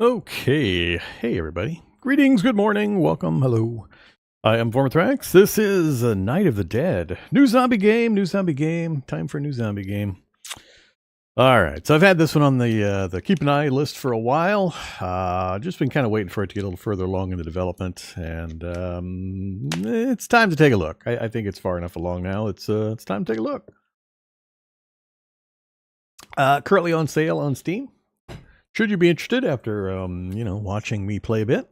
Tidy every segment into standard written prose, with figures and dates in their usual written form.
Okay. Hey, everybody. Greetings, good morning, welcome, hello. I am Vorm. This is a Night of the Dead. New zombie game, Time for a new zombie game. All right, so I've had this one on the keep an eye list for a while. Just been kind of waiting for it to get a little further along in the development, and it's time to take a look. I think it's far enough along now. It's time to take a look. Currently on sale on Steam. Should you be interested after watching me play a bit?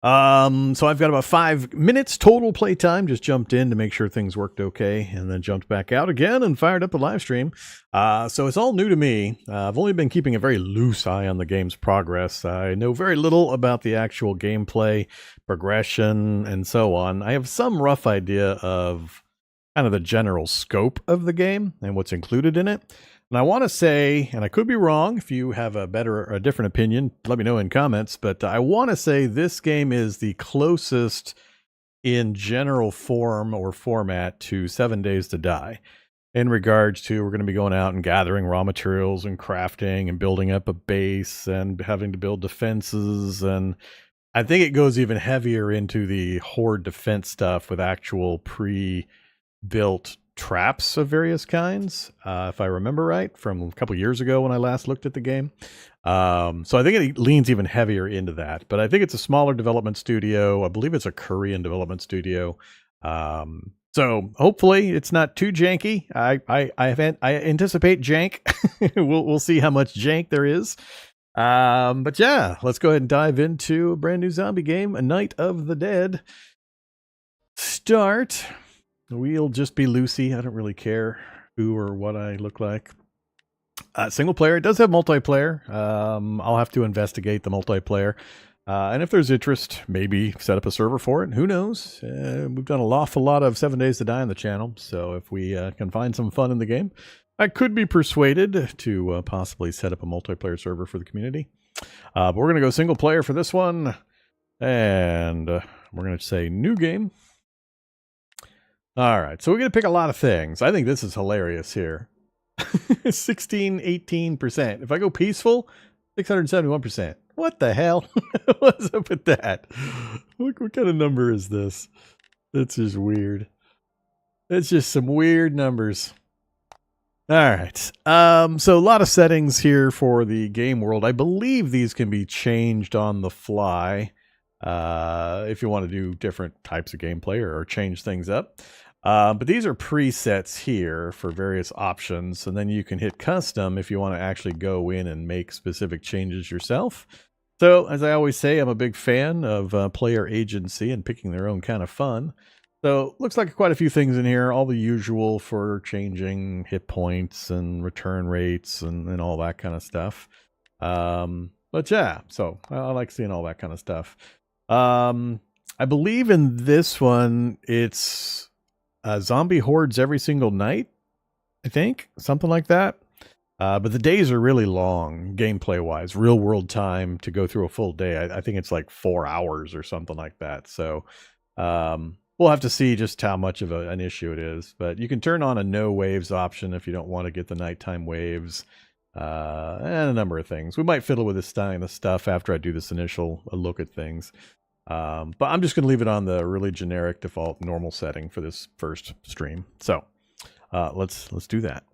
So I've got about 5 minutes total playtime. Just jumped in to make sure things worked okay, and then jumped back out again and fired up the live stream. So it's all new to me. I've only been keeping a very loose eye on the game's progress. I know very little about the actual gameplay, progression, and so on. I have some rough idea of kind of the general scope of the game and what's included in it. And I want to say, and I could be wrong, if you have a different opinion, let me know in comments, but I want to say this game is the closest in general form or format to 7 Days to Die. In regards to, we're going to be going out and gathering raw materials and crafting and building up a base and having to build defenses. And I think it goes even heavier into the horde defense stuff with actual pre-built traps of various kinds, if I remember right, from a couple years ago when I last looked at the game. So I think it leans even heavier into that. But I think it's a smaller development studio. I believe it's a Korean development studio. So hopefully it's not too janky. I anticipate jank. We'll see how much jank there is. But yeah, let's go ahead and dive into a brand new zombie game, A Night of the Dead. Start. We'll just be Lucy. I don't really care who or what I look like. Single player. It does have multiplayer. I'll have to investigate the multiplayer. And if there's interest, maybe set up a server for it. Who knows? We've done an awful lot of 7 Days to Die on the channel. So if we can find some fun in the game, I could be persuaded to possibly set up a multiplayer server for the community. But we're going to go single player for this one. And we're going to say new game. All right, so we're going to pick a lot of things. I think this is hilarious here. 16, 18%. If I go peaceful, 671%. What the hell? What's up with that? What kind of number is this? That's just weird. It's just some weird numbers. All right. So a lot of settings here for the game world. I believe these can be changed on the fly. If you want to do different types of gameplay or change things up. But these are presets here for various options, and then you can hit custom if you want to actually go in and make specific changes yourself. So, as I always say, I'm a big fan of player agency and picking their own kind of fun. So, looks like quite a few things in here, all the usual for changing hit points and return rates and all that kind of stuff. But yeah, so I like seeing all that kind of stuff. I believe in this one, it's zombie hordes every single night, I think, something like that. But the days are really long, gameplay-wise, real-world time to go through a full day. I think it's like 4 hours or something like that. So we'll have to see just how much of an issue it is. But you can turn on a no waves option if you don't want to get the nighttime waves, and a number of things. We might fiddle with this kind of stuff after I do this initial look at things. But I'm just going to leave it on the really generic default normal setting for this first stream. So let's do that.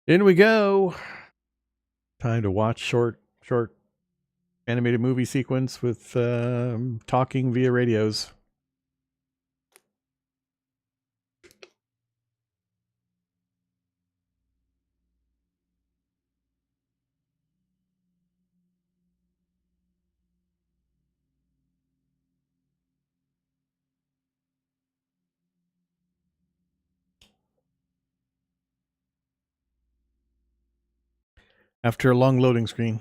In we go. Time to watch short animated movie sequence with talking via radios. After a long loading screen.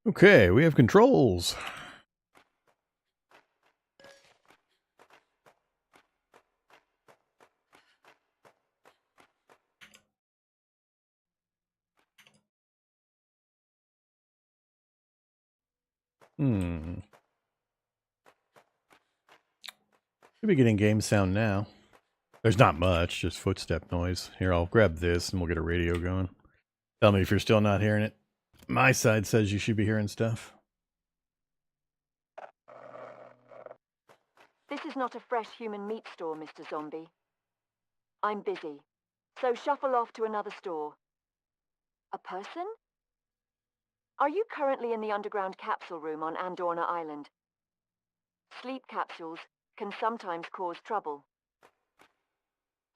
Okay, we have controls. Should be getting game sound now. There's not much, just footstep noise. Here, I'll grab this and we'll get a radio going. Tell me if you're still not hearing it. My side says you should be hearing stuff. This is not a fresh human meat store, Mr. Zombie. I'm busy, so shuffle off to another store. A person? Are you currently in the underground capsule room on Andorna Island? Sleep capsules can sometimes cause trouble.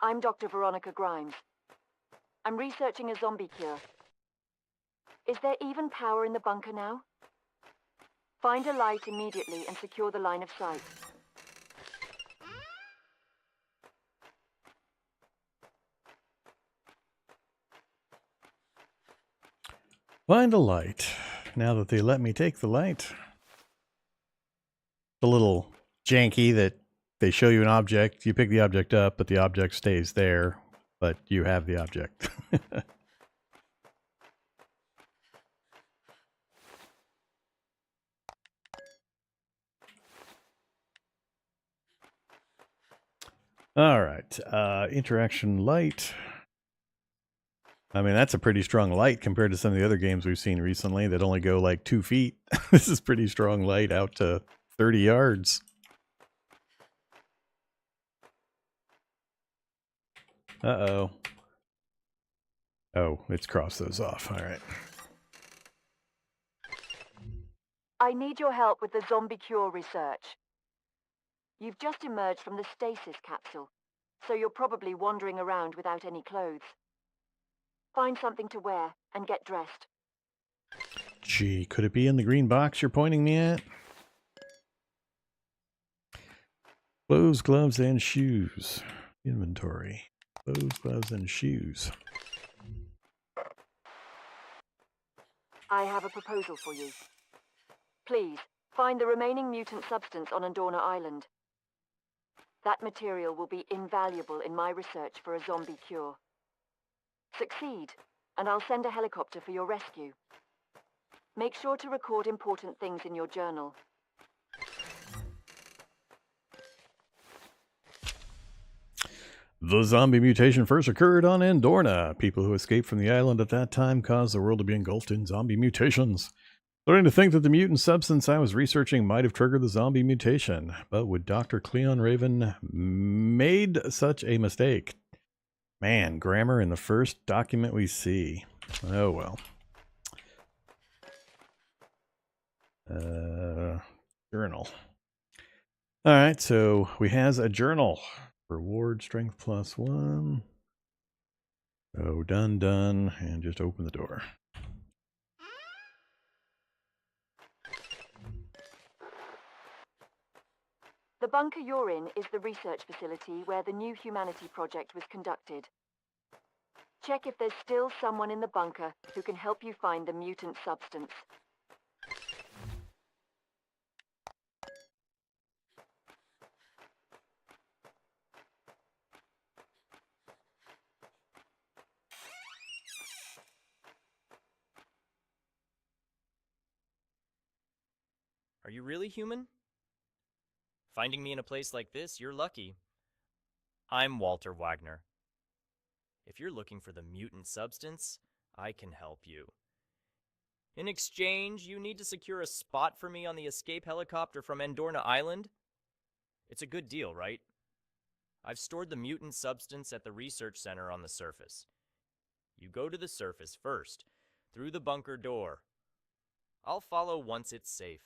I'm Dr. Veronica Grimes. I'm researching a zombie cure. Is there even power in the bunker now? Find a light immediately and secure the line of sight. Find a light. Now that they let me take the light. It's a little janky that they show you an object, you pick the object up, but the object stays there, but you have the object. All right, interaction light. I mean, that's a pretty strong light compared to some of the other games we've seen recently that only go like 2 feet. This is pretty strong light out to 30 yards. Uh-oh. Oh, it's crossed those off. All right. I need your help with the zombie cure research. You've just emerged from the stasis capsule, so you're probably wandering around without any clothes. Find something to wear and get dressed. Gee, could it be in the green box you're pointing me at? Clothes, gloves, and shoes. Inventory. Clothes, gloves, and shoes. I have a proposal for you. Please, find the remaining mutant substance on Andorna Island. That material will be invaluable in my research for a zombie cure. Succeed, and I'll send a helicopter for your rescue. Make sure to record important things in your journal. The zombie mutation first occurred on Andorna. People who escaped from the island at that time caused the world to be engulfed in zombie mutations. Starting to think that the mutant substance I was researching might have triggered the zombie mutation, but would Dr. Cleon Raven made such a mistake? Man, grammar in the first document we see. Oh well. Journal. All right, so we has a journal. Reward strength +1. Oh, done, and just open the door. The bunker you're in is the research facility where the New Humanity Project was conducted. Check if there's still someone in the bunker who can help you find the mutant substance. Are you really human? Finding me in a place like this, you're lucky. I'm Walter Wagner. If you're looking for the mutant substance, I can help you. In exchange, you need to secure a spot for me on the escape helicopter from Andorna Island. It's a good deal, right? I've stored the mutant substance at the research center on the surface. You go to the surface first, through the bunker door. I'll follow once it's safe.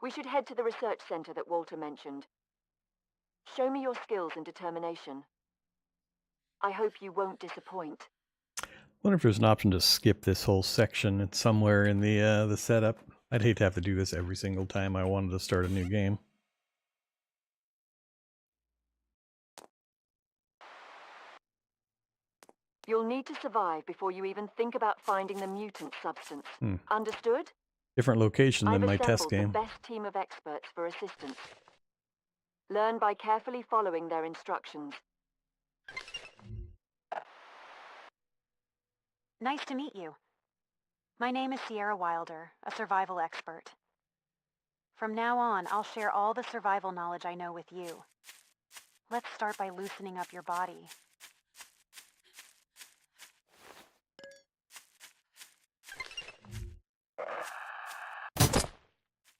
We should head to the research center that Walter mentioned. Show me your skills and determination. I hope you won't disappoint. Wonder if there's an option to skip this whole section. It's somewhere in the setup. I'd hate to have to do this every single time I wanted to start a new game. You'll need to survive before you even think about finding the mutant substance. Understood? Different location than I've my test assembled the game. best team of experts for assistance. Learn by carefully following their instructions. Nice to meet you. My name is Sierra Wilder, a survival expert. From now on, I'll share all the survival knowledge I know with you. Let's start by loosening up your body.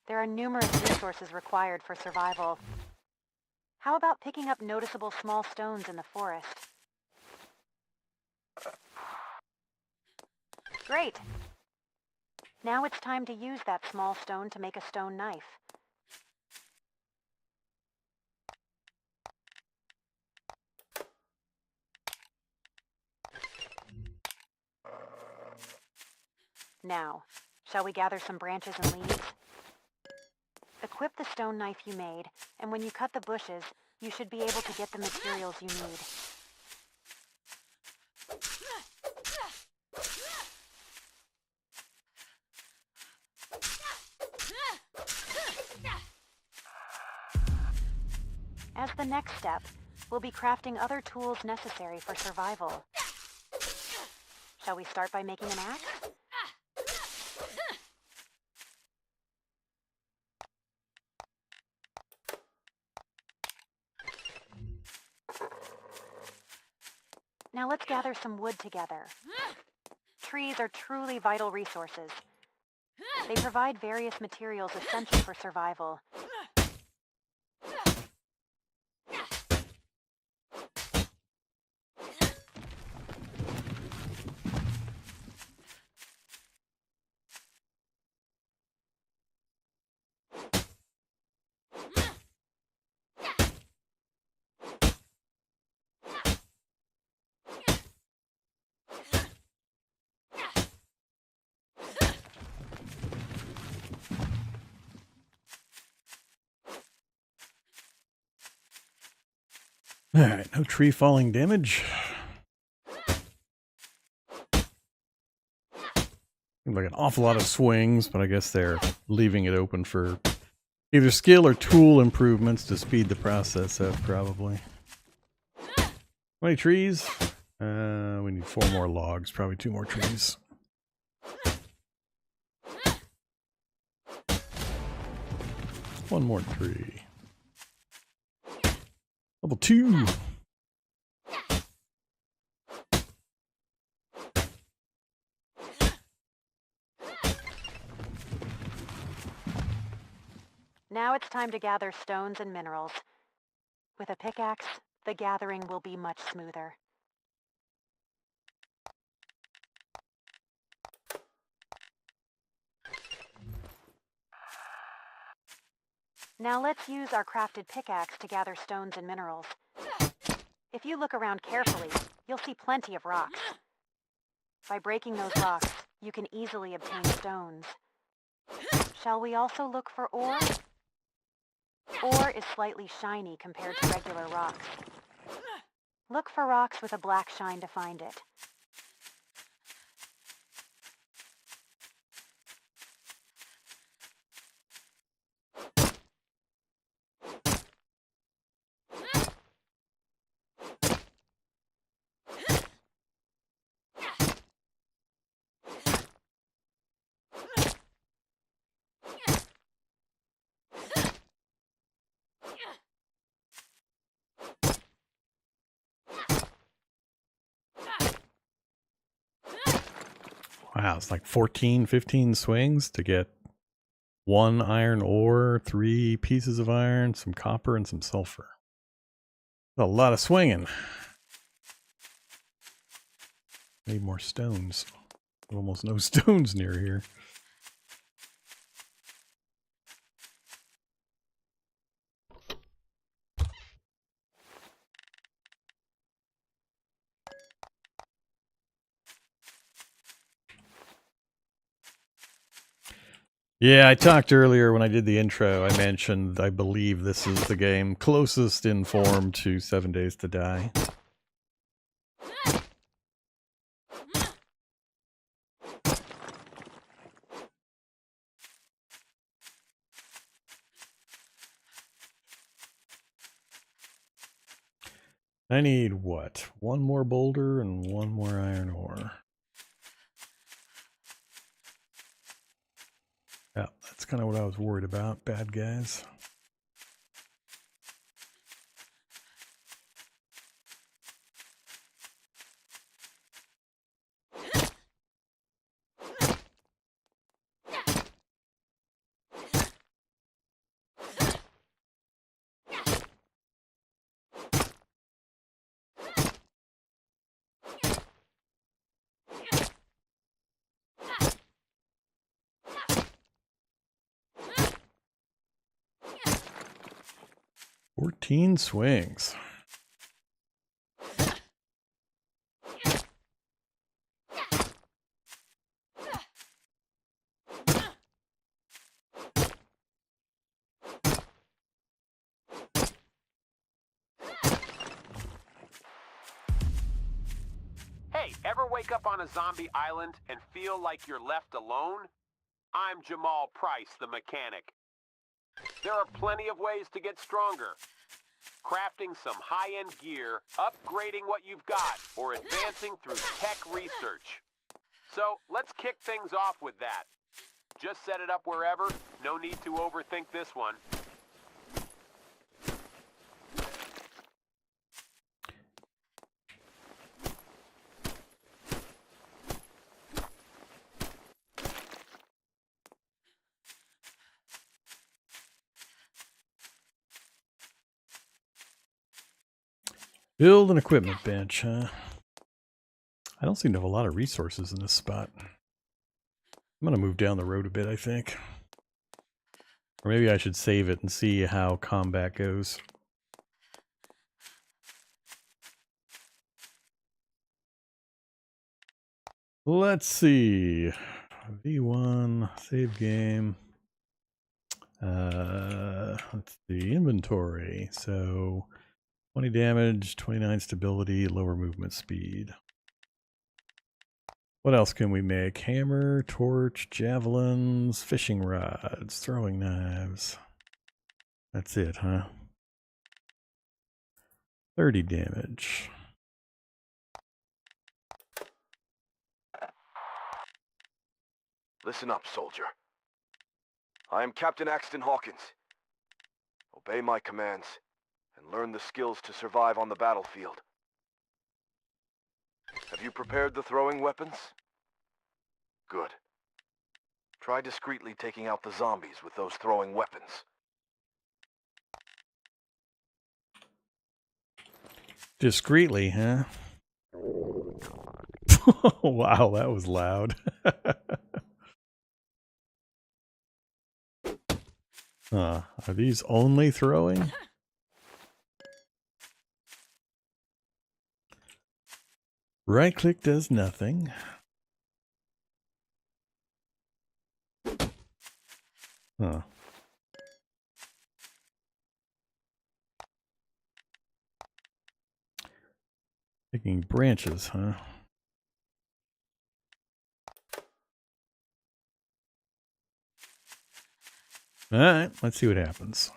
There are numerous resources required for survival. How about picking up noticeable small stones in the forest? Great! Now it's time to use that small stone to make a stone knife. Now, shall we gather some branches and leaves? Equip the stone knife you made, and when you cut the bushes, you should be able to get the materials you need. As the next step, we'll be crafting other tools necessary for survival. Shall we start by making an axe? Now let's gather some wood together. Trees are truly vital resources. They provide various materials essential for survival. Alright, no tree falling damage. Seems like an awful lot of swings, but I guess they're leaving it open for either skill or tool improvements to speed the process up, probably. How many trees? We need 4 more logs, probably 2 more trees. One more tree. Level 2. Now it's time to gather stones and minerals. With a pickaxe, the gathering will be much smoother. Now let's use our crafted pickaxe to gather stones and minerals. If you look around carefully, you'll see plenty of rocks. By breaking those rocks, you can easily obtain stones. Shall we also look for ore? Ore is slightly shiny compared to regular rocks. Look for rocks with a black shine to find it. Wow, it's like 14, 15 swings to get 1 iron ore, 3 pieces of iron, some copper, and some sulfur. A lot of swinging. Need more stones. Almost no stones near here. Yeah, I talked earlier when I did the intro. I mentioned I believe this is the game closest in form to 7 Days to Die. I need what? One more boulder and one more iron ore. Yeah, that's kind of what I was worried about. Bad guys. "14 swings." Hey, ever wake up on a zombie island and feel like you're left alone? I'm Jamal Price, the mechanic. There are plenty of ways to get stronger. Crafting some high-end gear, upgrading what you've got, or advancing through tech research. So, let's kick things off with that. Just set it up wherever, no need to overthink this one. Build an equipment bench, huh? I don't seem to have a lot of resources in this spot. I'm going to move down the road a bit, I think. Or maybe I should save it and see how combat goes. Let's see. V1, save game. Let's see, inventory. So 20 damage, 29 stability, lower movement speed. What else can we make? Hammer, torch, javelins, fishing rods, throwing knives. That's it, huh? 30 damage. Listen up, soldier. I am Captain Axton Hawkins. Obey my commands and learn the skills to survive on the battlefield. Have you prepared the throwing weapons? Good. Try discreetly taking out the zombies with those throwing weapons. Discreetly, huh? Wow, that was loud. Are these only throwing? Right click does nothing. Huh. Picking branches, huh? Alright, let's see what happens.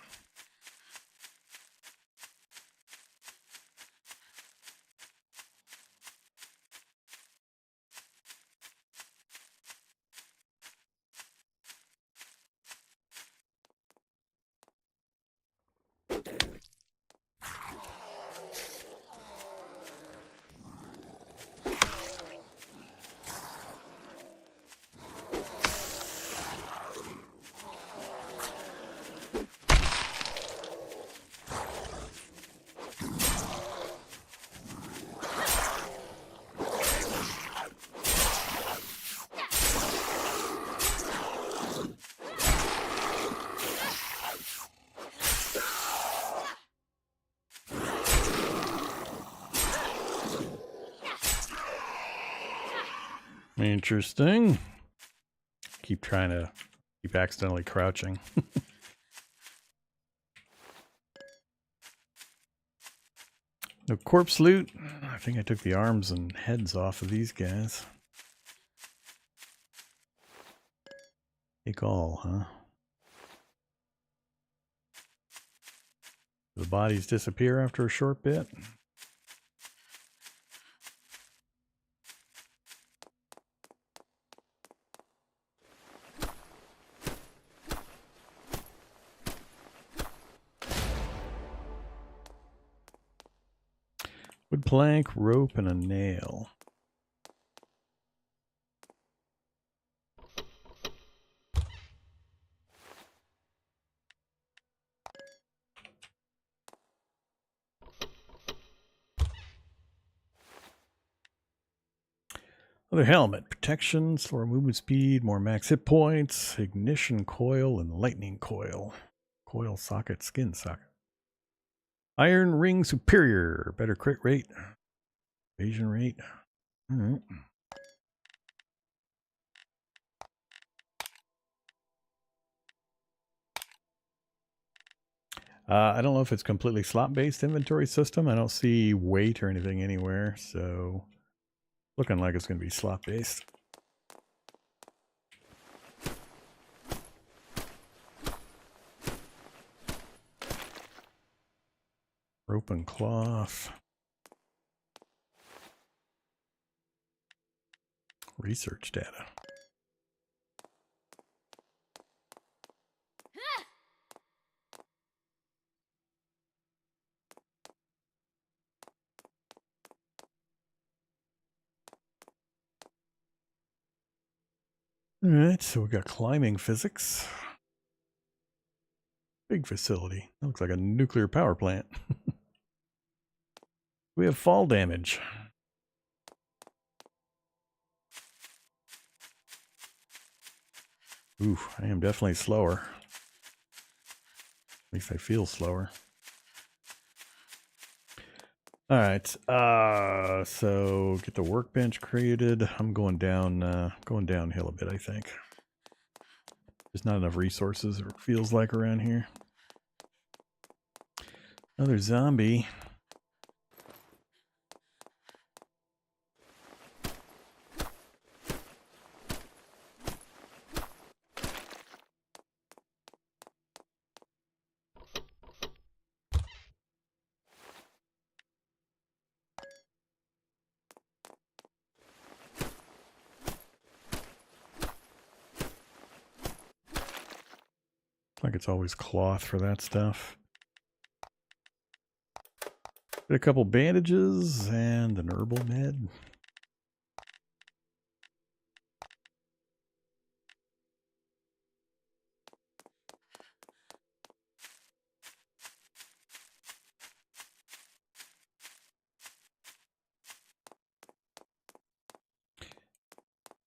Interesting. Keep trying to Keep accidentally crouching. No corpse loot. I think I took the arms and heads off of these guys. Take all, huh? The bodies disappear after a short bit. Wood plank, rope, and a nail. Other helmet. Protection, slower movement speed, more max hit points, ignition coil, and lightning coil. Coil socket, skin socket. Iron ring superior. Better crit rate. Evasion rate. Alright. I don't know if it's completely slot-based inventory system. I don't see weight or anything anywhere, so looking like it's going to be slot-based. Rope and cloth. Research data. Alright, so we got climbing physics. Big facility. That looks like a nuclear power plant. We have fall damage. Ooh, I am definitely slower. At least I feel slower. Alright, so get the workbench created. I'm going downhill a bit, I think. There's not enough resources, it feels like, around here. Another zombie. Like it's always cloth for that stuff. Get a couple bandages and an herbal med.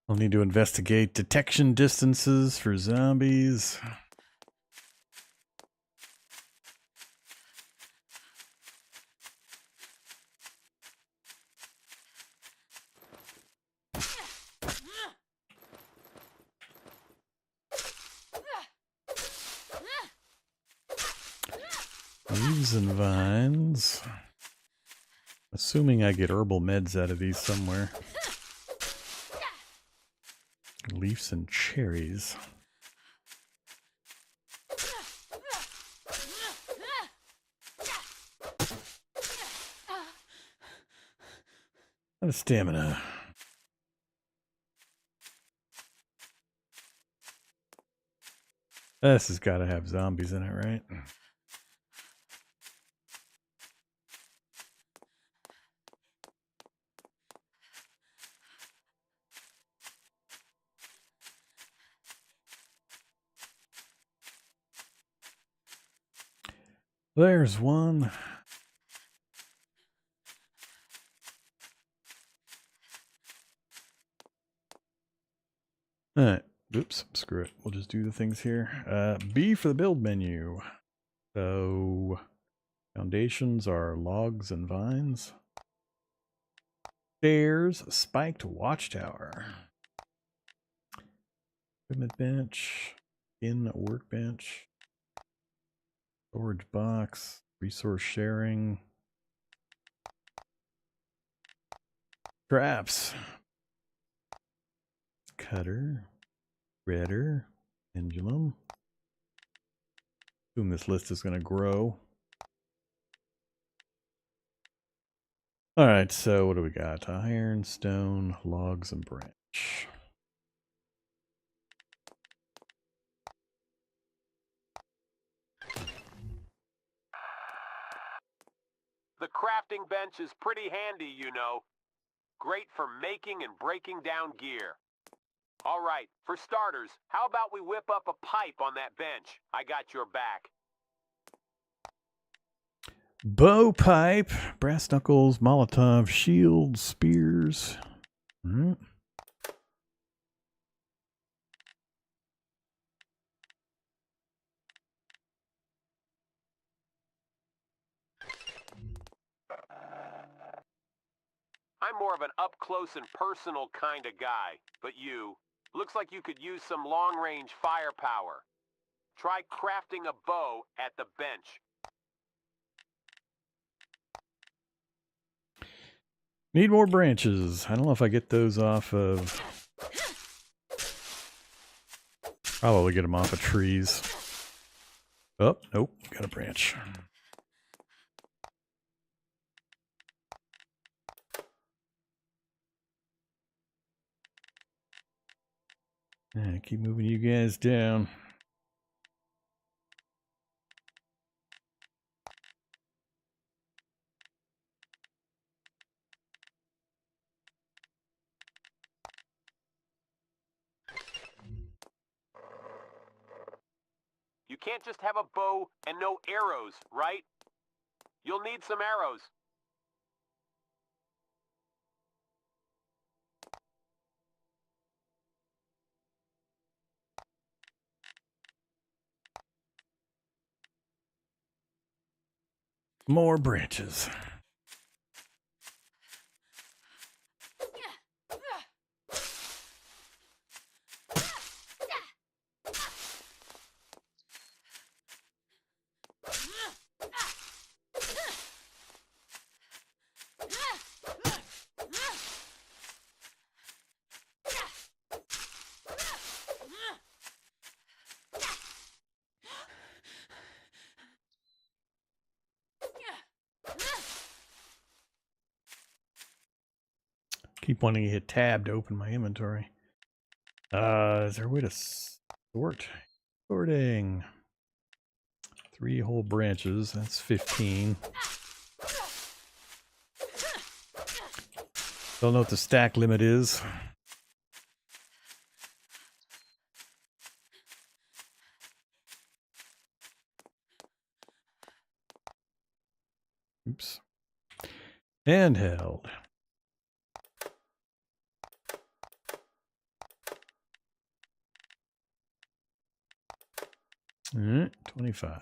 I'll need to investigate detection distances for zombies. Leaves and vines. Assuming I get herbal meds out of these somewhere. Leaves and cherries. Out of stamina. This has got to have zombies in it, right? There's one. Alright. Oops, screw it. We'll just do the things here. B for the build menu. So, foundations are logs and vines. Stairs, spiked watchtower. Equipment bench. In workbench. Storage box. Resource sharing. Traps. Cutter. Redder. Pendulum. Assume this list is going to grow. Alright, so what do we got? Iron, stone, logs, and branch. The crafting bench is pretty handy, you know. Great for making and breaking down gear. All right, for starters, how about we whip up a pipe on that bench? I got your back. Bow pipe, brass knuckles, Molotov, shields, spears. I'm more of an up-close and personal kind of guy, but you, looks like you could use some long-range firepower. Try crafting a bow at the bench. Need more branches. I don't know if I get those off of... Probably get them off of trees. Oh, nope. Got a branch. Yeah, keep moving you guys down. You can't just have a bow and no arrows, right? You'll need some arrows. More branches. Keep wanting to hit tab to open my inventory. Is there a way to sort? Sorting. 3 whole branches. That's 15. Don't know what the stack limit is. Oops. Handheld. All right, 25.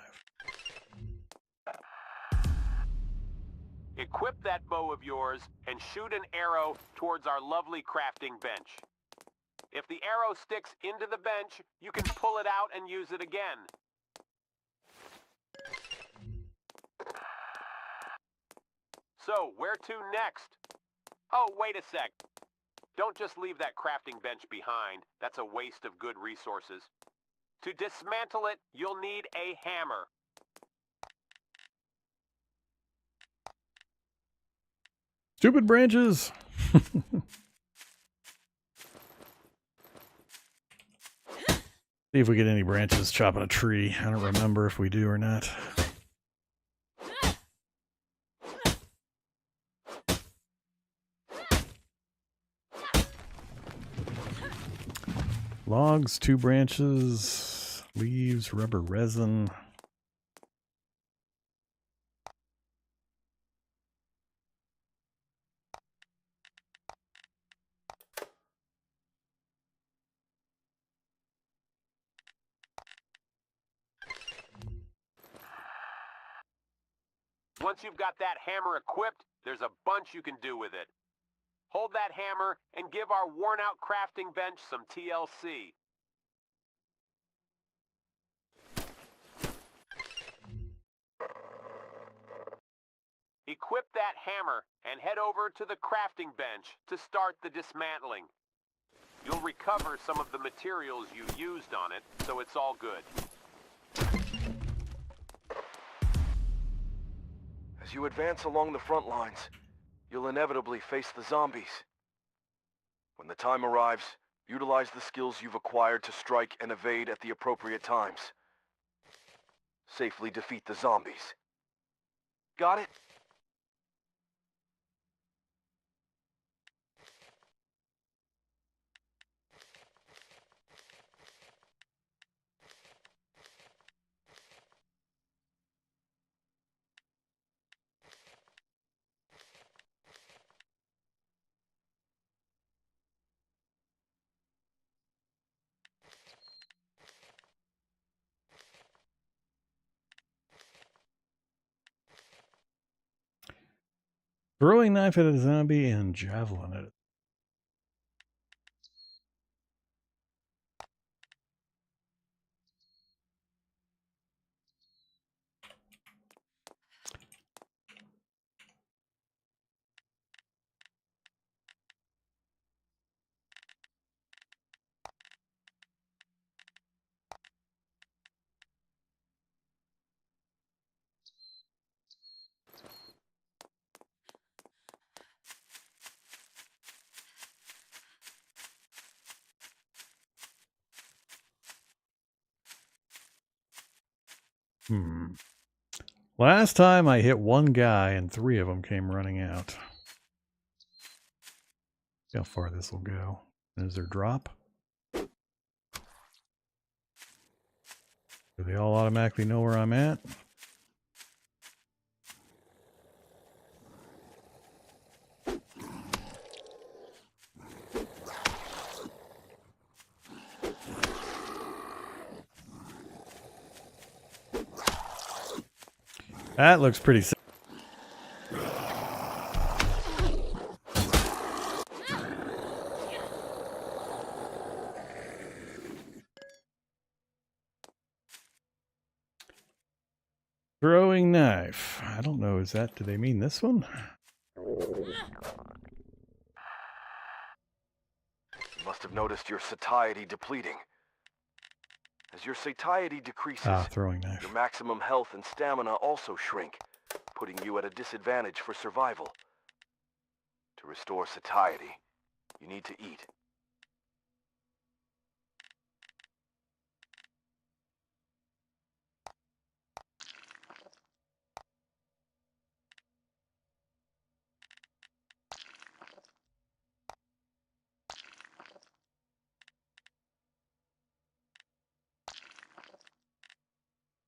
Equip that bow of yours and shoot an arrow towards our lovely crafting bench. If the arrow sticks into the bench, you can pull it out and use it again. So, where to next? Oh, wait a sec. Don't just leave that crafting bench behind. That's a waste of good resources. To dismantle it, you'll need a hammer. Stupid branches! See if we get any branches chopping a tree. I don't remember if we do or not. Logs, 2 branches, leaves, rubber resin. Once you've got that hammer equipped, there's a bunch you can do with it. Hold that hammer and give our worn-out crafting bench some TLC. Equip that hammer and head over to the crafting bench to start the dismantling. You'll recover some of the materials you used on it, so it's all good. As you advance along the front lines, you'll inevitably face the zombies. When the time arrives, utilize the skills you've acquired to strike and evade at the appropriate times. Safely defeat the zombies. Got it? Throwing knife at a zombie and javelin at it. Last time I hit one guy and 3 of them came running out. See how far this will go. Is there drop? Do they all automatically know where I'm at? That looks pretty sick. Throwing knife. I don't know, is that, do they mean this one? You must have noticed your satiety depleting. As your satiety decreases, Throwing knife. your maximum health and stamina also shrink, putting you at a disadvantage for survival. To restore satiety, you need to eat.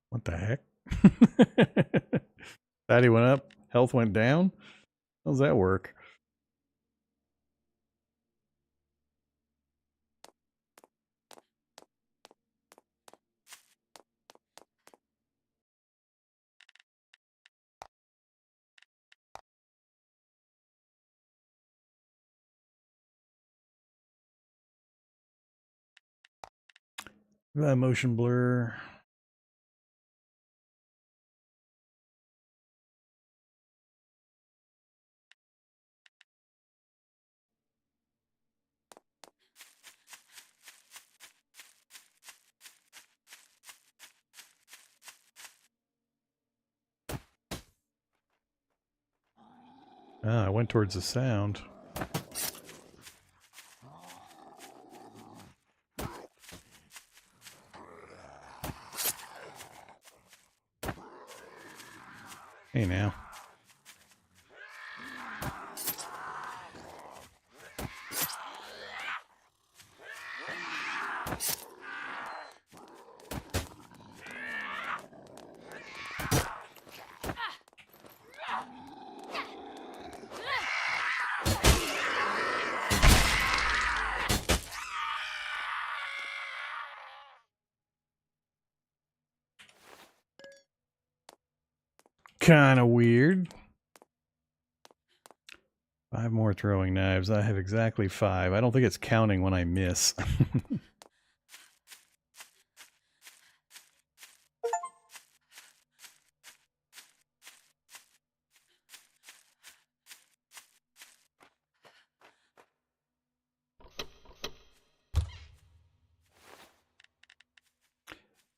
What the heck? Fatty went up, health went down? How does that work? Motion blur. I went towards the sound. Hey now. Kind of weird. 5 more throwing knives. I have exactly 5. I don't think it's counting when I miss.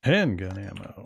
Handgun ammo.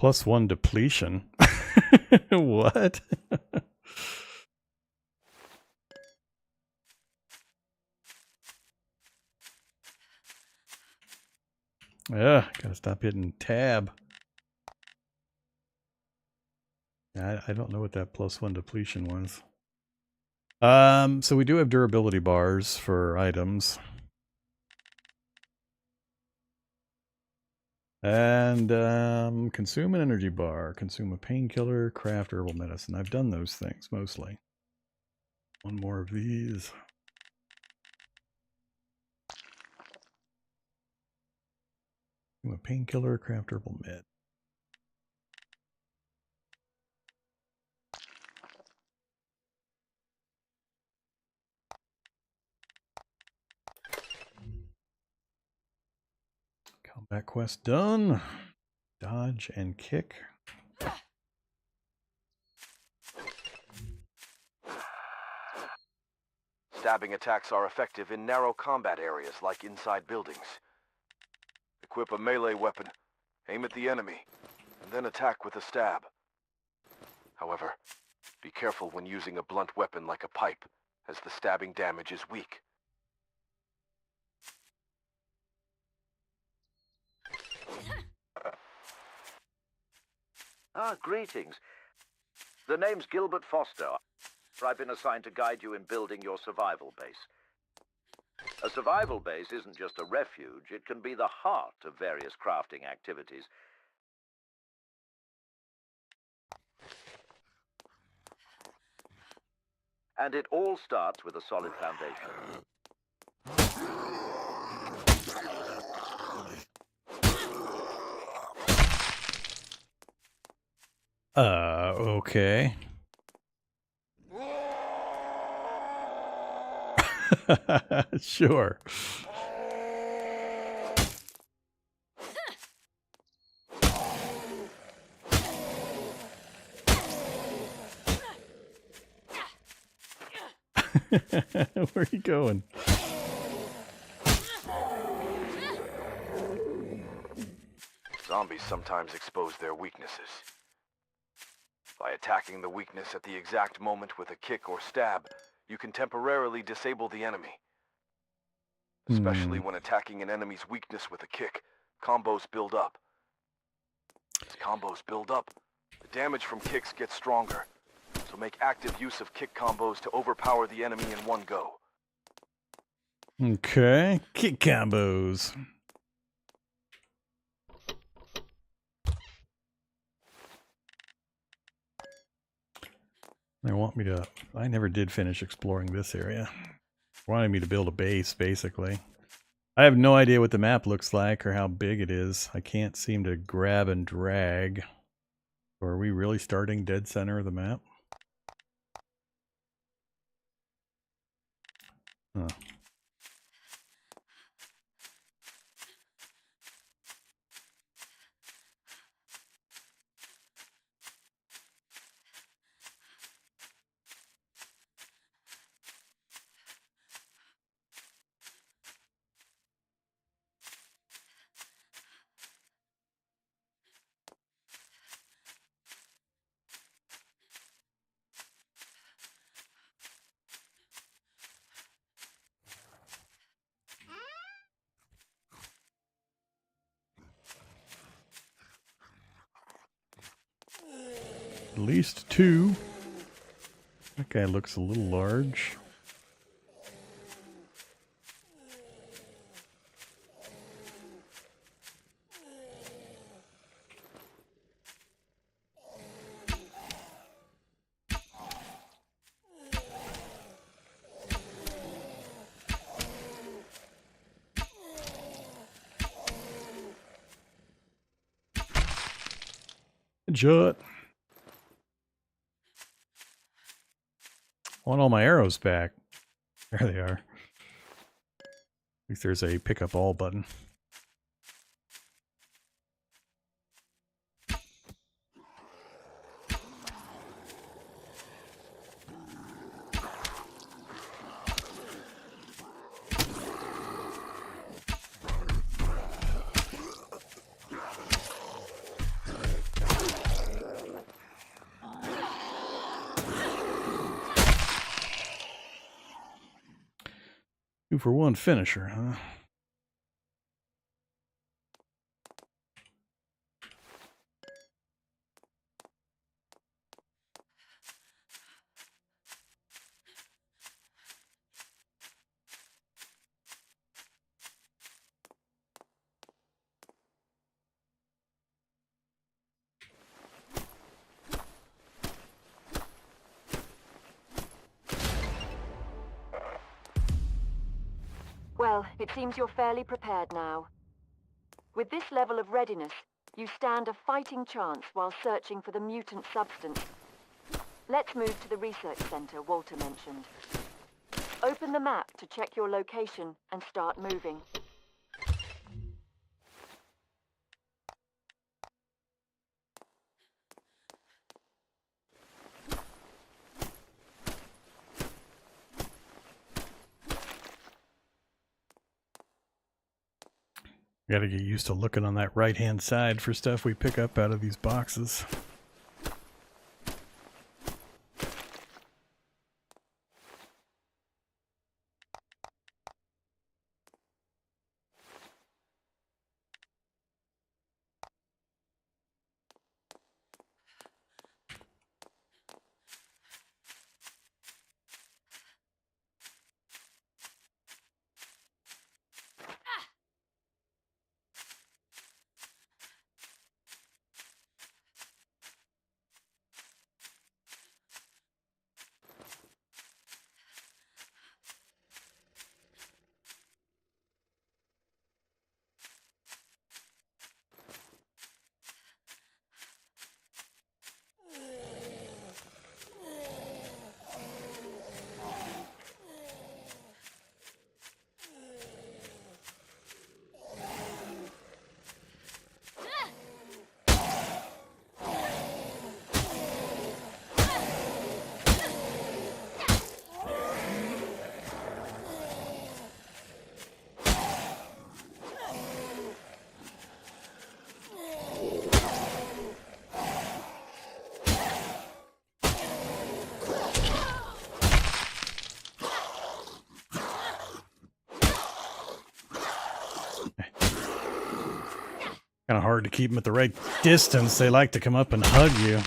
+1 depletion. What? Yeah, gotta stop hitting tab. I don't know what that +1 depletion was. So we do have durability bars for items. And consume an energy bar, consume a painkiller, craft herbal medicine. I've done those things mostly. One more of these. Consume a painkiller, craft herbal med. Combat quest done. Dodge and kick. Stabbing attacks are effective in narrow combat areas like inside buildings. Equip a melee weapon, aim at the enemy, and then attack with a stab. However, be careful when using a blunt weapon like a pipe, as the stabbing damage is weak. Greetings. The name's Gilbert Foster. I've been assigned to guide you in building your survival base. A survival base isn't just a refuge, it can be the heart of various crafting activities. And it all starts with a solid foundation. Okay. Sure. Where are you going? Zombies sometimes expose their weaknesses. By attacking the weakness at the exact moment with a kick or stab, you can temporarily disable the enemy. Especially when attacking an enemy's weakness with a kick, combos build up. As combos build up, the damage from kicks gets stronger, so make active use of kick combos to overpower the enemy in one go. Okay, kick combos. They want me to... I never did finish exploring this area. They wanted me to build a base, basically. I have no idea what the map looks like or how big it is. I can't seem to grab and drag. Or are we really starting dead center of the map? Huh. At least two. That guy looks a little large. Headshot. Want all my arrows back. There they are. At least there's a pick up all button. Two for one finisher, huh? Well, it seems you're fairly prepared now. With this level of readiness, you stand a fighting chance while searching for the mutant substance. Let's move to the research center Walter mentioned. Open the map to check your location and start moving. Gotta get used to looking on that right-hand side for stuff we pick up out of these boxes. Kind of hard to keep them at the right distance. They like to come up and hug you.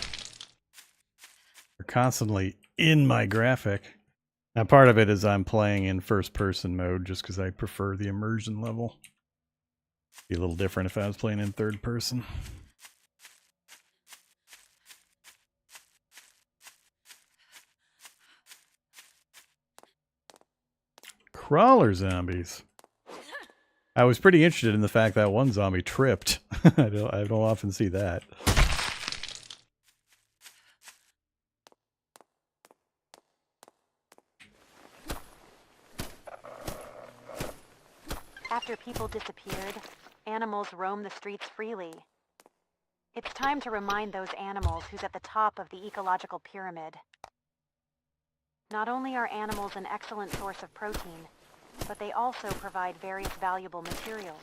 They're constantly in my graphic. Now, part of it is I'm playing in first-person mode just because I prefer the immersion level. Be a little different if I was playing in third person. Crawler zombies. I was pretty interested in the fact that one zombie tripped. I don't often see that. After people disappeared, animals roam the streets freely. It's time to remind those animals who's at the top of the ecological pyramid. Not only are animals an excellent source of protein, but they also provide various valuable materials.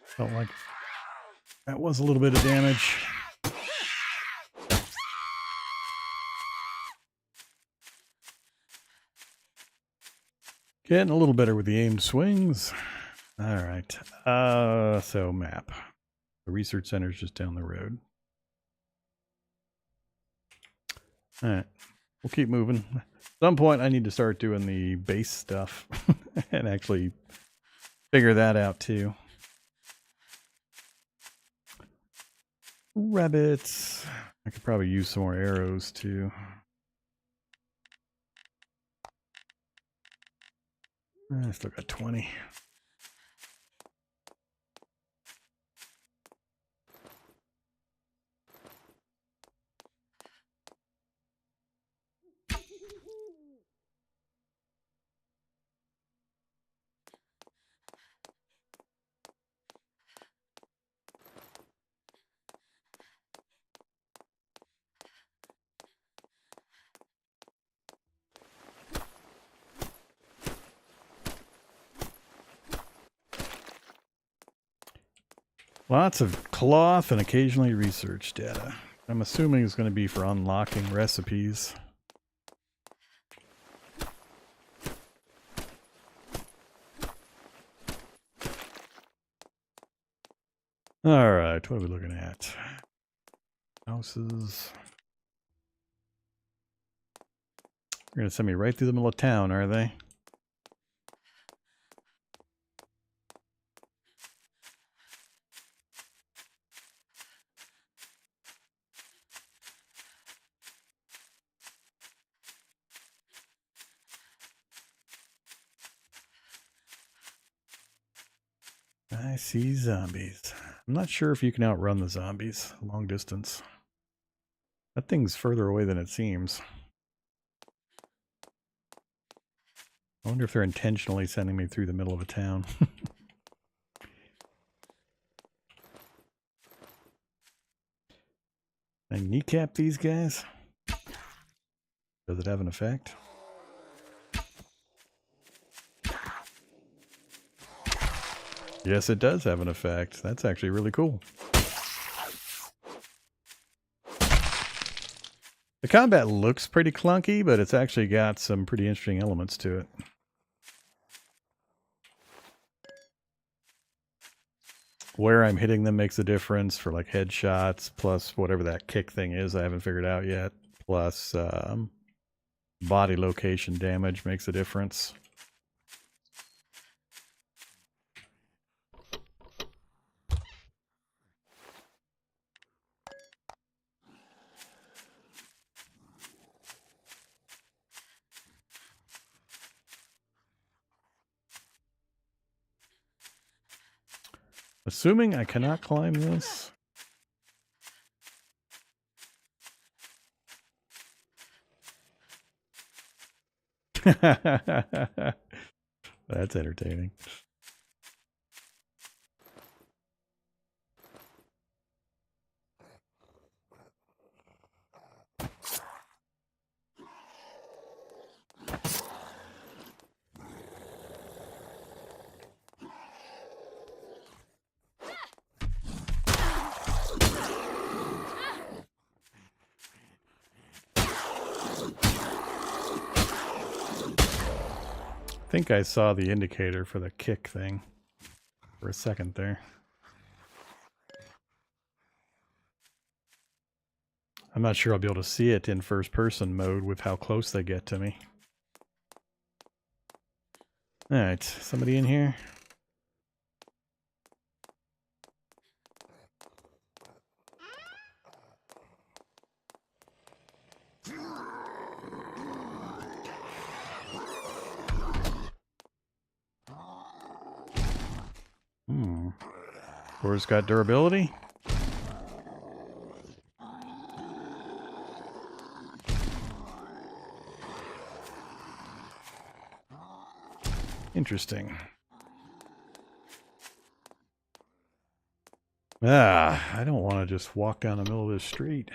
Felt like that was a little bit of damage. Getting a little better with the aimed swings. All right. So map. The research center is just down the road. All right. We'll keep moving. At some point, I need to start doing the base stuff and actually figure that out too. Rabbits. I could probably use some more arrows too. I still got 20. Lots of cloth and occasionally research data. I'm assuming it's going to be for unlocking recipes. Alright, what are we looking at? Houses. They're going to send me right through the middle of town, are they? I see zombies. I'm not sure if you can outrun the zombies long distance. That thing's further away than it seems. I wonder if they're intentionally sending me through the middle of a town. I kneecap these guys? Does it have an effect? Yes, it does have an effect. That's actually really cool. The combat looks pretty clunky, but it's actually got some pretty interesting elements to it. Where I'm hitting them makes a difference for like headshots, plus whatever that kick thing is I haven't figured out yet. Plus body location damage makes a difference. Assuming I cannot climb this. That's entertaining. I think I saw the indicator for the kick thing for a second there. I'm not sure I'll be able to see it in first person mode with how close they get to me. Alright, somebody in here? Door's got durability. Interesting. I don't want to just walk down the middle of this street.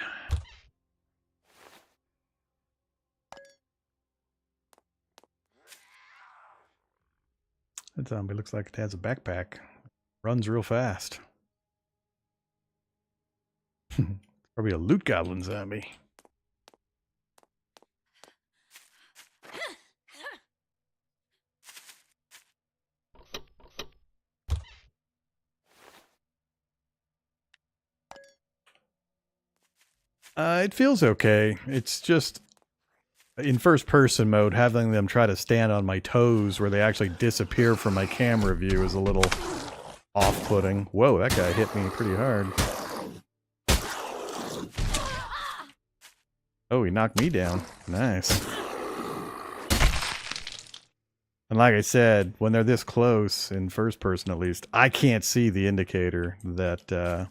That zombie looks like it has a backpack. Runs real fast. Probably a loot goblin zombie. It feels okay. It's just in first person mode, having them try to stand on my toes where they actually disappear from my camera view is a little off-putting. Whoa, that guy hit me pretty hard. Oh, he knocked me down. Nice. And like I said, when they're this close, in first person at least, I can't see the indicator that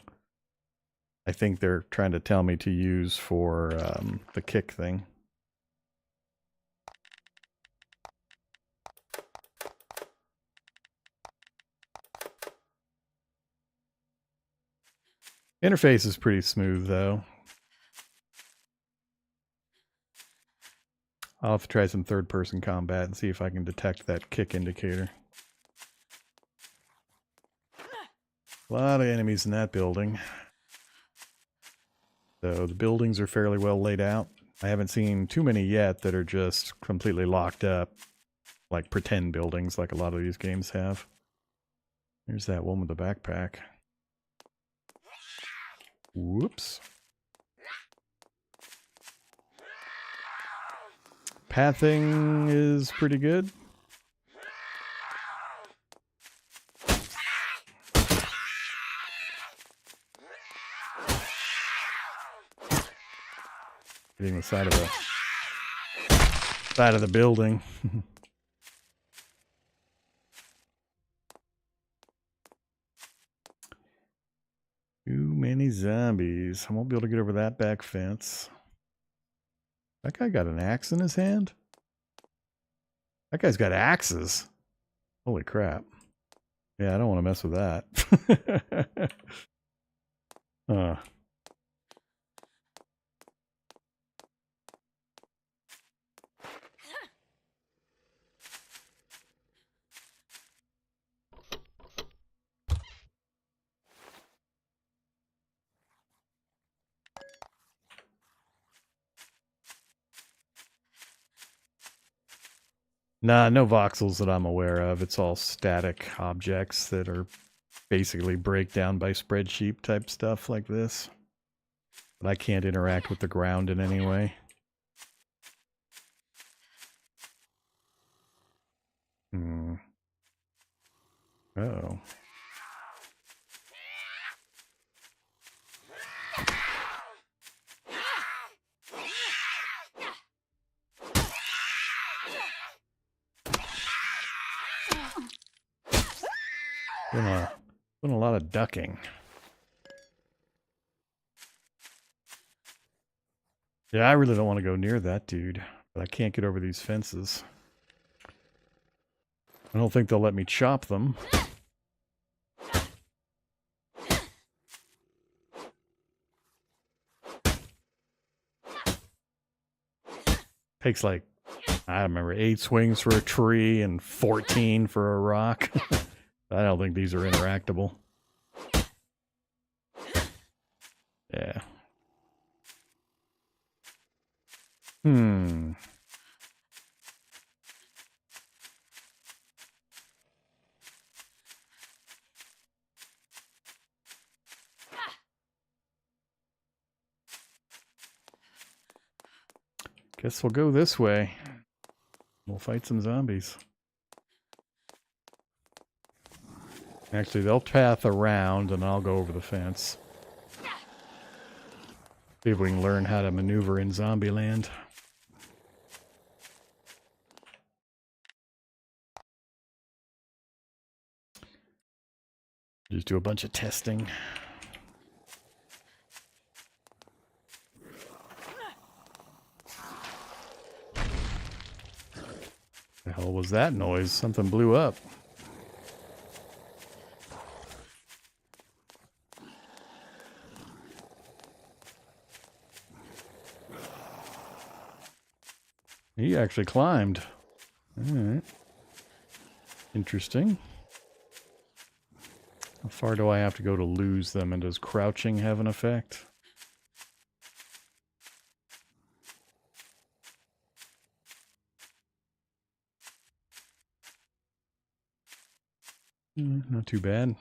I think they're trying to tell me to use for the kick thing. Interface is pretty smooth, though. I'll have to try some third-person combat and see if I can detect that kick indicator. A lot of enemies in that building. So the buildings are fairly well laid out. I haven't seen too many yet that are just completely locked up, like pretend buildings like a lot of these games have. There's that one with the backpack. Whoops. Pathing is pretty good. Hitting the side of the building. Too many zombies. I won't be able to get over that back fence. That guy got an axe in his hand? That guy's got axes. Holy crap. Yeah, I don't want to mess with that. Nah, no voxels that I'm aware of. It's all static objects that are basically breakdown by spreadsheet type stuff like this. But I can't interact with the ground in any way. Oh. Been a lot of ducking. Yeah, I really don't want to go near that dude, but I can't get over these fences. I don't think they'll let me chop them. Takes like, I remember, 8 swings for a tree and 14 for a rock. I don't think these are interactable. Yeah. Guess we'll go this way. We'll fight some zombies. Actually, they'll path around and I'll go over the fence. See if we can learn how to maneuver in zombie land. Just do a bunch of testing. The hell was that noise? Something blew up. He actually climbed. All right. Interesting. How far do I have to go to lose them? And does crouching have an effect? Not too bad.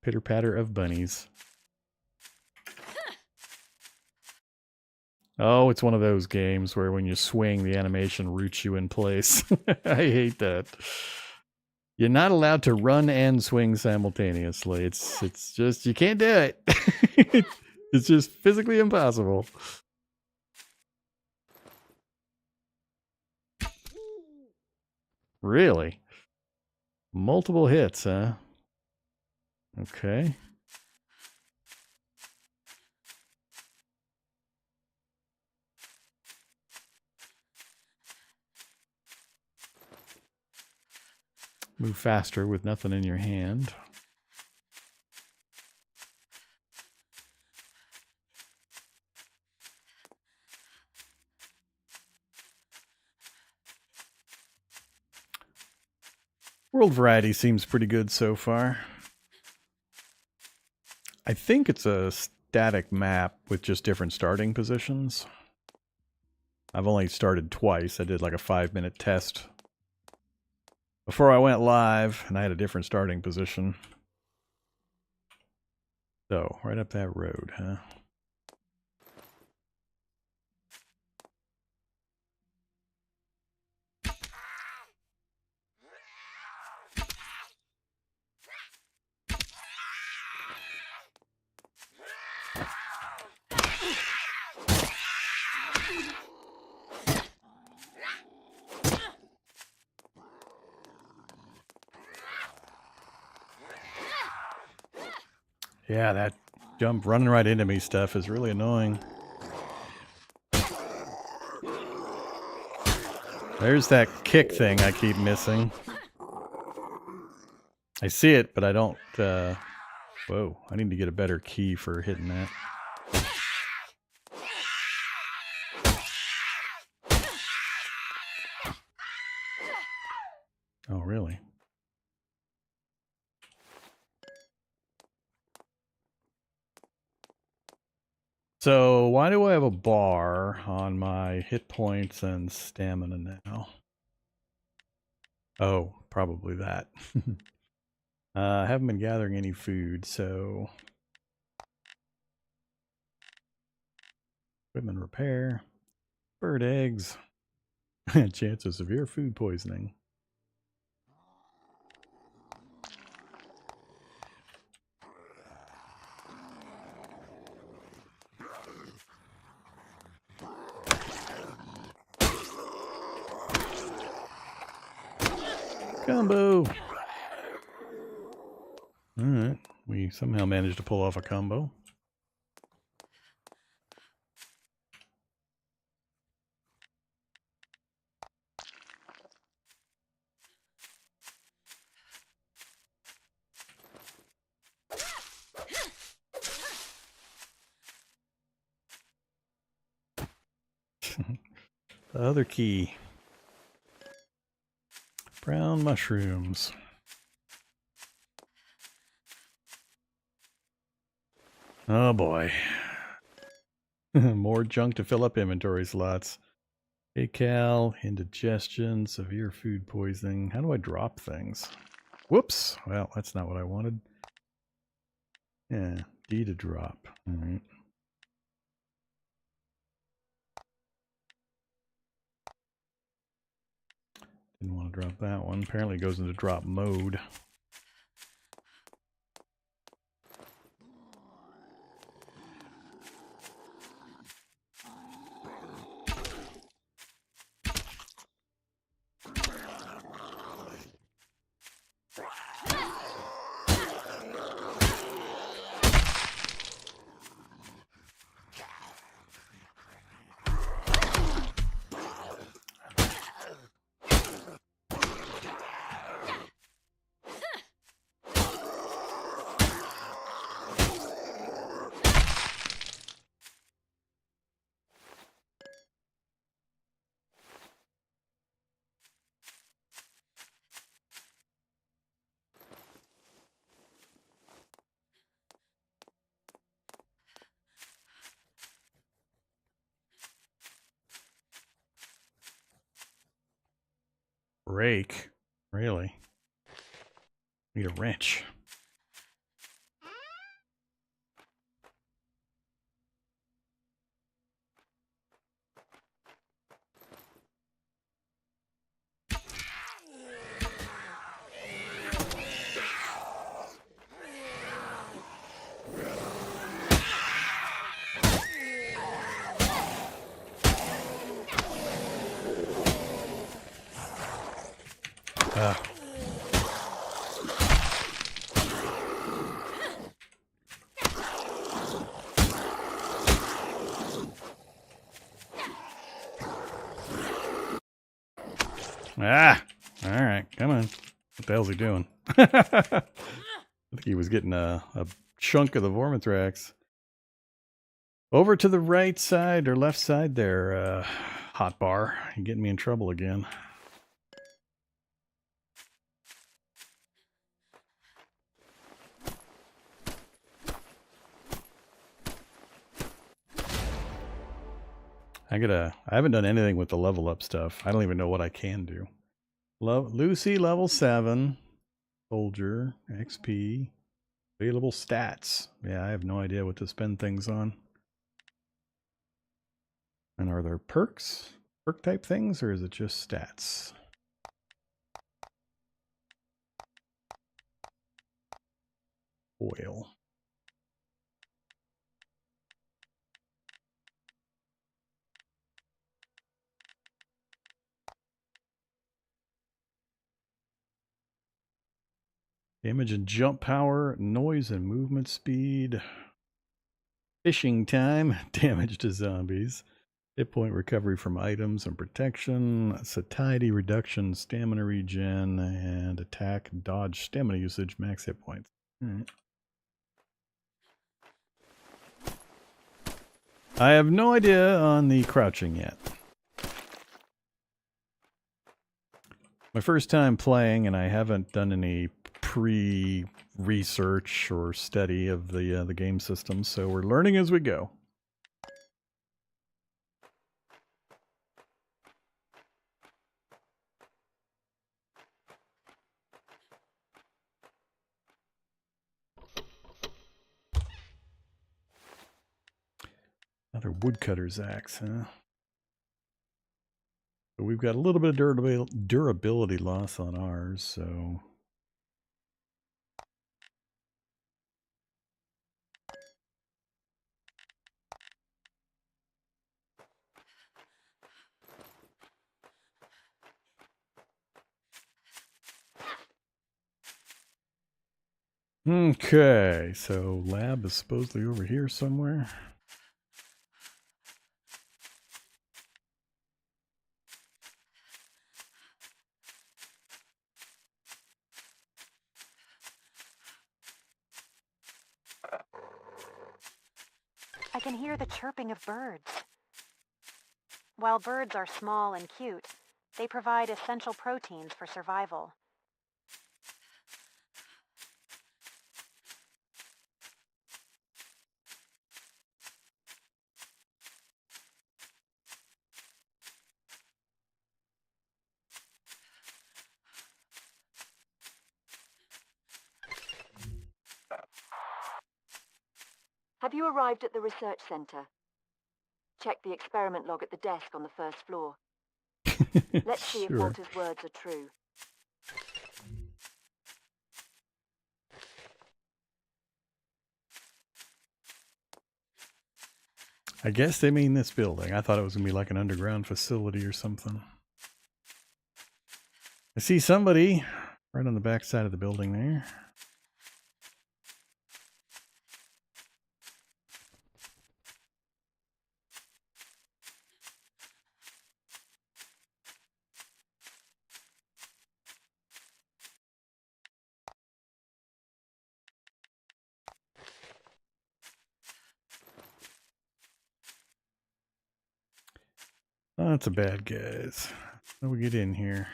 Pitter patter of bunnies. Oh, it's one of those games where when you swing, the animation roots you in place. I hate that. You're not allowed to run and swing simultaneously. It's just, you can't do it. It's just physically impossible. Really? Multiple hits, huh? Okay. Move faster with nothing in your hand. World variety seems pretty good so far. I think it's a static map with just different starting positions. I've only started twice. I did like a 5-minute test before I went live, and I had a different starting position. So, right up that road, huh? Yeah, that jump running right into me stuff is really annoying. There's that kick thing I keep missing. I see it, but I don't... whoa, I need to get a better key for hitting that. Oh, really? So, why do I have a bar on my hit points and stamina now? Oh, probably that. I haven't been gathering any food, so... Equipment repair. Bird eggs. Chance of severe food poisoning. Combo! Alright, we somehow managed to pull off a combo. The other key. Brown mushrooms. Oh boy. More junk to fill up inventory slots. ACAL, indigestion, severe food poisoning. How do I drop things? Whoops. Well, that's not what I wanted. Yeah, D to drop. All right. Didn't want to drop that one. Apparently it goes into drop mode. Rake? Really? Need a wrench. Ah! Alright, come on. What the hell's he doing? I think he was getting a chunk of the Vormithrax. Over to the right side or left side there, hot bar. You're getting me in trouble again. I haven't done anything with the level up stuff. I don't even know what I can do. Lucy, level 7. Soldier, XP. Available stats. Yeah, I have no idea what to spend things on. And are there perks? Perk type things, or is it just stats? Oil. Damage and jump power, noise and movement speed. Fishing time, damage to zombies. Hit point recovery from items and protection. Satiety reduction, stamina regen, and attack, dodge, stamina usage, max hit points. Alright. I have no idea on the crouching yet. My first time playing, and I haven't done any pre-research or study of the game system, so we're learning as we go. Another woodcutter's axe, huh? So we've got a little bit of durability loss on ours, so... Okay, so lab is supposedly over here somewhere. I can hear the chirping of birds. While birds are small and cute, they provide essential proteins for survival. Have you arrived at the research center? Check the experiment log at the desk on the first floor. Let's see if Walter's words are true. I guess they mean this building. I thought it was going to be like an underground facility or something. I see somebody right on the back side of the building there. Lots of bad guys. How do we get in here?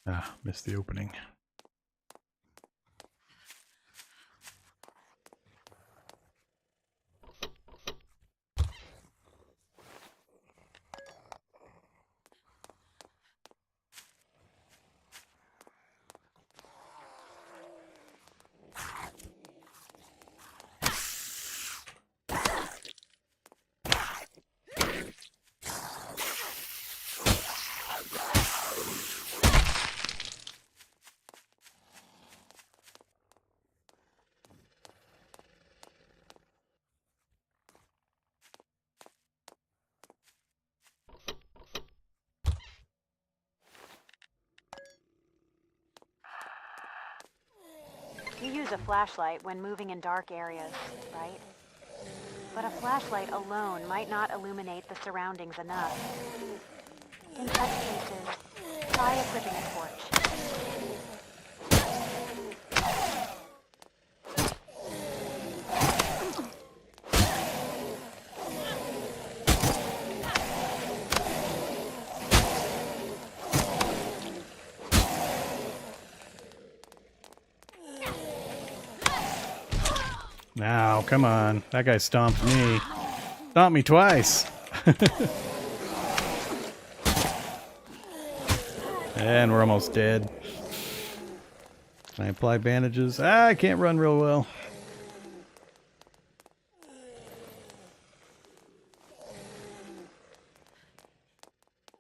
Ah, missed the opening. You use a flashlight when moving in dark areas, right? But a flashlight alone might not illuminate the surroundings enough. In such cases, try equipping a torch. Now, come on. That guy stomped me. Stomped me twice. And we're almost dead. Can I apply bandages? I can't run real well.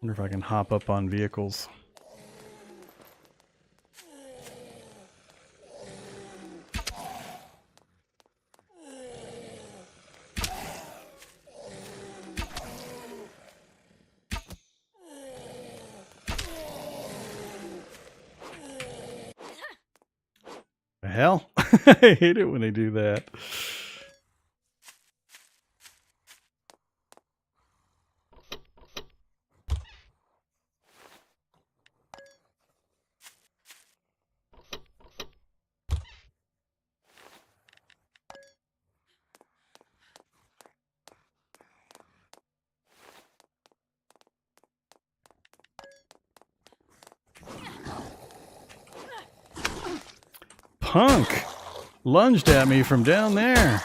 Wonder if I can hop up on vehicles. The hell? I hate it when they do that. Punk lunged at me from down there.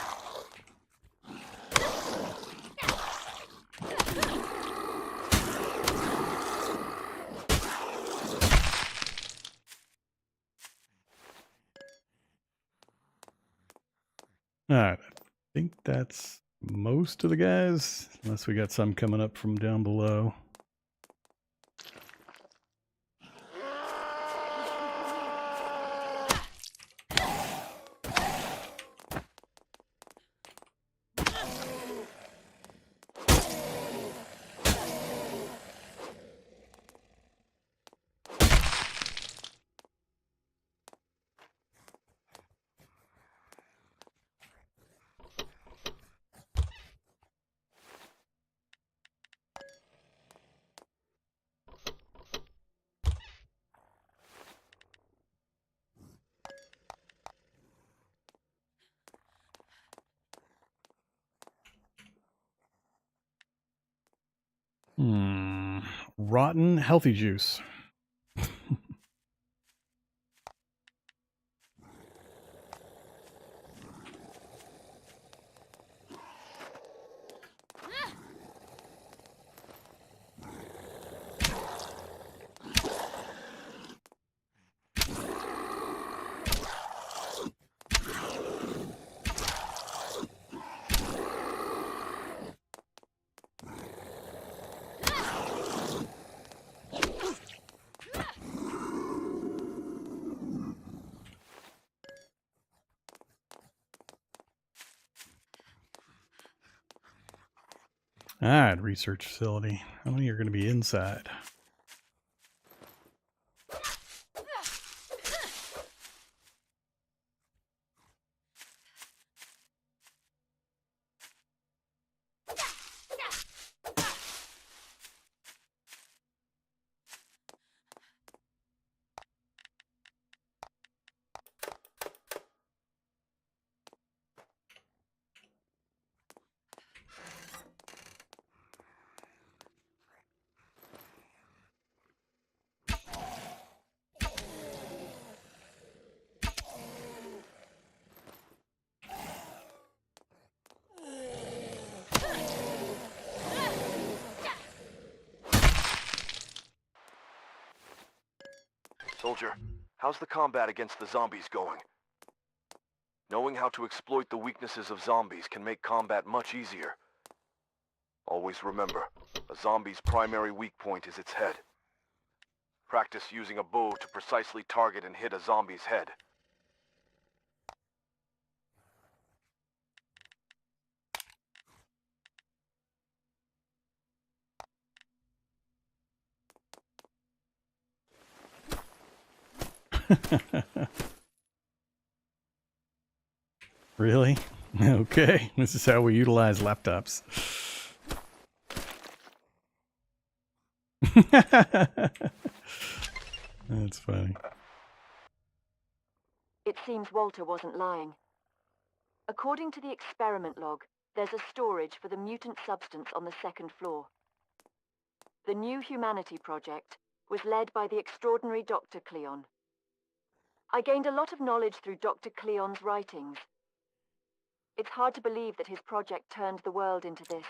Alright, I think that's most of the guys, unless we got some coming up from down below. Rotten healthy juice. Alright, research facility. How many are going to be inside? Soldier, how's the combat against the zombies going? Knowing how to exploit the weaknesses of zombies can make combat much easier. Always remember, a zombie's primary weak point is its head. Practice using a bow to precisely target and hit a zombie's head. Really? Okay. This is how we utilize laptops. That's funny. It seems Walter wasn't lying. According to the experiment log, there's a storage for the mutant substance on the second floor. The New Humanity Project was led by the extraordinary Dr. Cleon. I gained a lot of knowledge through Dr. Cleon's writings. It's hard to believe that his project turned the world into this.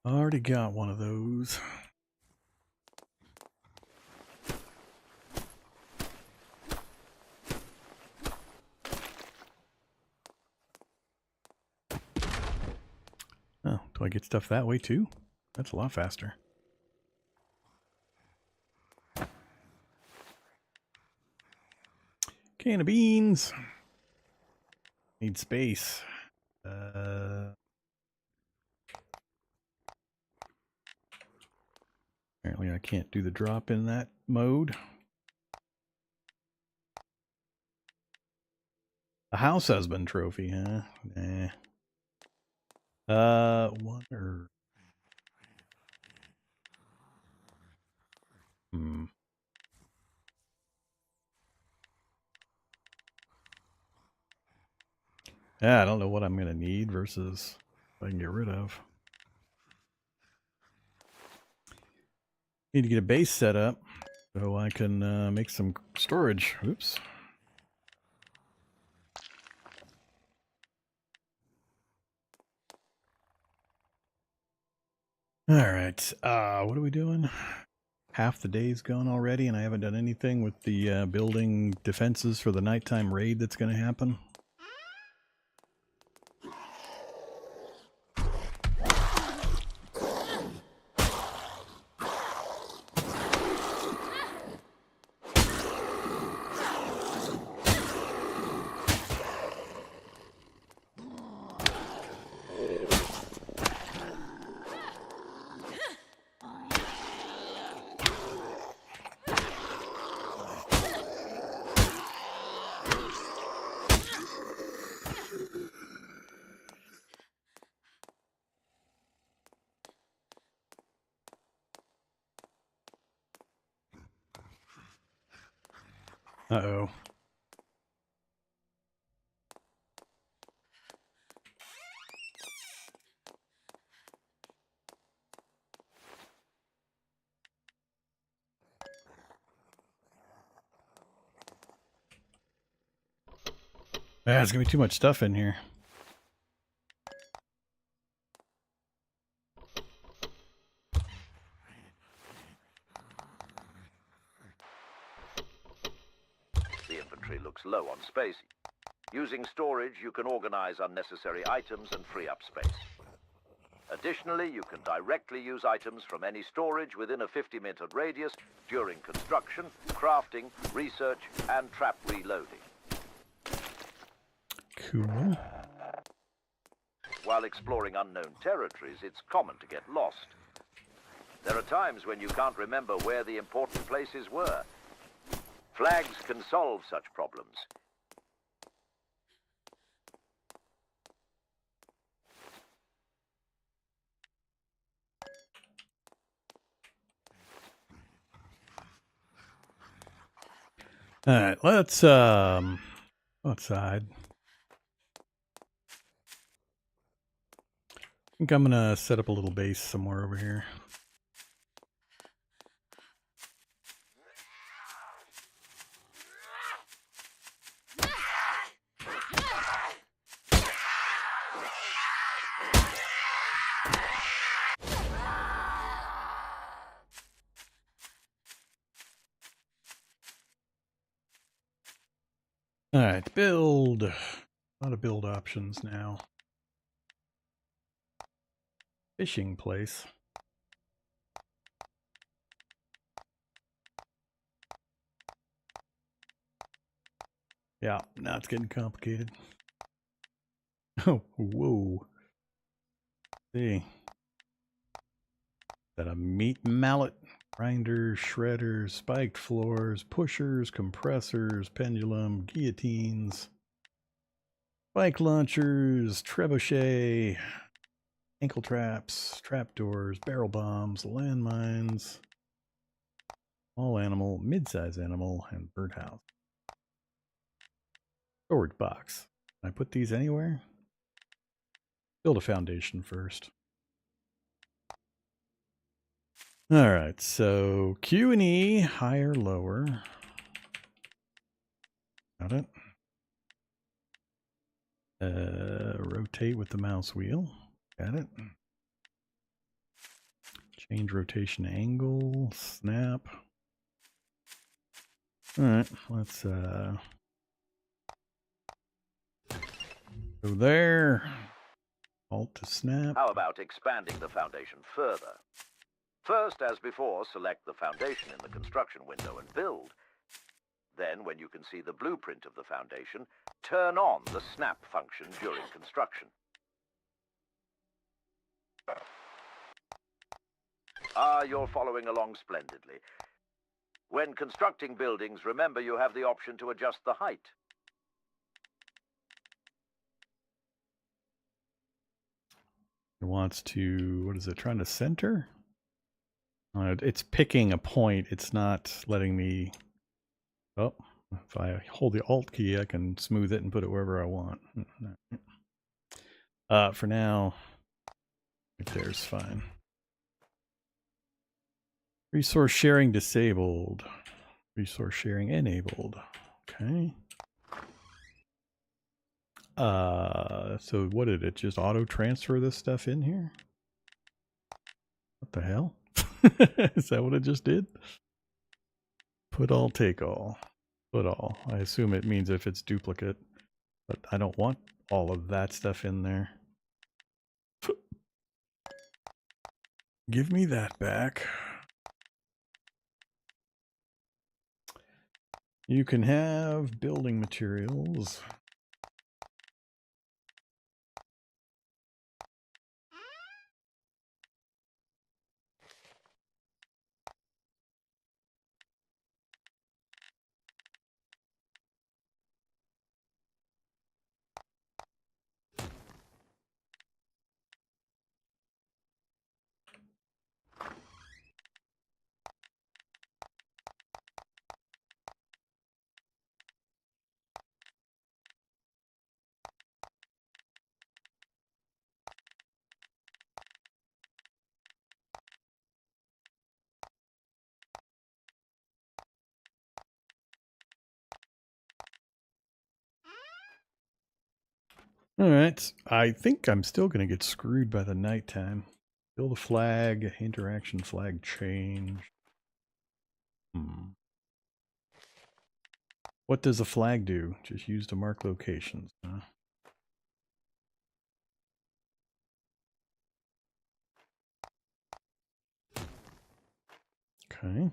Already got one of those. Oh, do I get stuff that way too? That's a lot faster. Can of beans. Need space. Apparently I can't do the drop in that mode. A house husband trophy, huh? Nah. Wonder. Yeah, I don't know what I'm gonna need versus what I can get rid of. Need to get a base set up so I can make some storage. Oops. All right. What are we doing? Half the day's gone already, and I haven't done anything with the building defenses for the nighttime raid that's going to happen. Uh-oh. There's going to be too much stuff in here. The inventory looks low on space. Using storage, you can organize unnecessary items and free up space. Additionally, you can directly use items from any storage within a 50-meter radius during construction, crafting, research, and trap reloading. Cool. While exploring unknown territories, it's common to get lost. There are times when you can't remember where the important places were. Flags can solve such problems. All right, let's outside. I think I'm gonna set up a little base somewhere over here. All right, build. A lot of build options now. Fishing place. Yeah, now it's getting complicated. Oh, whoa. see. Got a meat mallet, grinders, shredders, spiked floors, pushers, compressors, pendulum, guillotines, spike launchers, trebuchet, ankle traps, trapdoors, barrel bombs, landmines, small animal, mid-size animal, and birdhouse. Storage box. Can I put these anywhere? Build a foundation first. All right, so Q and E, higher, lower. Got it. Rotate with the mouse wheel. Got it. Change rotation angle. Snap. All right, let's go there. Alt to snap. How about expanding the foundation further? First, as before, select the foundation in the construction window and build. Then, when you can see the blueprint of the foundation, turn on the snap function during construction. You're following along splendidly. When constructing buildings, remember you have the option to adjust the height. It wants to, what is it, trying to center? It's picking a point. It's not letting me, oh, if I hold the Alt key, I can smooth it and put it wherever I want. For now, right there's fine. Resource sharing disabled. Resource sharing enabled. Okay. So what did it just auto transfer this stuff in here? What the hell? Is that what it just did? Put all, take all. Put all. I assume it means if it's duplicate, but I don't want all of that stuff in there. Give me that back. You can have building materials. All right, I think I'm still going to get screwed by the nighttime. Build a flag, interaction flag change. What does a flag do? Just use to mark locations. Huh? Okay.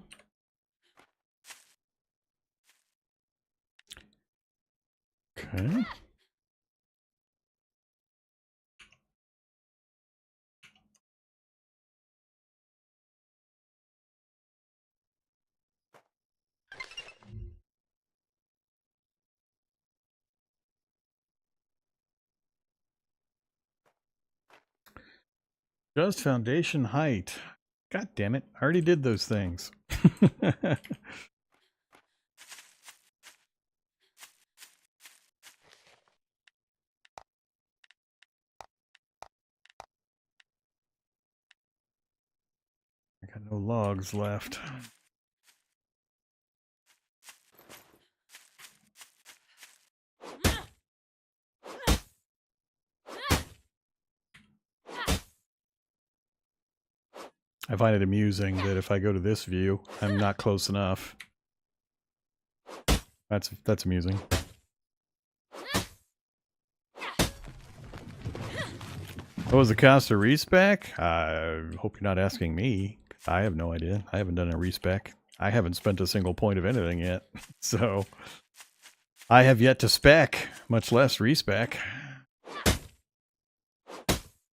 Okay. Just foundation height. God damn it. I already did those things. I got no logs left. I find it amusing that if I go to this view, I'm not close enough. That's amusing. What was the cost of respec? I hope you're not asking me. I have no idea. I haven't done a respec. I haven't spent a single point of anything yet. So I have yet to spec, much less respec.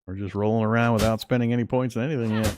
We're just rolling around without spending any points on anything yet.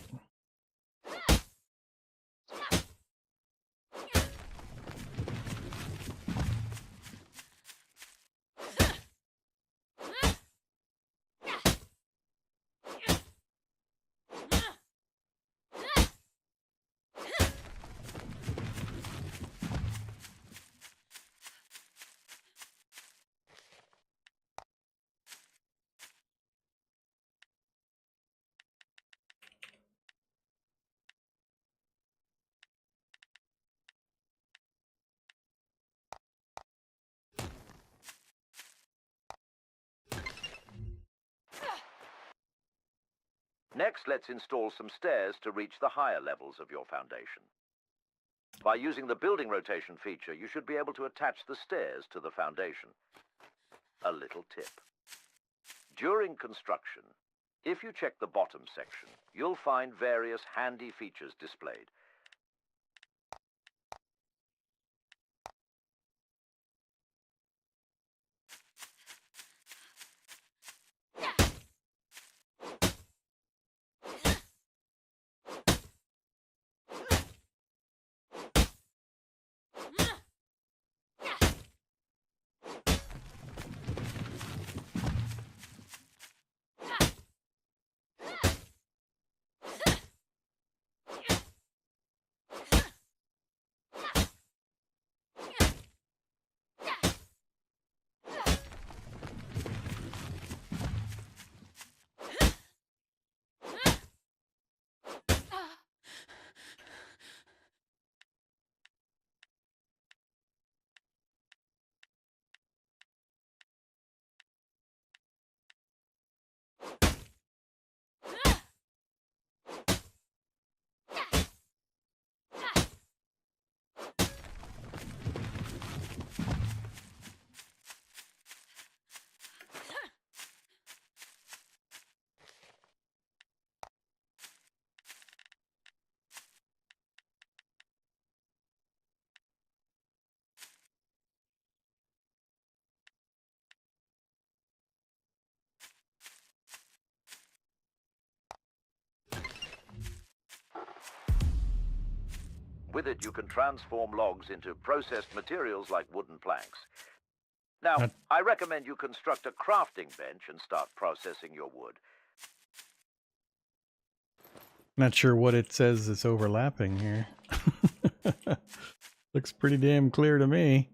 Next, let's install some stairs to reach the higher levels of your foundation. By using the building rotation feature, you should be able to attach the stairs to the foundation. A little tip. During construction, if you check the bottom section, you'll find various handy features displayed. With it, you can transform logs into processed materials like wooden planks. Now, I recommend you construct a crafting bench and start processing your wood. Not sure what it says is overlapping here. Looks pretty damn clear to me.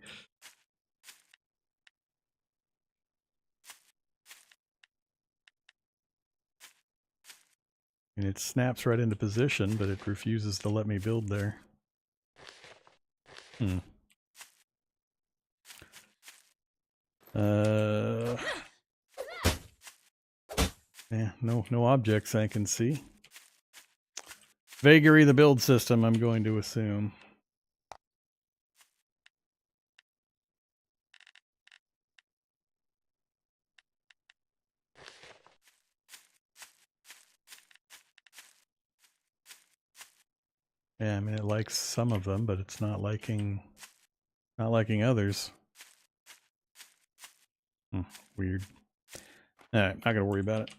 And it snaps right into position, but it refuses to let me build there. Yeah, no objects I can see. Vagary the build system, I'm going to assume. Yeah, I mean it likes some of them, but it's not liking others. Weird. Alright, not gonna worry about it.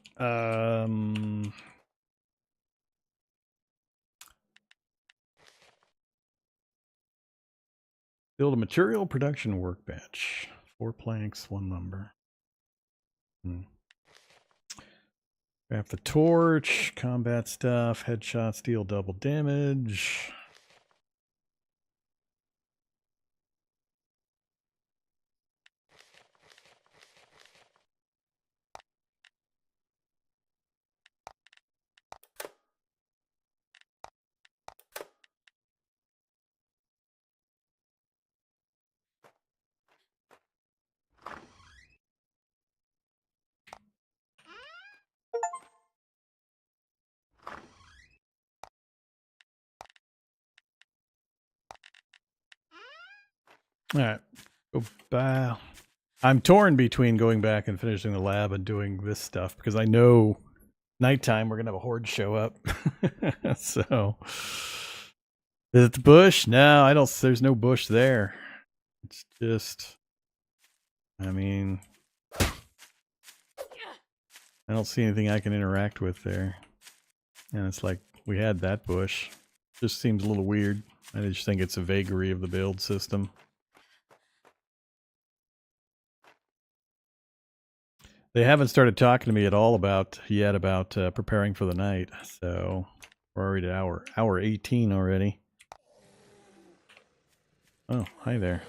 Build a material production workbench. 4 planks, 1 lumber. Craft the torch, combat stuff, headshots deal double damage. All right, go back. I'm torn between going back and finishing the lab and doing this stuff because I know nighttime we're gonna have a horde show up. So, is it the bush? No, I don't. There's no bush there. It's just, I mean, I don't see anything I can interact with there. And it's like, we had that bush. Just seems a little weird. I just think it's a vagary of the build system. They haven't started talking to me at all about preparing for the night. So we're already at hour 18 already. Oh, hi there.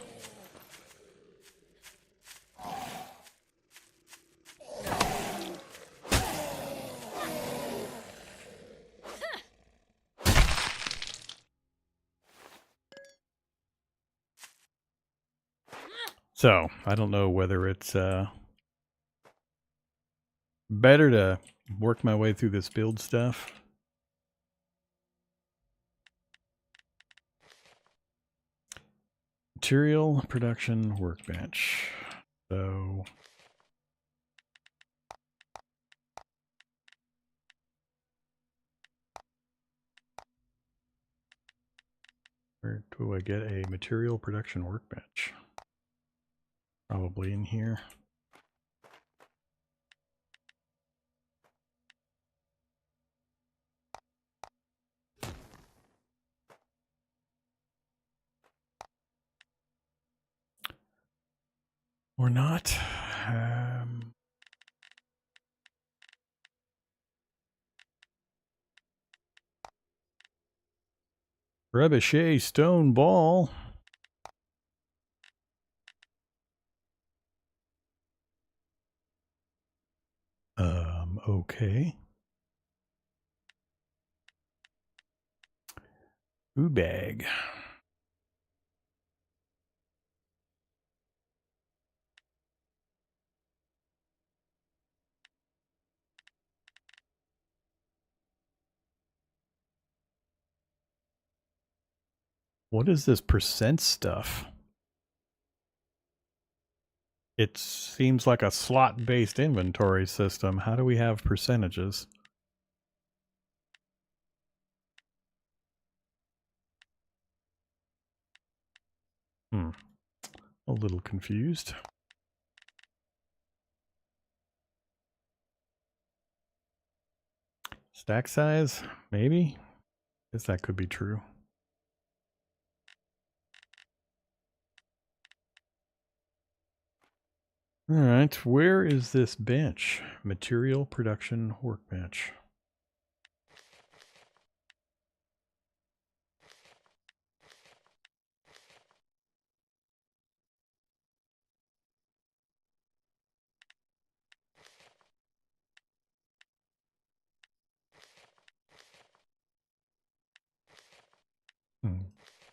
So, I don't know whether it's better to work my way through this build stuff. Material production workbench. So, where do I get a material production workbench? Probably in here. Or not. Trebuchet stone ball. Okay. Food bag. What is this percent stuff? It seems like a slot-based inventory system. How do we have percentages? A little confused. Stack size? Maybe? Guess that could be true. Alright, where is this bench? Material production workbench.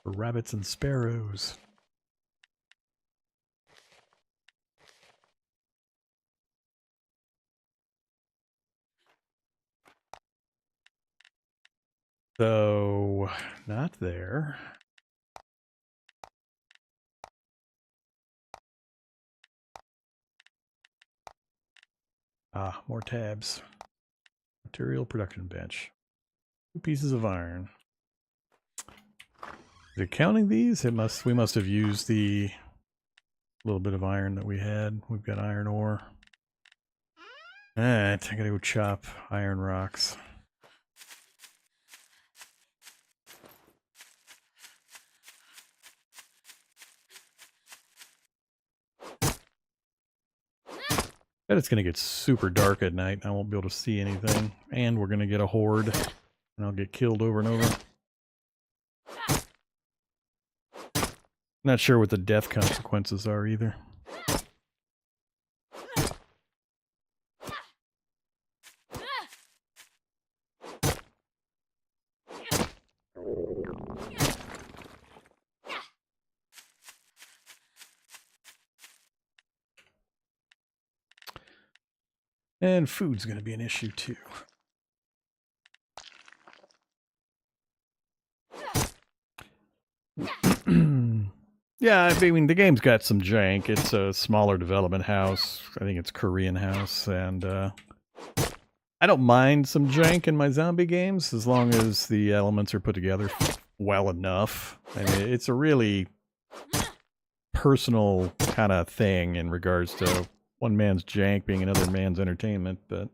For rabbits and sparrows. So, not there. Ah, more tabs. Material production bench. 2 pieces of iron. Is it counting these? We must have used the little bit of iron that we had. We've got iron ore. Alright, I gotta go chop iron rocks. Bet it's gonna get super dark at night and I won't be able to see anything. And we're gonna get a horde. And I'll get killed over and over. Not sure what the death consequences are either. And food's going to be an issue too. Yeah, I mean, the game's got some jank. It's a smaller development house. I think it's Korean house. And I don't mind some jank in my zombie games as long as the elements are put together well enough. I mean, it's a really personal kind of thing in regards to one man's jank being another man's entertainment, but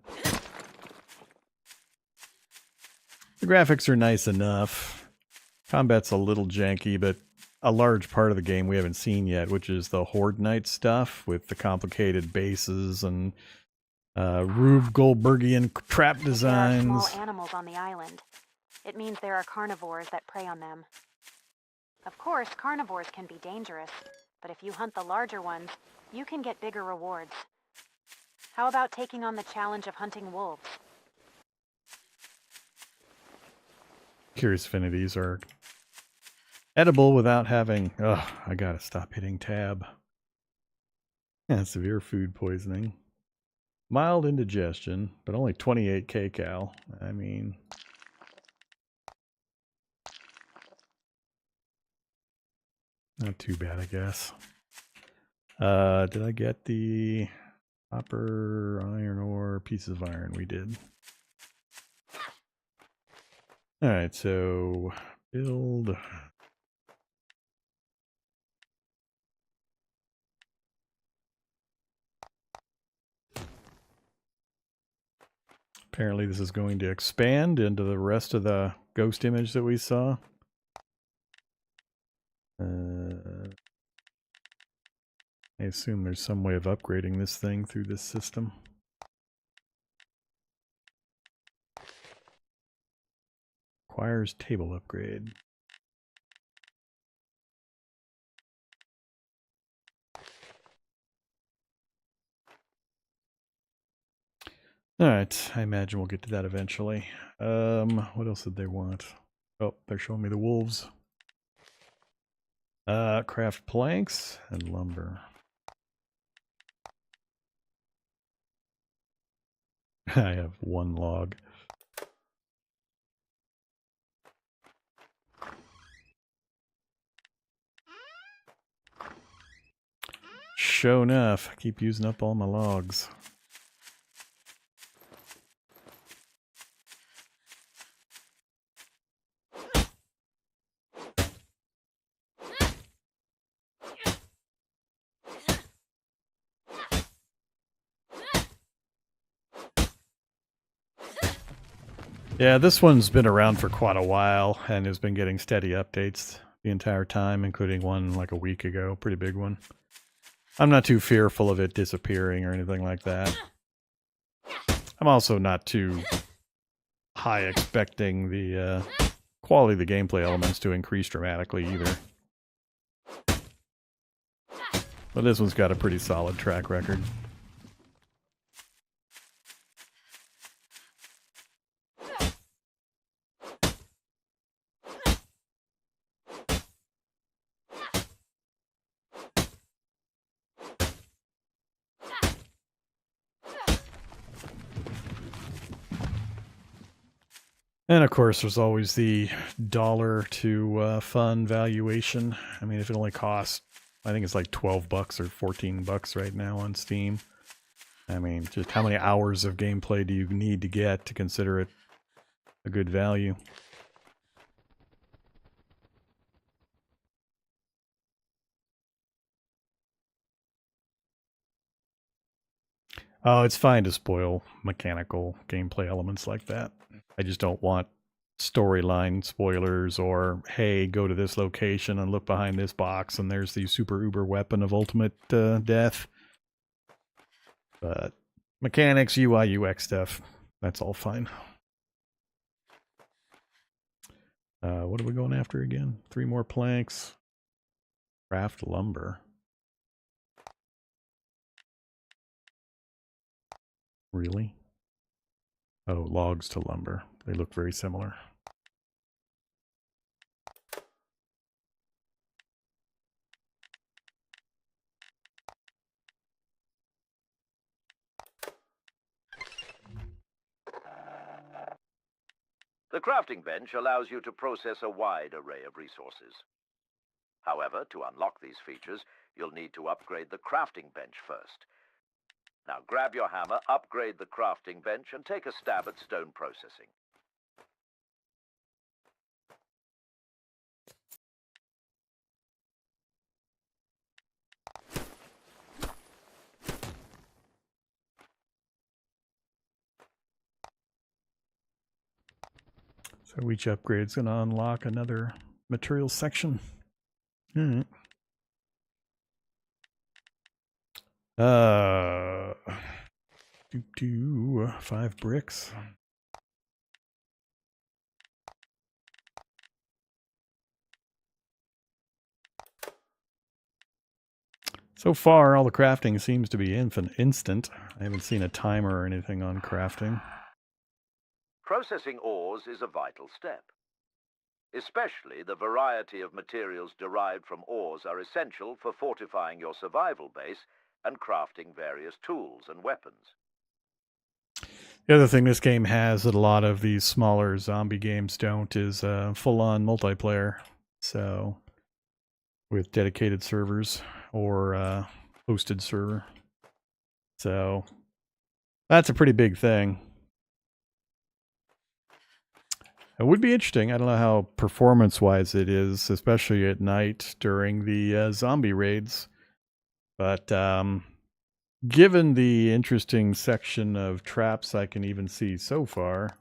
the graphics are nice enough. Combat's a little janky, but a large part of the game we haven't seen yet, which is the Horde Night stuff with the complicated bases and Rube Goldbergian trap If there are designs. small animals on the island, it means there are carnivores that prey on them. Of course, carnivores can be dangerous, but if you hunt the larger ones, you can get bigger rewards. How about taking on the challenge of hunting wolves? Curious affinities are edible without having... Ugh, I gotta stop hitting tab. Yeah, severe food poisoning. Mild indigestion, but only 28 kcal. I mean... not too bad, I guess. Did I get the copper, iron ore, pieces of iron? We did. Alright, so build... Apparently this is going to expand into the rest of the ghost image that we saw. I assume there's some way of upgrading this thing through this system. Requires table upgrade. Alright, I imagine we'll get to that eventually. What else did they want? Oh, they're showing me the wolves. Craft planks and lumber. I have one log. Sure enough, I keep using up all my logs. Yeah, this one's been around for quite a while and has been getting steady updates the entire time, including one like a week ago, pretty big one. I'm not too fearful of it disappearing or anything like that. I'm also not too high expecting the quality of the gameplay elements to increase dramatically either. But this one's got a pretty solid track record. And of course, there's always the dollar to fun valuation. I mean, if it only costs, I think it's like 12 bucks or 14 bucks right now on Steam. I mean, just how many hours of gameplay do you need to get to consider it a good value? Oh, it's fine to spoil mechanical gameplay elements like that. I just don't want storyline spoilers or, hey, go to this location and look behind this box and there's the super uber weapon of ultimate death. But mechanics, UI, UX stuff, that's all fine. What are we going after again? 3 more planks. Craft lumber. Really? Oh, logs to lumber. They look very similar. The crafting bench allows you to process a wide array of resources. However, to unlock these features, you'll need to upgrade the crafting bench first. Now grab your hammer, upgrade the crafting bench, and take a stab at stone processing. So each upgrade's going to unlock another material section. All right. 5 bricks. So far, all the crafting seems to be instant. I haven't seen a timer or anything on crafting. Processing ores is a vital step. Especially the variety of materials derived from ores are essential for fortifying your survival base and crafting various tools and weapons. The other thing this game has that a lot of these smaller zombie games don't is full-on multiplayer. So, with dedicated servers or hosted server. So, that's a pretty big thing. It would be interesting. I don't know how performance-wise it is, especially at night during the zombie raids. But given the interesting section of traps I can even see so far,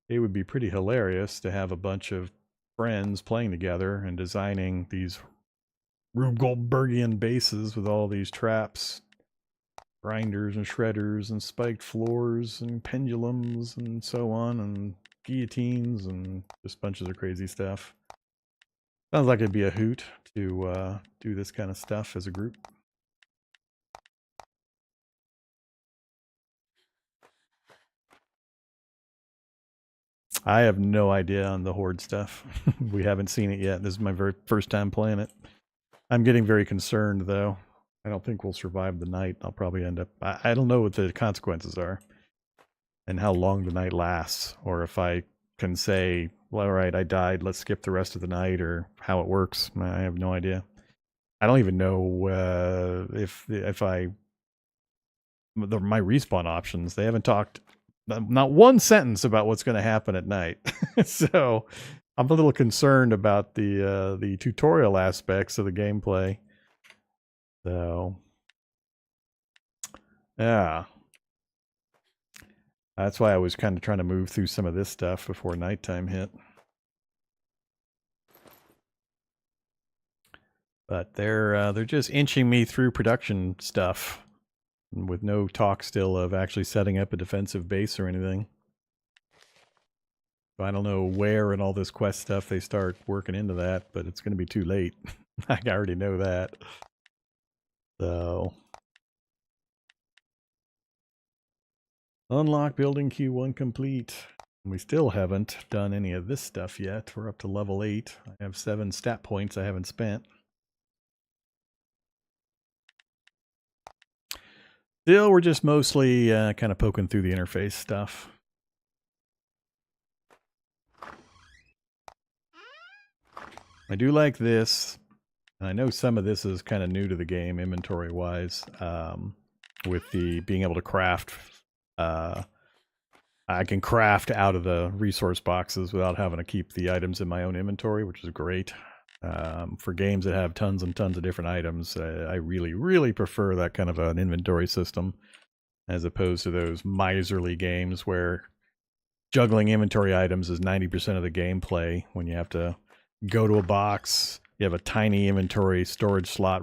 it would be pretty hilarious to have a bunch of friends playing together and designing these Rube Goldbergian bases with all these traps, grinders and shredders and spiked floors and pendulums and so on, and guillotines and just bunches of crazy stuff. Sounds like it'd be a hoot to do this kind of stuff as a group. I have no idea on the Horde stuff. We haven't seen it yet. This is my very first time playing it. I'm getting very concerned, though. I don't think we'll survive the night. I'll probably end up... I don't know what the consequences are and how long the night lasts, or if I can say, well, all right, I died, let's skip the rest of the night, or how it works. I have no idea. I don't even know if my respawn options, they haven't talked not one sentence about what's going to happen at night. So I'm a little concerned about the tutorial aspects of the gameplay. So yeah, that's why I was kind of trying to move through some of this stuff before nighttime hit. But they're just inching me through production stuff, with no talk still of actually setting up a defensive base or anything. I don't know where in all this quest stuff they start working into that, but it's going to be too late. I already know that. So, unlock building Q1 complete. We still haven't done any of this stuff yet. We're up to level 8. I have 7 stat points I haven't spent. Still, we're just mostly kind of poking through the interface stuff. I do like this, and I know some of this is kind of new to the game, inventory-wise, with the being able to craft. I can craft out of the resource boxes without having to keep the items in my own inventory, which is great. For games that have tons and tons of different items, I really, really prefer that kind of an inventory system, as opposed to those miserly games where juggling inventory items is 90% of the gameplay. When you have to go to a box, you have a tiny inventory storage slot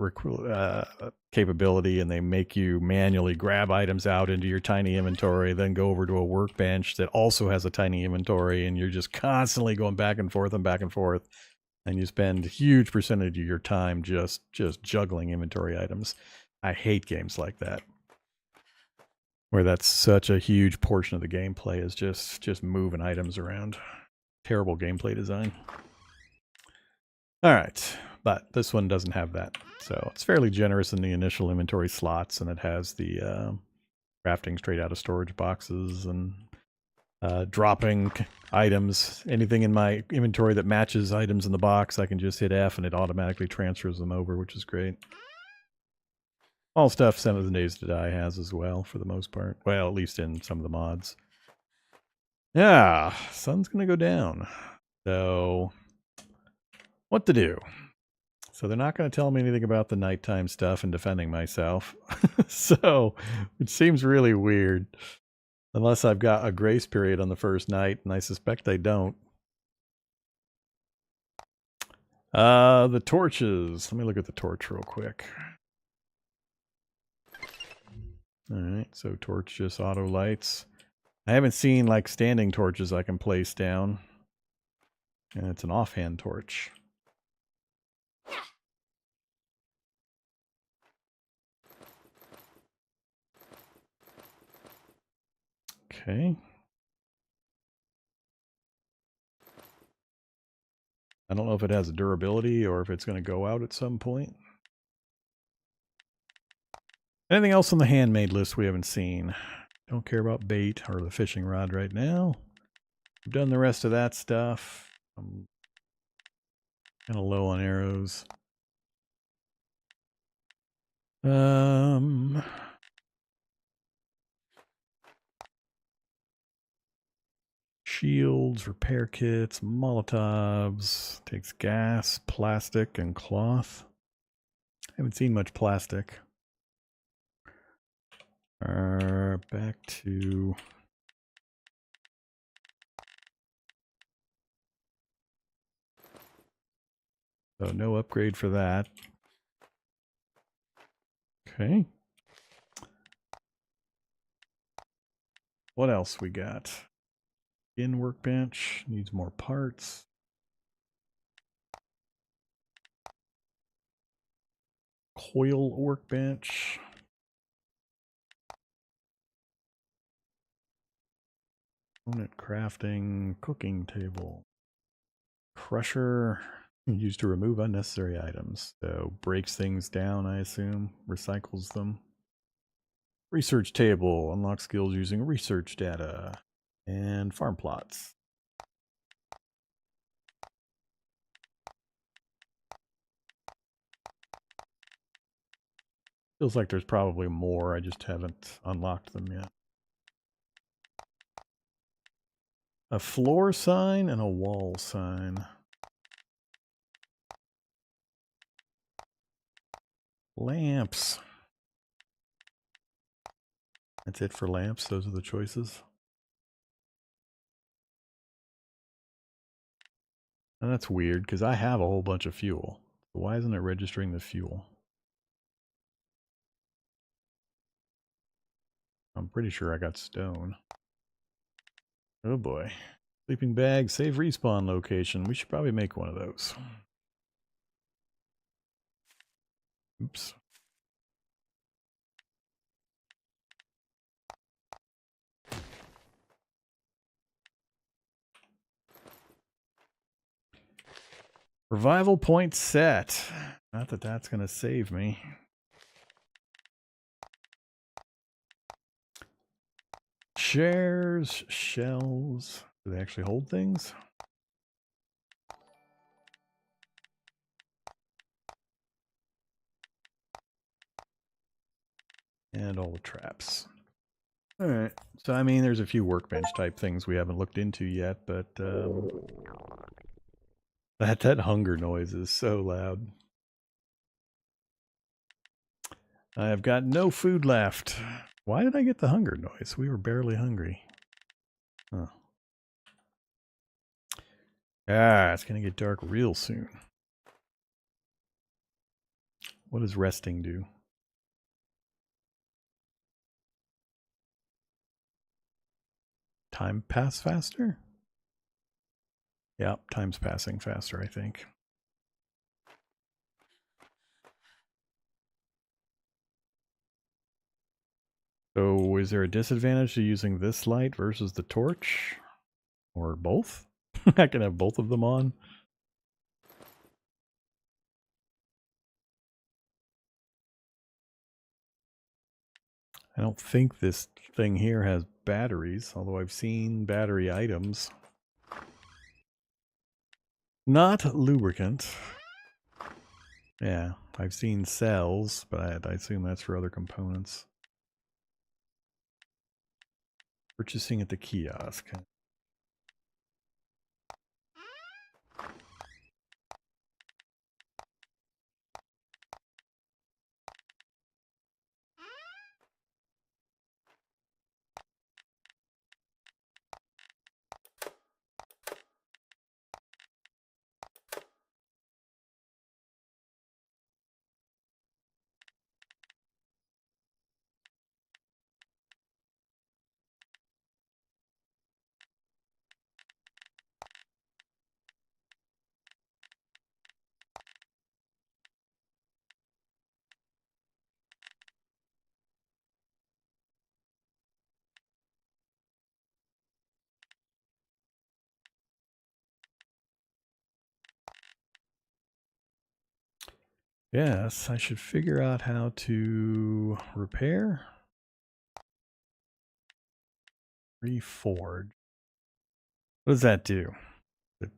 capability, and they make you manually grab items out into your tiny inventory, then go over to a workbench that also has a tiny inventory, and you're just constantly going back and forth and back and forth. And you spend a huge percentage of your time just juggling inventory items. I hate games like that, where that's such a huge portion of the gameplay is just moving items around. Terrible gameplay design. All right, but this one doesn't have that. So it's fairly generous in the initial inventory slots, and it has the crafting straight out of storage boxes and dropping items. Anything in my inventory that matches items in the box, I can just hit F and it automatically transfers them over, which is great. All stuff 7 Days to Die has as well, for the most part. Well, at least in some of the mods. Yeah, sun's gonna go down. So, what to do? So they're not going to tell me anything about the nighttime stuff and defending myself. So, it seems really weird. Unless I've got a grace period on the first night, and I suspect they don't. The torches. Let me look at the torch real quick. Alright, so torch just auto lights. I haven't seen like standing torches I can place down. And it's an offhand torch. Okay. I don't know if it has a durability or if it's going to go out at some point. Anything else on the handmade list we haven't seen? Don't care about bait or the fishing rod right now. I've done the rest of that stuff. I'm kind of low on arrows. Shields, repair kits, Molotovs. Takes gas, plastic, and cloth. Haven't seen much plastic. Back to... So no upgrade for that. Okay. What else we got? In workbench. Needs more parts. Coil workbench. Component crafting. Cooking table. Crusher. Used to remove unnecessary items. So breaks things down, I assume. Recycles them. Research table. Unlock skills using research data. And farm plots. Feels like there's probably more. I just haven't unlocked them yet. A floor sign and a wall sign. Lamps. That's it for lamps. Those are the choices. And that's weird because I have a whole bunch of fuel. Why isn't it registering the fuel? I'm pretty sure I got stone. Oh boy. Sleeping bag, save respawn location. We should probably make one of those. Oops. Revival point set. Not that that's going to save me. Chairs, shelves. Do they actually hold things? And all the traps. Alright. So, I mean, there's a few workbench type things we haven't looked into yet, but that hunger noise is so loud. I have got no food left. Why did I get the hunger noise? We were barely hungry. Huh. Ah, it's going to get dark real soon. What does resting do? Time pass faster? Yeah, time's passing faster, I think. So is there a disadvantage to using this light versus the torch? Or both? I can have both of them on. I don't think this thing here has batteries, although I've seen battery items. Not lubricant. Yeah, I've seen cells, but I assume that's for other components. Purchasing at the kiosk. Yes, I should figure out how to repair. Reforge. What does that do? Does it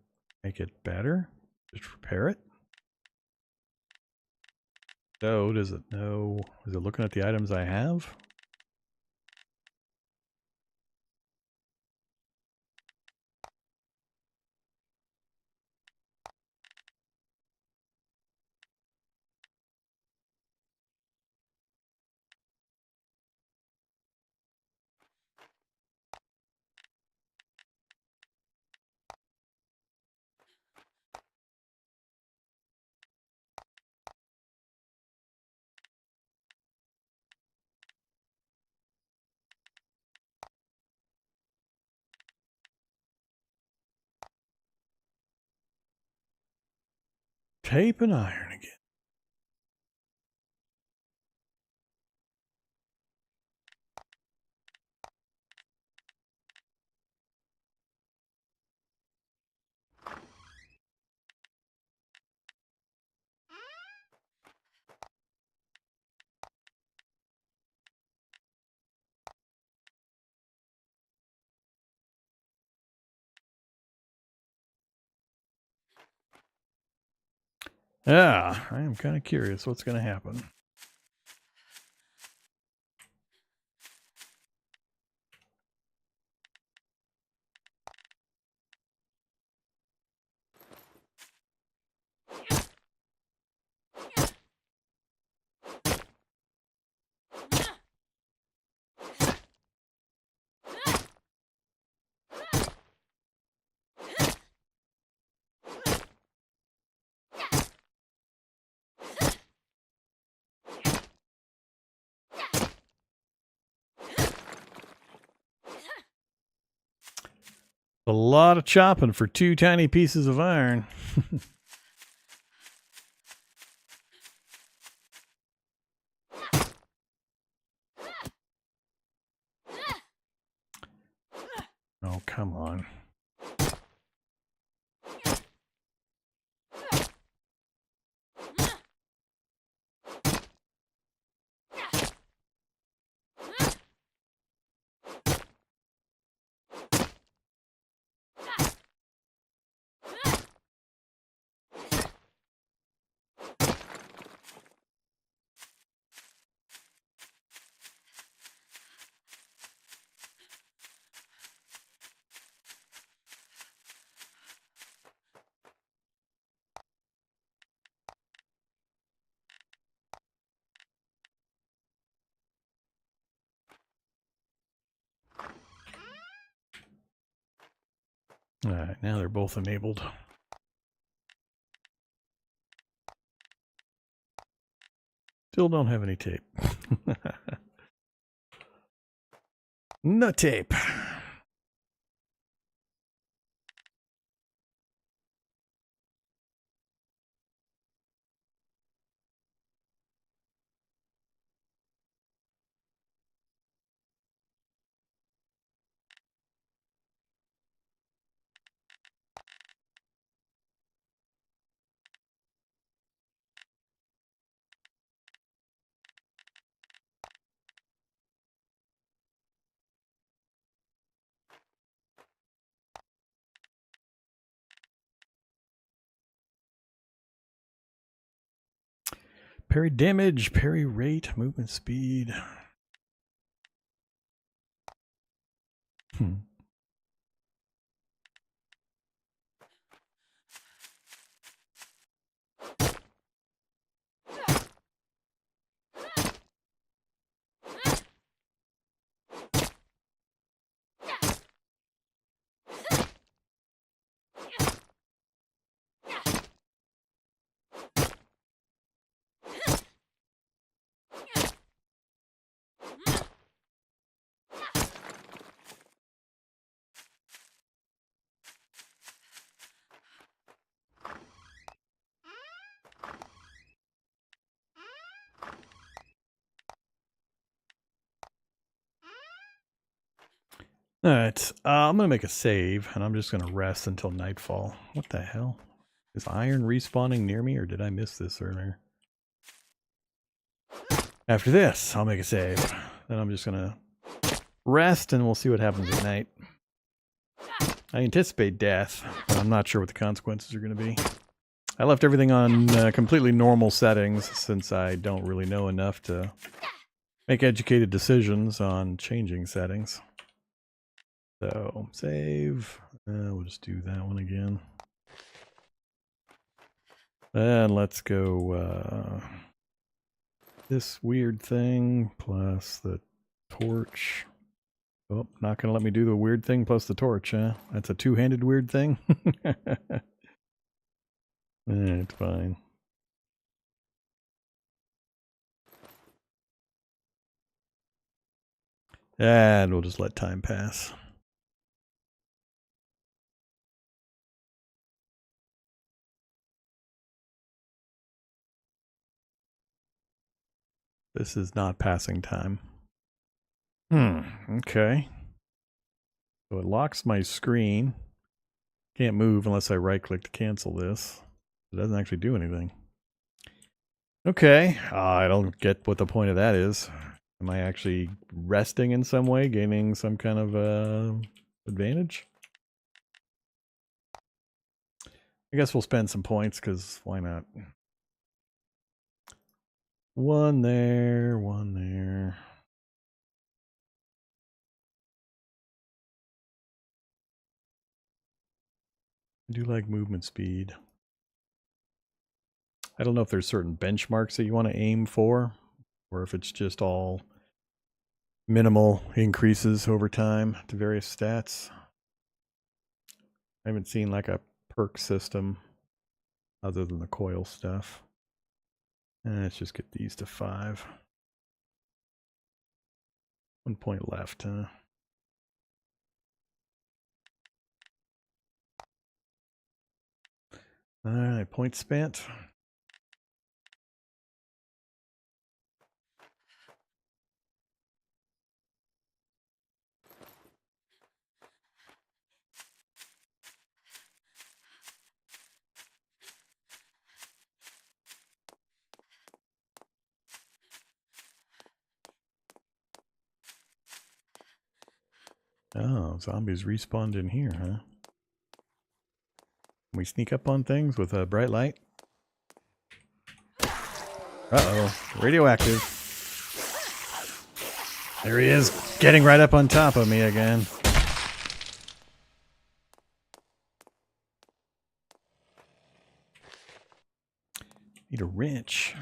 make it better? Just repair it? So, does it know? Is it looking at the items I have? Tape and iron again. Yeah, I am kind of curious what's going to happen. A lot of chopping for 2 tiny pieces of iron. Oh, come on. All right, now they're both enabled. Still don't have any tape. No tape. Parry damage, parry rate, movement speed. All right, I'm going to make a save, and I'm just going to rest until nightfall. What the hell? Is iron respawning near me, or did I miss this earlier? After this, I'll make a save. Then I'm just gonna rest and we'll see what happens at night. I anticipate death, but I'm not sure what the consequences are gonna be. I left everything on completely normal settings since I don't really know enough to make educated decisions on changing settings. So, save. We'll just do that one again. And let's go this weird thing plus the torch. Oh, not going to let me do the weird thing plus the torch, huh? That's a two-handed weird thing? It's fine. And we'll just let time pass. This is not passing time. Okay. So it locks my screen. Can't move unless I right-click to cancel this. It doesn't actually do anything. Okay, I don't get what the point of that is. Am I actually resting in some way, gaining some kind of advantage? I guess we'll spend some points, because why not? One there, one there. I do like movement speed. I don't know if there's certain benchmarks that you want to aim for, or if it's just all minimal increases over time to various stats. I haven't seen like a perk system other than the coil stuff. Let's just get these to 5. 1 point left, huh? Alright, point spent. Oh, zombies respawned in here, huh? Can we sneak up on things with a bright light? Uh-oh, radioactive. There he is, getting right up on top of me again. Need a wrench.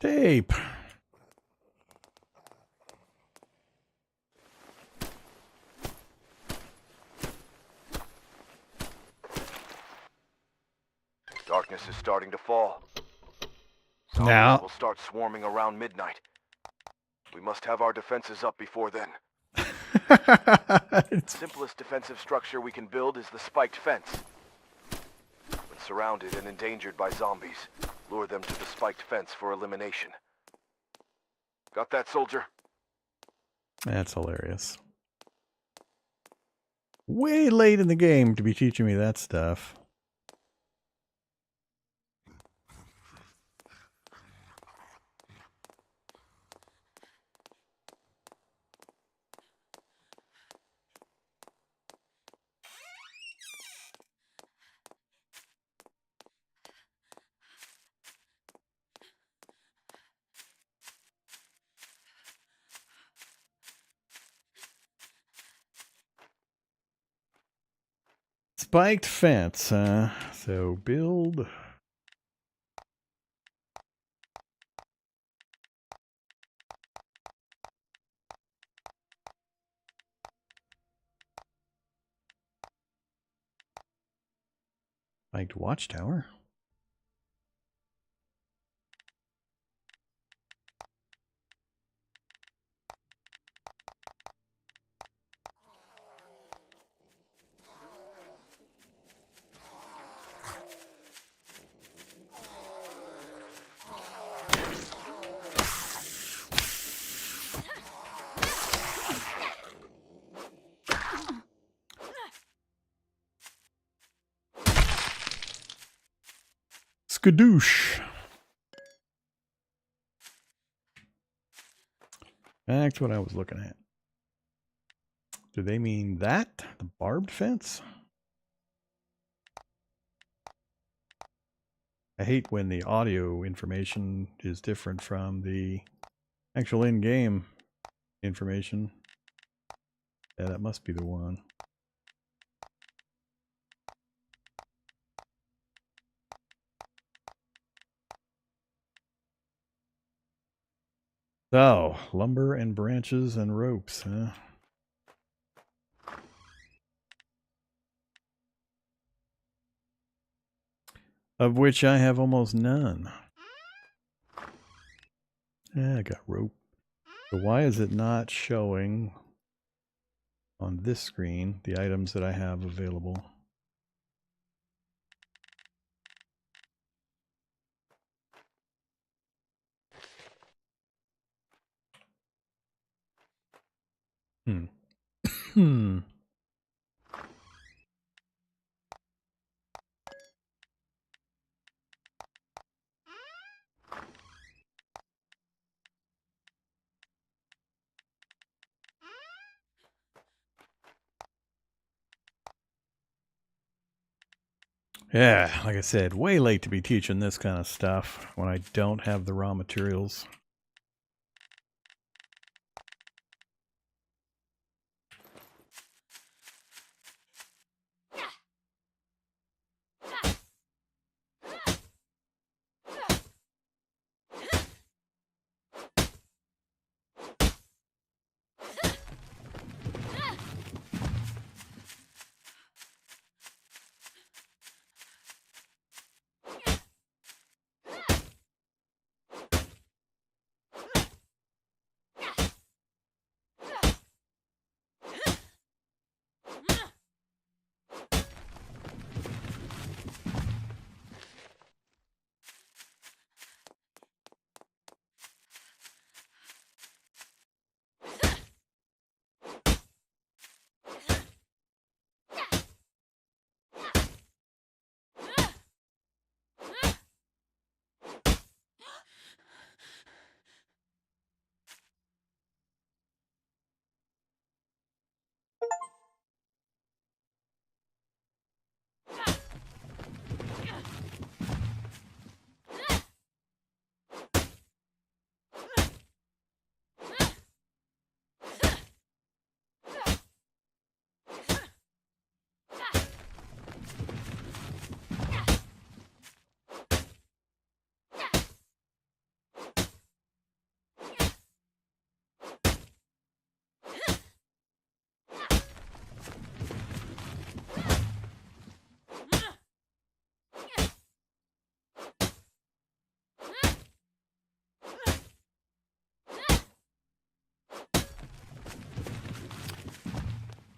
Tape. Darkness is starting to fall. Now Zombies will start swarming around midnight. We must have our defenses up before then. The simplest defensive structure we can build is the spiked fence. When surrounded and endangered by zombies, lure them to the spiked fence for elimination. Got that, soldier? That's hilarious. Way late in the game to be teaching me that stuff. Spiked fence, so build. Spiked watchtower. skadoosh. Back to what I was looking at. Do they mean that? The barbed fence? I hate when the audio information is different from the actual in-game information. Yeah, that must be the one. So, lumber and branches and ropes, huh? Of which I have almost none. Yeah, I got rope. So why is it not showing on this screen the items that I have available? Hmm. Yeah, like I said, way late to be teaching this kind of stuff when I don't have the raw materials.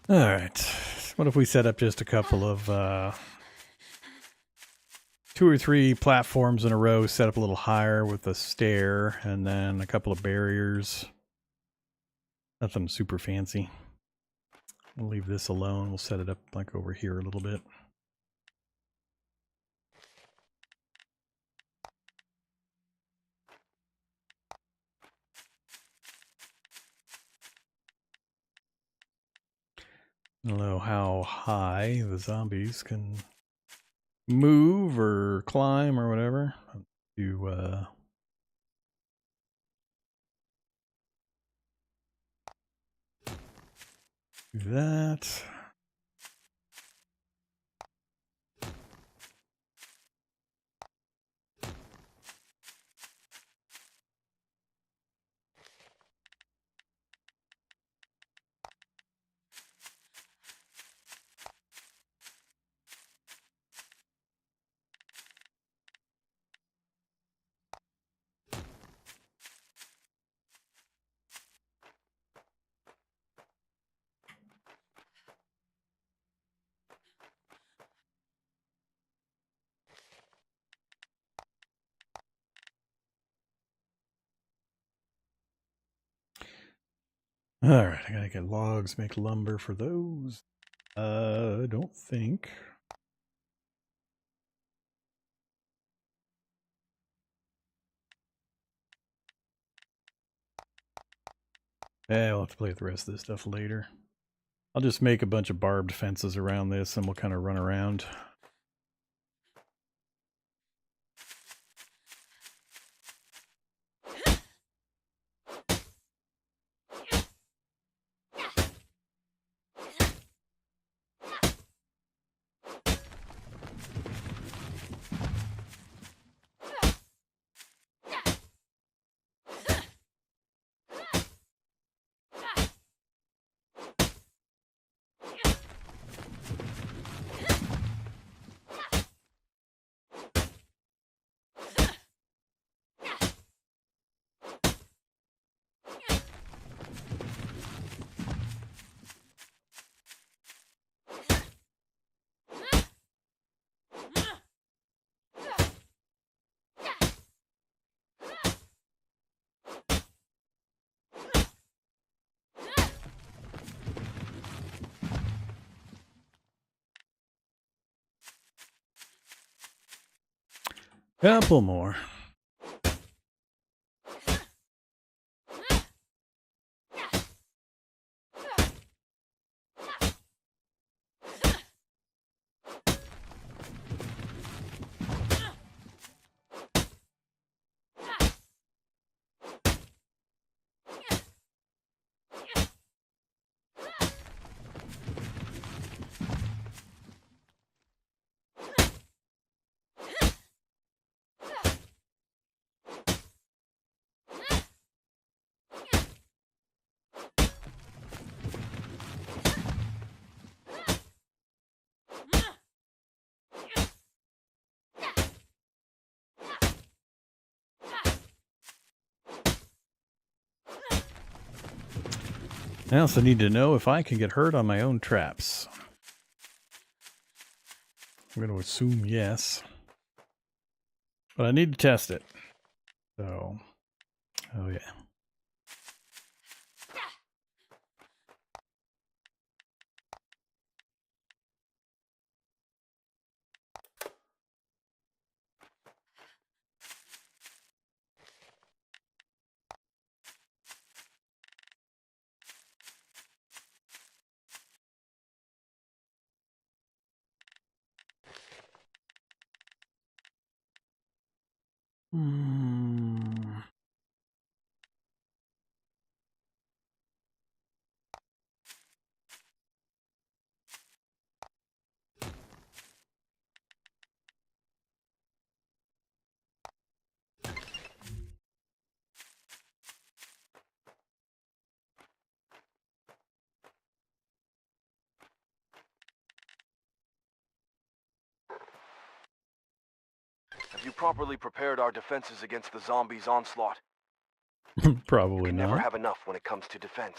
All right. What if we set up just a couple of 2 or 3 platforms in a row, set up a little higher with a stair, and then a couple of barriers. Nothing super fancy. We'll leave this alone. We'll set it up like over here a little bit. I don't know how high the zombies can move or climb or whatever. Do that. All right, I gotta get logs, make lumber for those. I don't think. I'll have to play with the rest of this stuff later. I'll just make a bunch of barbed fences around this and we'll kind of run around. Couple more. I also need to know if I can get hurt on my own traps. I'm going to assume yes. But I need to test it. So, oh yeah. Hmm. Have you properly prepared our defenses against the zombies' onslaught? Probably You can never not. have enough when it comes to defense.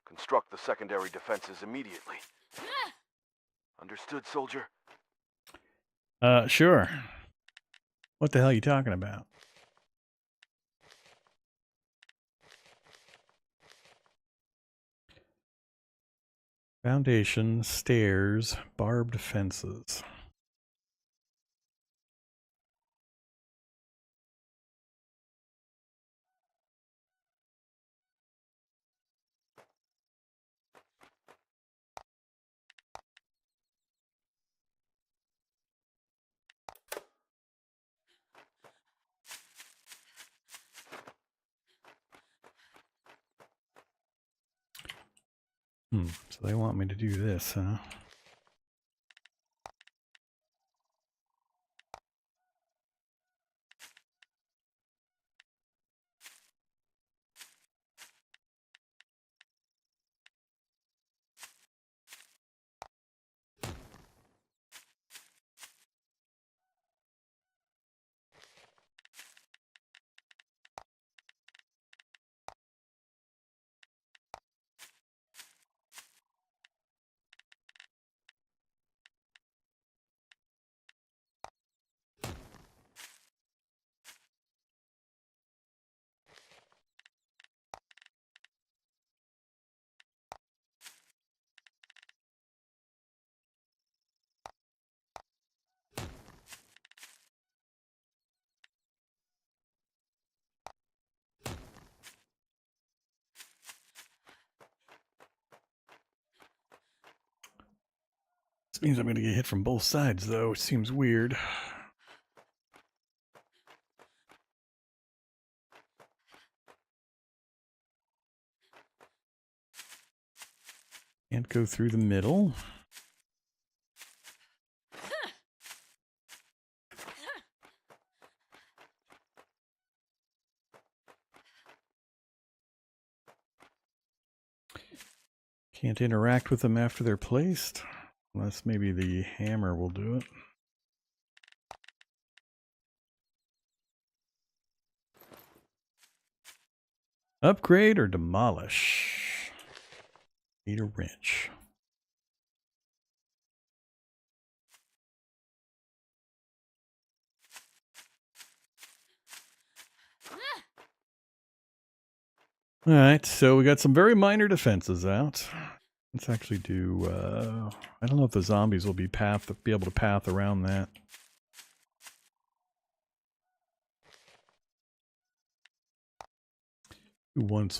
Construct the secondary defenses immediately. Understood, soldier? Sure. What the hell are you talking about? Foundation, stairs, barbed fences. So they want me to do this, huh? means I'm going to get hit from both sides, though, which seems weird. Can't go through the middle. Can't interact with them after they're placed. Unless maybe the hammer will do it. Upgrade or demolish? Need a wrench. Alright, so we got some very minor defenses out. Let's actually do, I don't know if the zombies will be able to path around that. Do one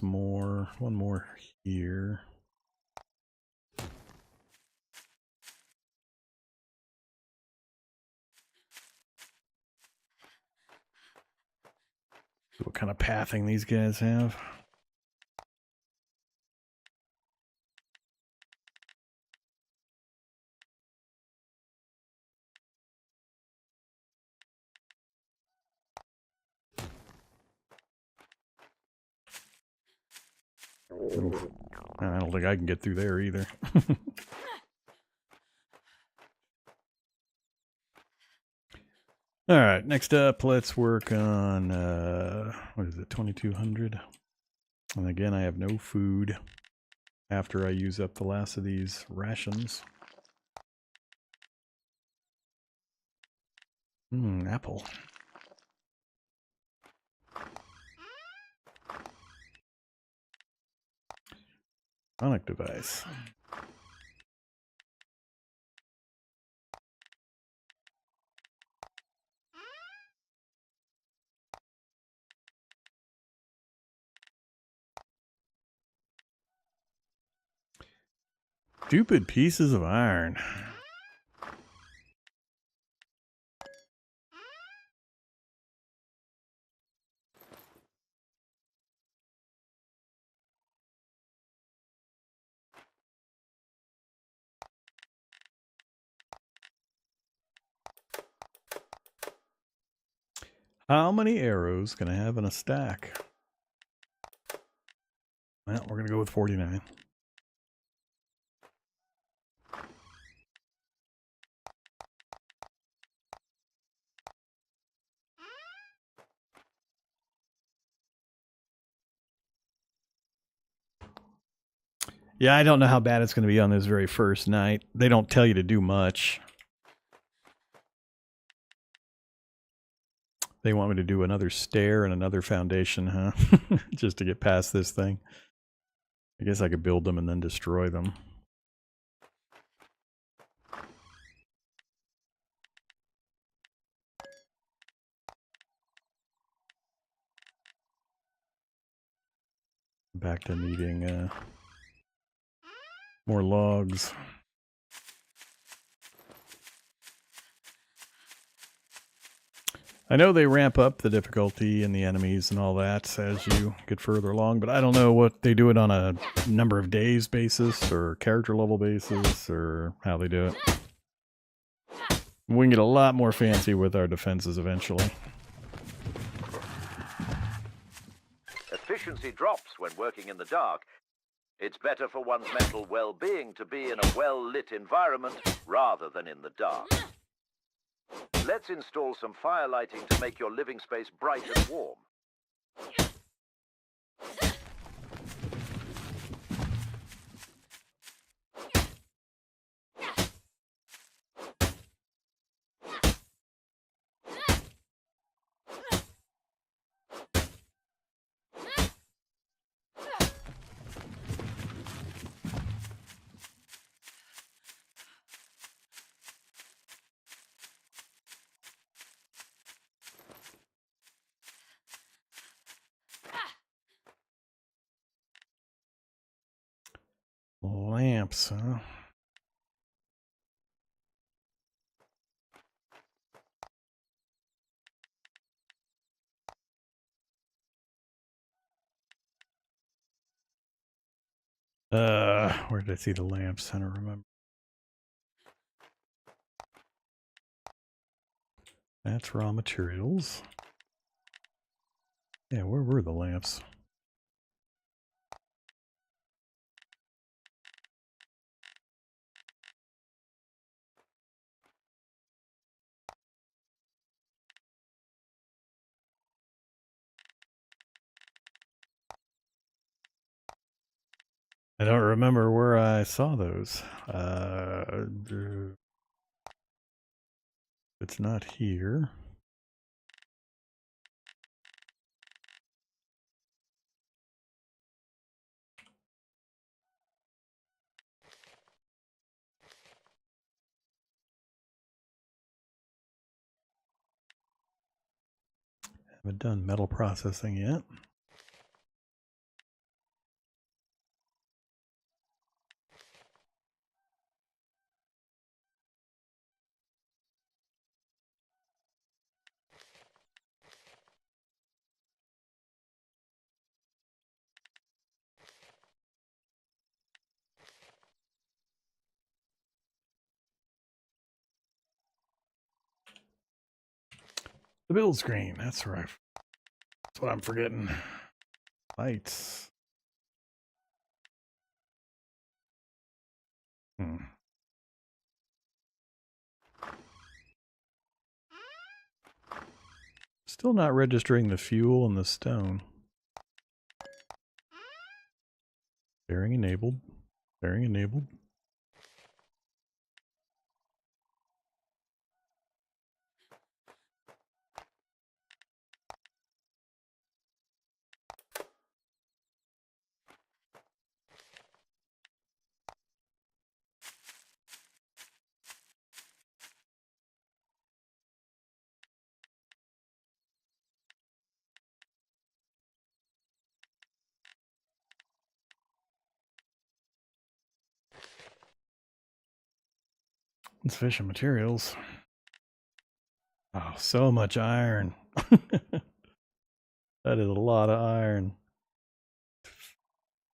more here. See what kind of pathing these guys have. Oof. I don't think I can get through there either. All right, next up, let's work on, what is it, 2200? And again, I have no food after I use up the last of these rations. Apple. Sonic device. Stupid pieces of iron. How many arrows can I have in a stack? Well, we're going to go with 49. Yeah, I don't know how bad it's going to be on this very first night. They don't tell you to do much. They want me to do another stair and another foundation, huh? Just to get past this thing. I guess I could build them and then destroy them. Back to needing more logs. I know they ramp up the difficulty and the enemies and all that as you get further along, but I don't know what they do it on a number of days basis or character level basis or how they do it. We can get a lot more fancy with our defenses eventually. Efficiency drops when working in the dark. It's better for one's mental well-being to be in a well-lit environment rather than in the dark. Let's install some fire lighting to make your living space bright and warm. Lamps, huh? Where did I see the lamps? I don't remember. That's raw materials. Yeah, where were the lamps? I don't remember where I saw those. It's not here. Haven't done metal processing yet. The build screen. That's right. That's what I'm forgetting. Lights. Still not registering the fuel and the stone. Bearing enabled. Bearing enabled. Insufficient materials. Oh, so much iron. That is a lot of iron.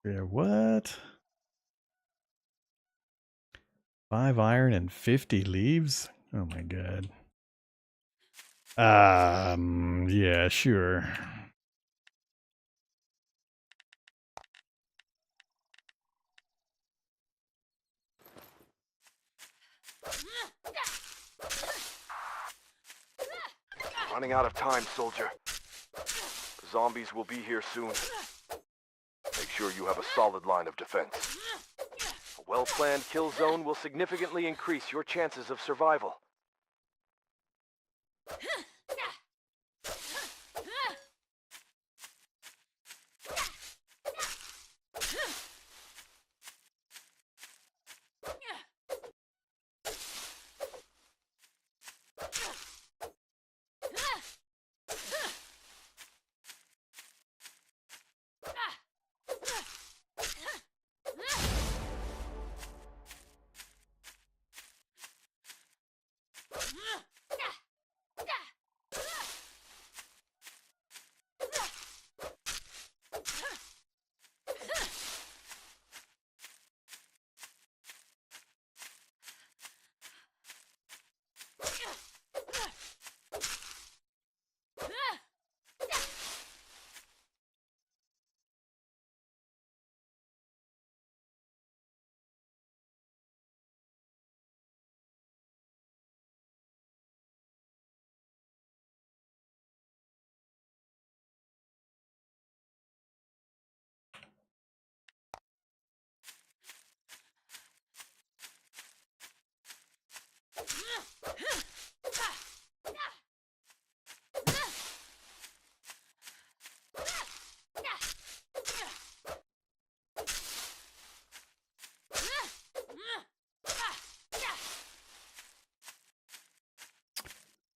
Yeah, what? 5 iron and 50 leaves? Oh my god. Yeah, sure. Running out of time, soldier. The zombies will be here soon. Make sure you have a solid line of defense. A well-planned kill zone will significantly increase your chances of survival.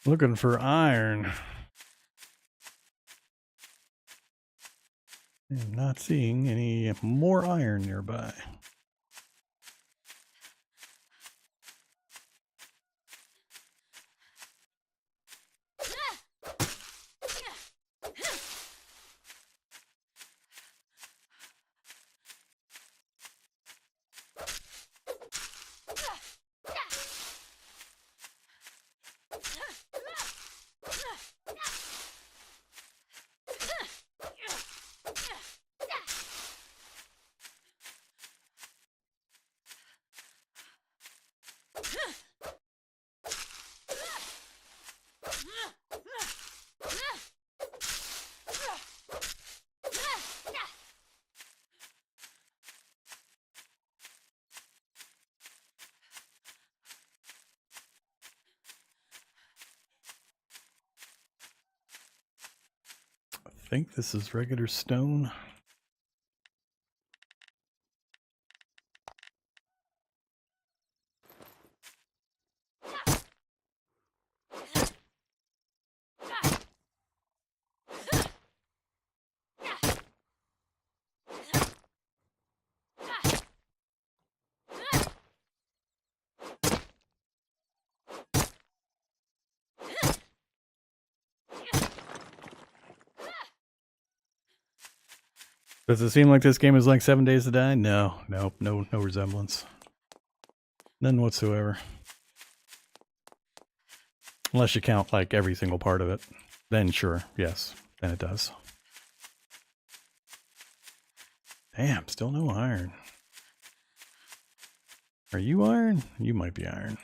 Looking for iron. I'm not seeing any more iron nearby. think this is regular stone. Does it seem like this game is like 7 Days to Die? No, no resemblance. None whatsoever. Unless you count like every single part of it. Then sure, yes, then it does. Damn, still no iron. Are you iron? You might be iron.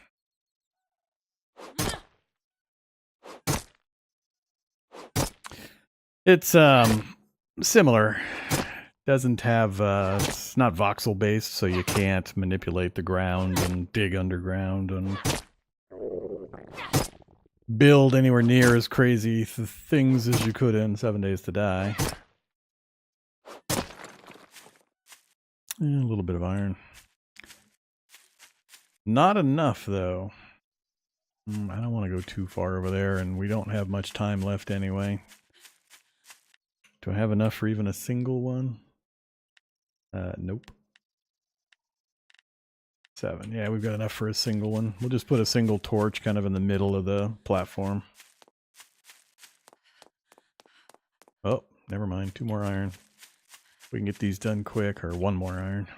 It's similar. Doesn't have it's not voxel based, so you can't manipulate the ground and dig underground and build anywhere near as crazy things as you could in 7 Days to Die. A little bit of iron. Not enough though. I don't want to go too far over there, and we don't have much time left anyway. Do I have enough for even a single one? Nope. 7. Yeah, we've got enough for a single one. We'll just put a single torch kind of in the middle of the platform. Oh, never mind. 2 more iron. We can get these done quick, or 1 more iron.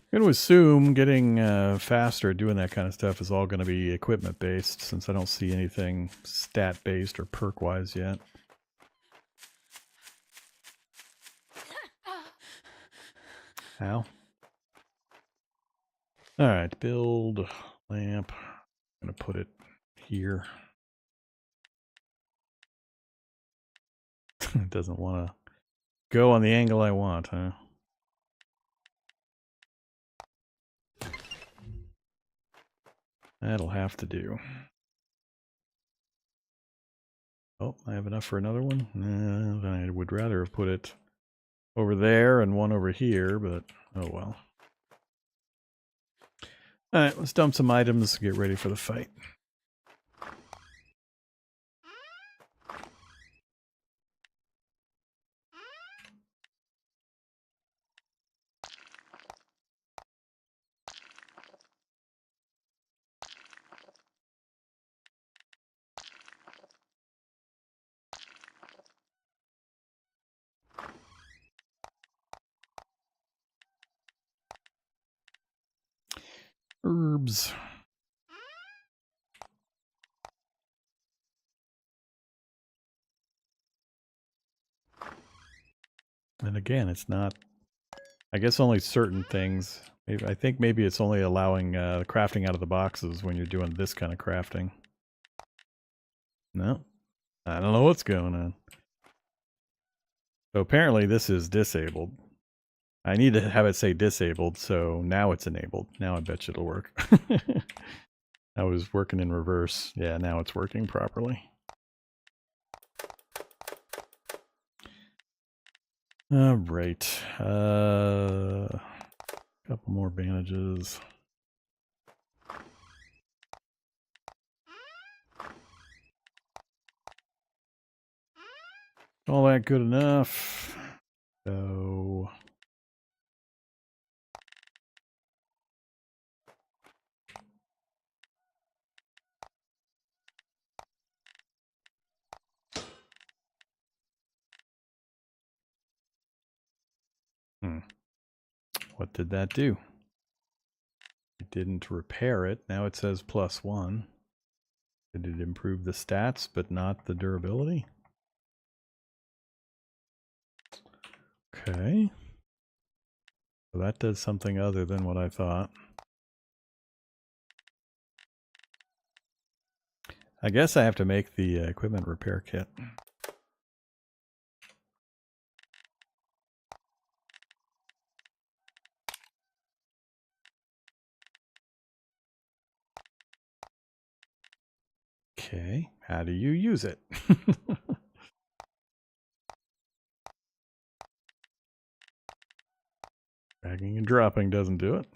I'm going to assume getting faster at doing that kind of stuff is all going to be equipment based, since I don't see anything stat based or perk wise yet. How? Alright, build lamp. I'm going to put it here. It doesn't want to go on the angle I want, huh? That'll have to do. Oh, I have enough for another one? I would rather have put it over there and one over here, but oh well. Alright, let's dump some items, get ready for the fight. Herbs. And again, it's not, I guess only certain things. Maybe, I think maybe it's only allowing crafting out of the boxes when you're doing this kind of crafting. No, I don't know what's going on. So apparently this is disabled. I need to have it say disabled, so now it's enabled. Now I bet you it'll work. I was working in reverse. Yeah, now it's working properly. All right. Couple more bandages. All that good enough. So what did that do? It didn't repair it. Now it says +1. Did it improve the stats but not the durability? Okay. So that does something other than what I thought. I guess I have to make the equipment repair kit. Okay, how do you use it? Dragging and dropping doesn't do it.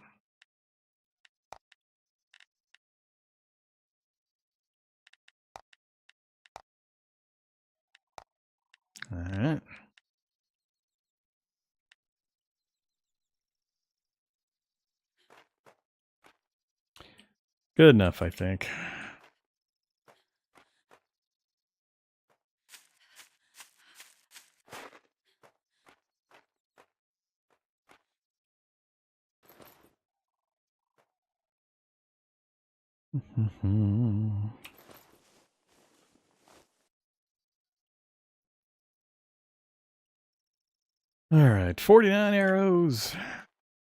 All right. Good enough, I think. All right, 49 arrows.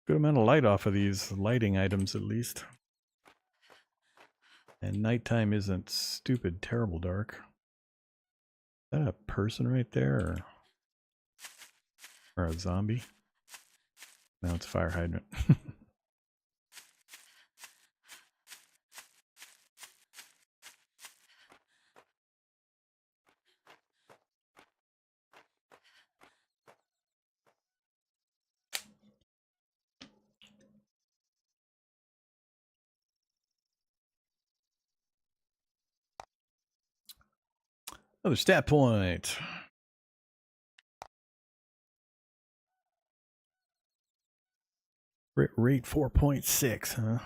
Good amount of light off of these lighting items, at least. And nighttime isn't stupid, terrible dark. Is that a person right there? Or a zombie? No, it's a fire hydrant. Another stat point. Rate 4.6, huh?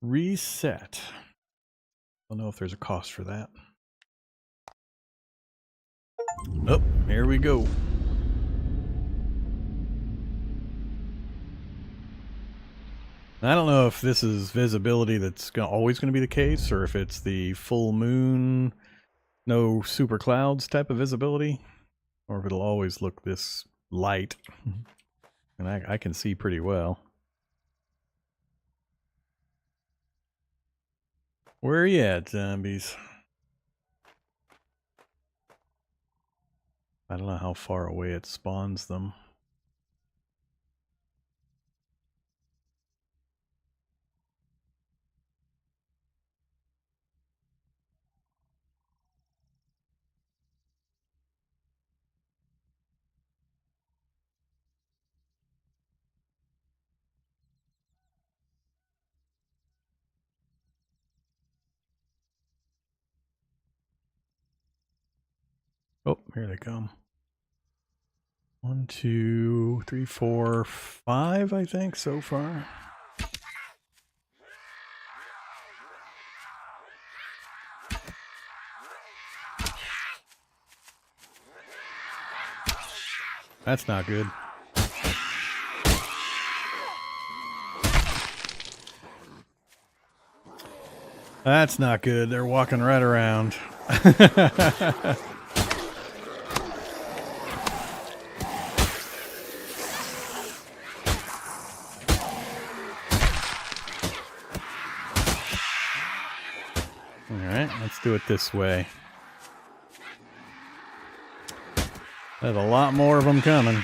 Reset. I don't know if there's a cost for that. Oh, here we go. I don't know if this is visibility that's always going to be the case, or if it's the full moon, no super clouds type of visibility, or if it'll always look this light. And I can see pretty well. Where are you at, zombies? I don't know how far away it spawns them. Oh, here they come. 1, 2, 3, 4, 5, I think, so far. That's not good. That's not good. They're walking right around. Alright, let's do it this way. There's a lot more of them coming.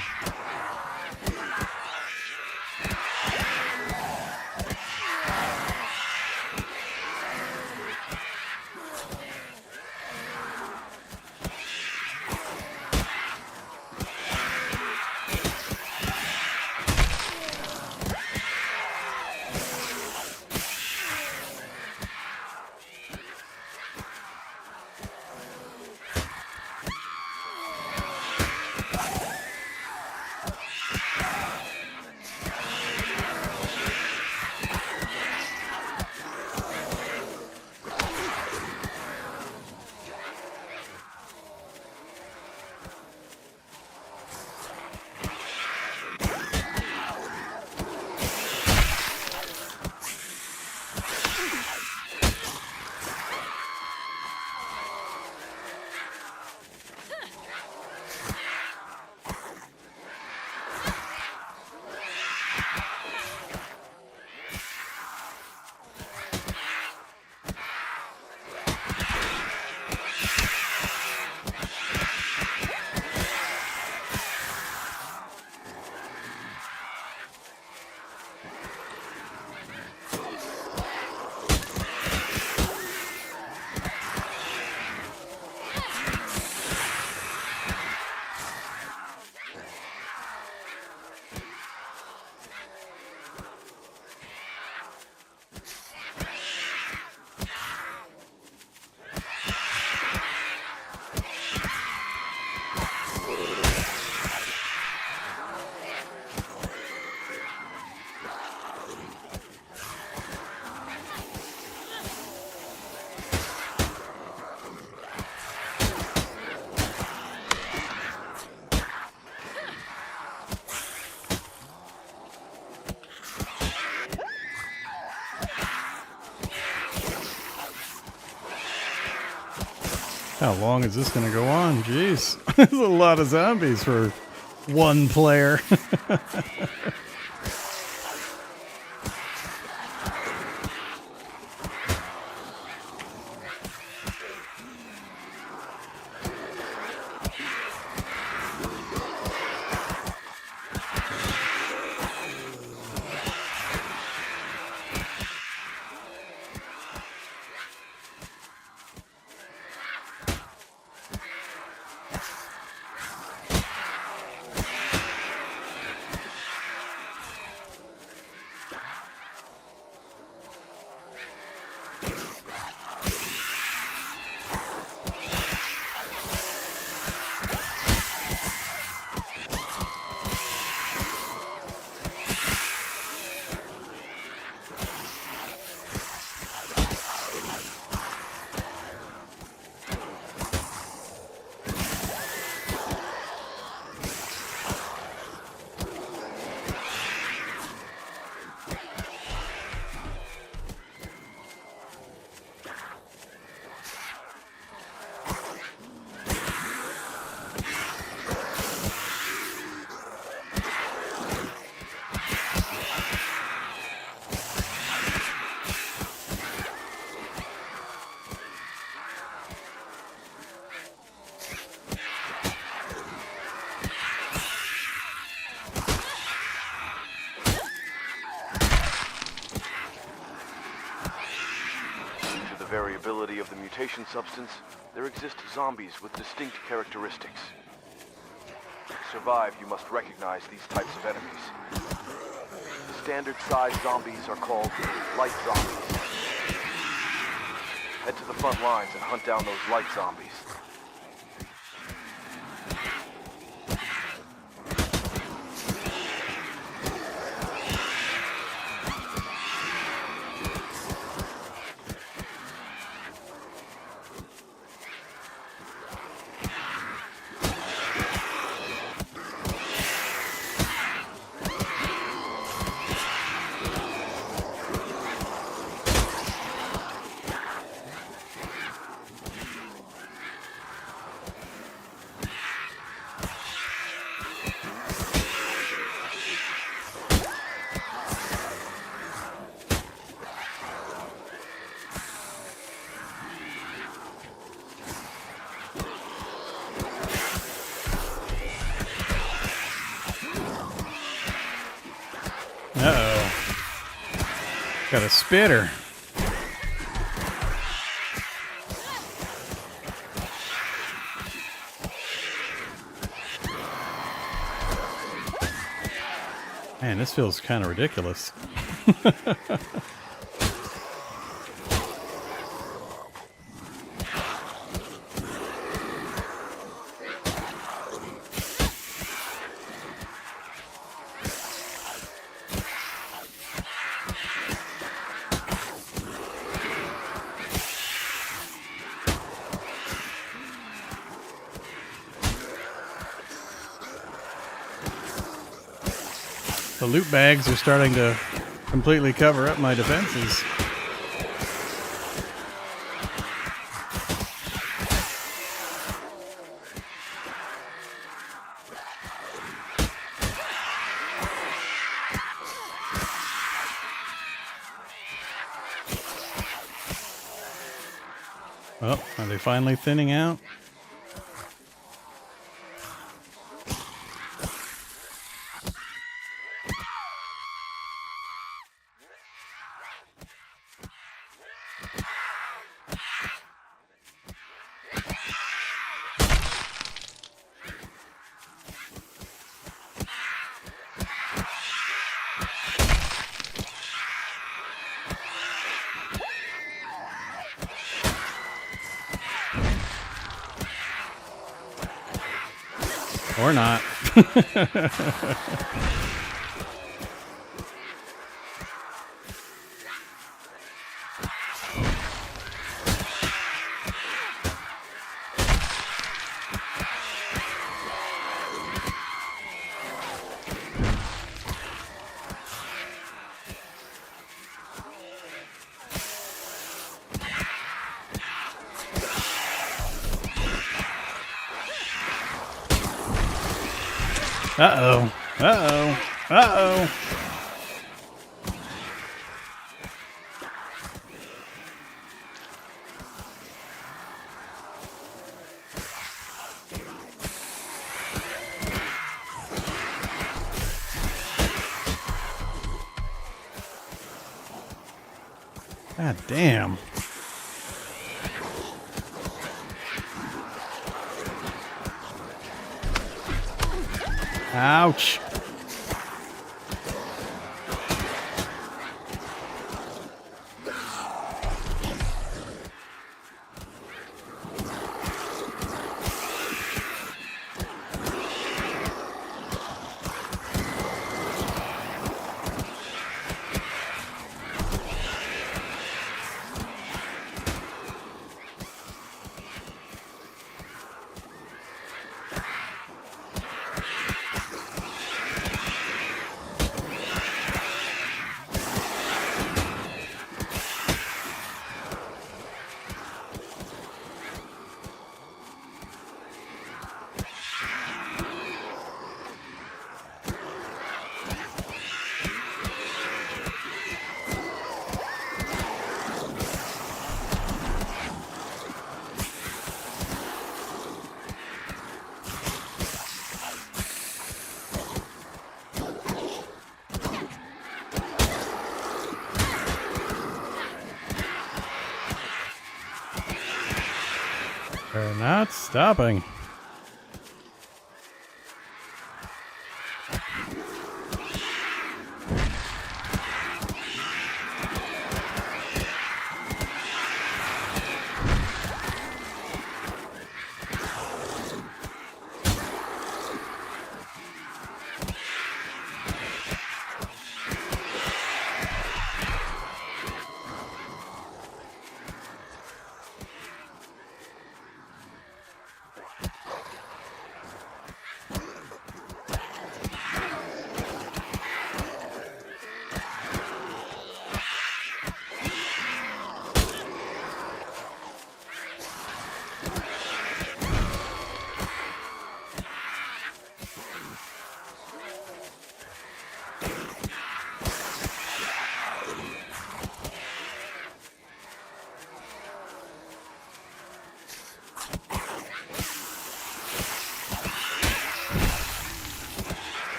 How long is this going to go on? Jeez. There's a lot of zombies for one player. Variability of the mutation substance, there exist zombies with distinct characteristics. To survive, you must recognize these types of enemies. The standard-sized zombies are called light zombies. Head to the front lines and hunt down those light zombies. Uh-oh. Got a spitter. Man, this feels kind of ridiculous. The loot bags are starting to completely cover up my defenses. Oh, are they finally thinning out? Or not. Uh-oh. Uh-oh. Uh-oh. God damn. Ouch. They're not stopping.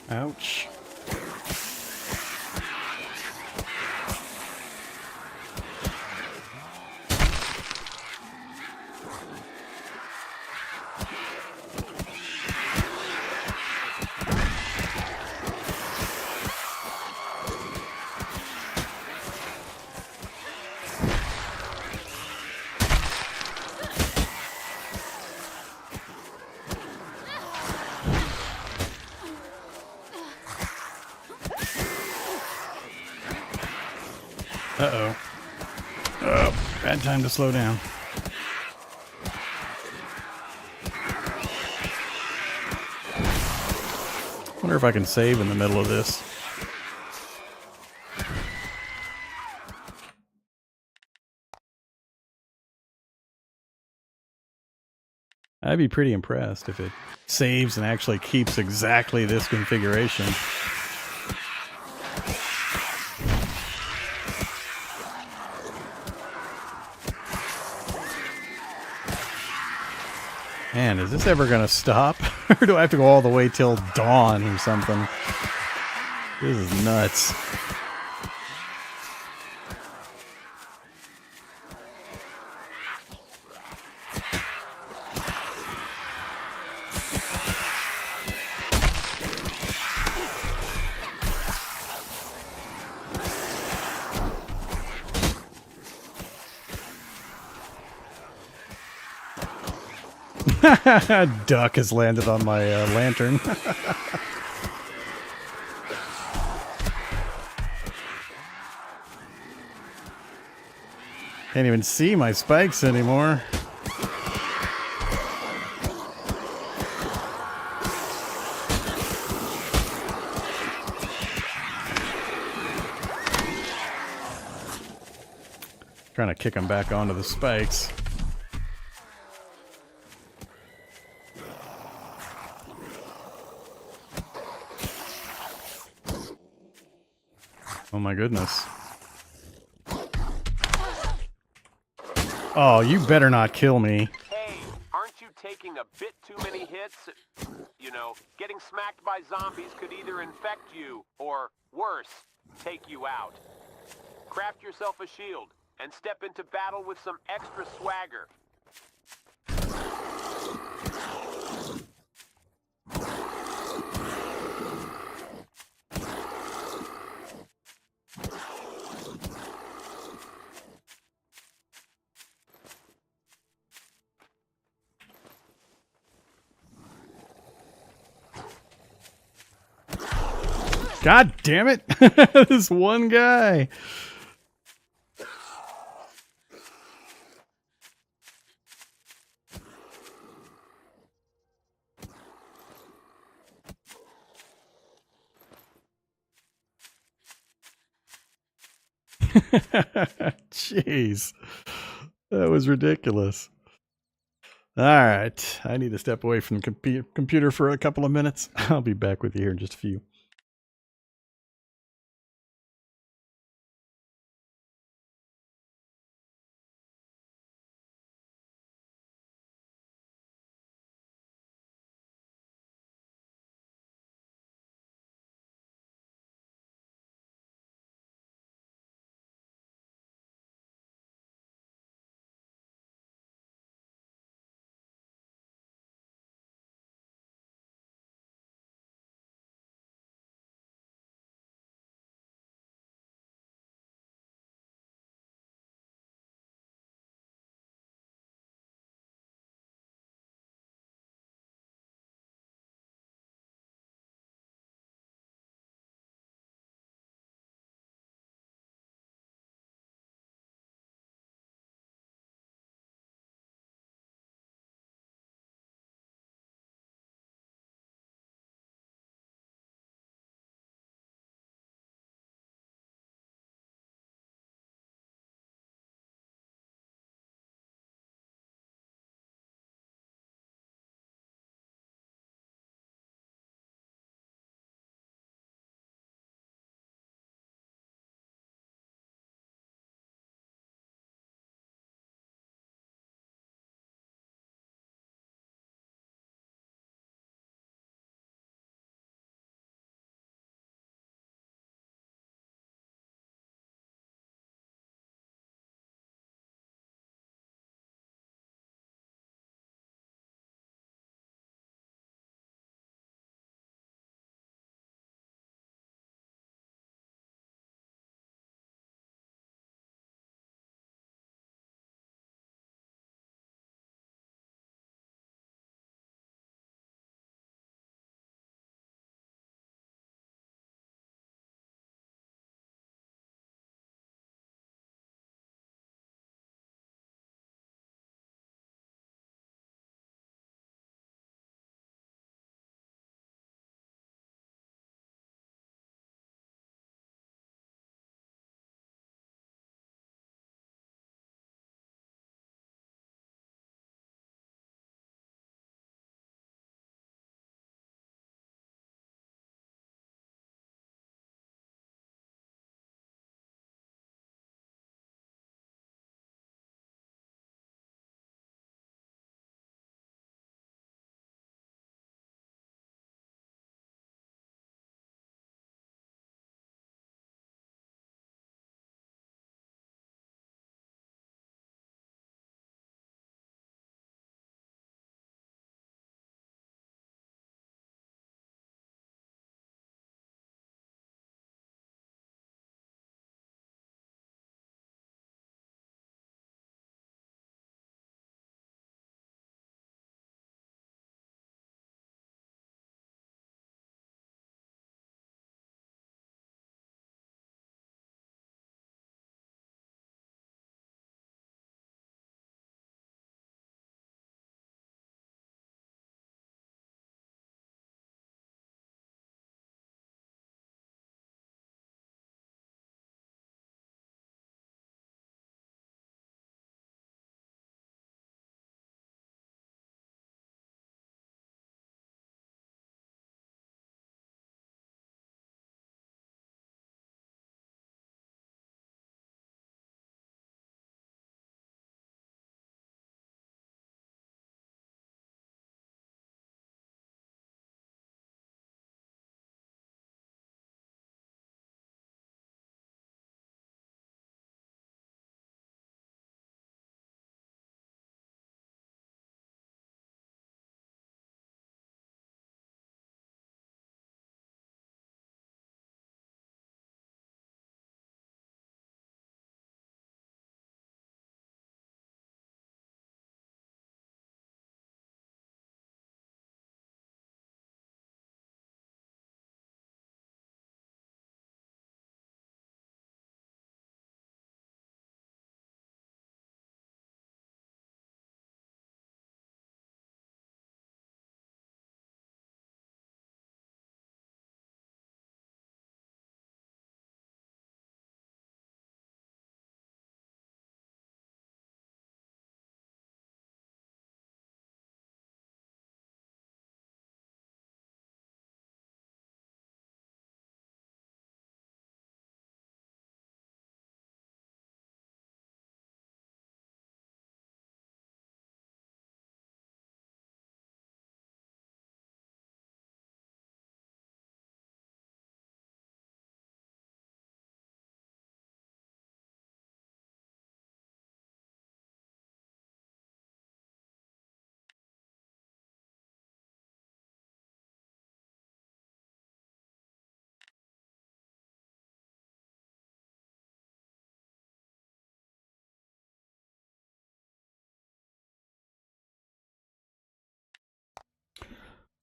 Ouch. Uh-oh. Oh, bad time to slow down. Wonder if I can save in the middle of this. I'd be pretty impressed if it saves and actually keeps exactly this configuration. Man, is this ever gonna stop? Or do I have to go all the way till dawn or something? This is nuts. A duck has landed on my lantern. Can't even see my spikes anymore. Trying to kick them back onto the spikes. Oh my goodness. Oh, you better not kill me. Hey, aren't you taking a bit too many hits? You know, getting smacked by zombies could either infect you or, worse, take you out. Craft yourself a shield and step into battle with some extra swagger. God damn it! This one guy. Jeez. That was ridiculous. Alright, I need to step away from the computer for a couple of minutes. I'll be back with you here in just a few.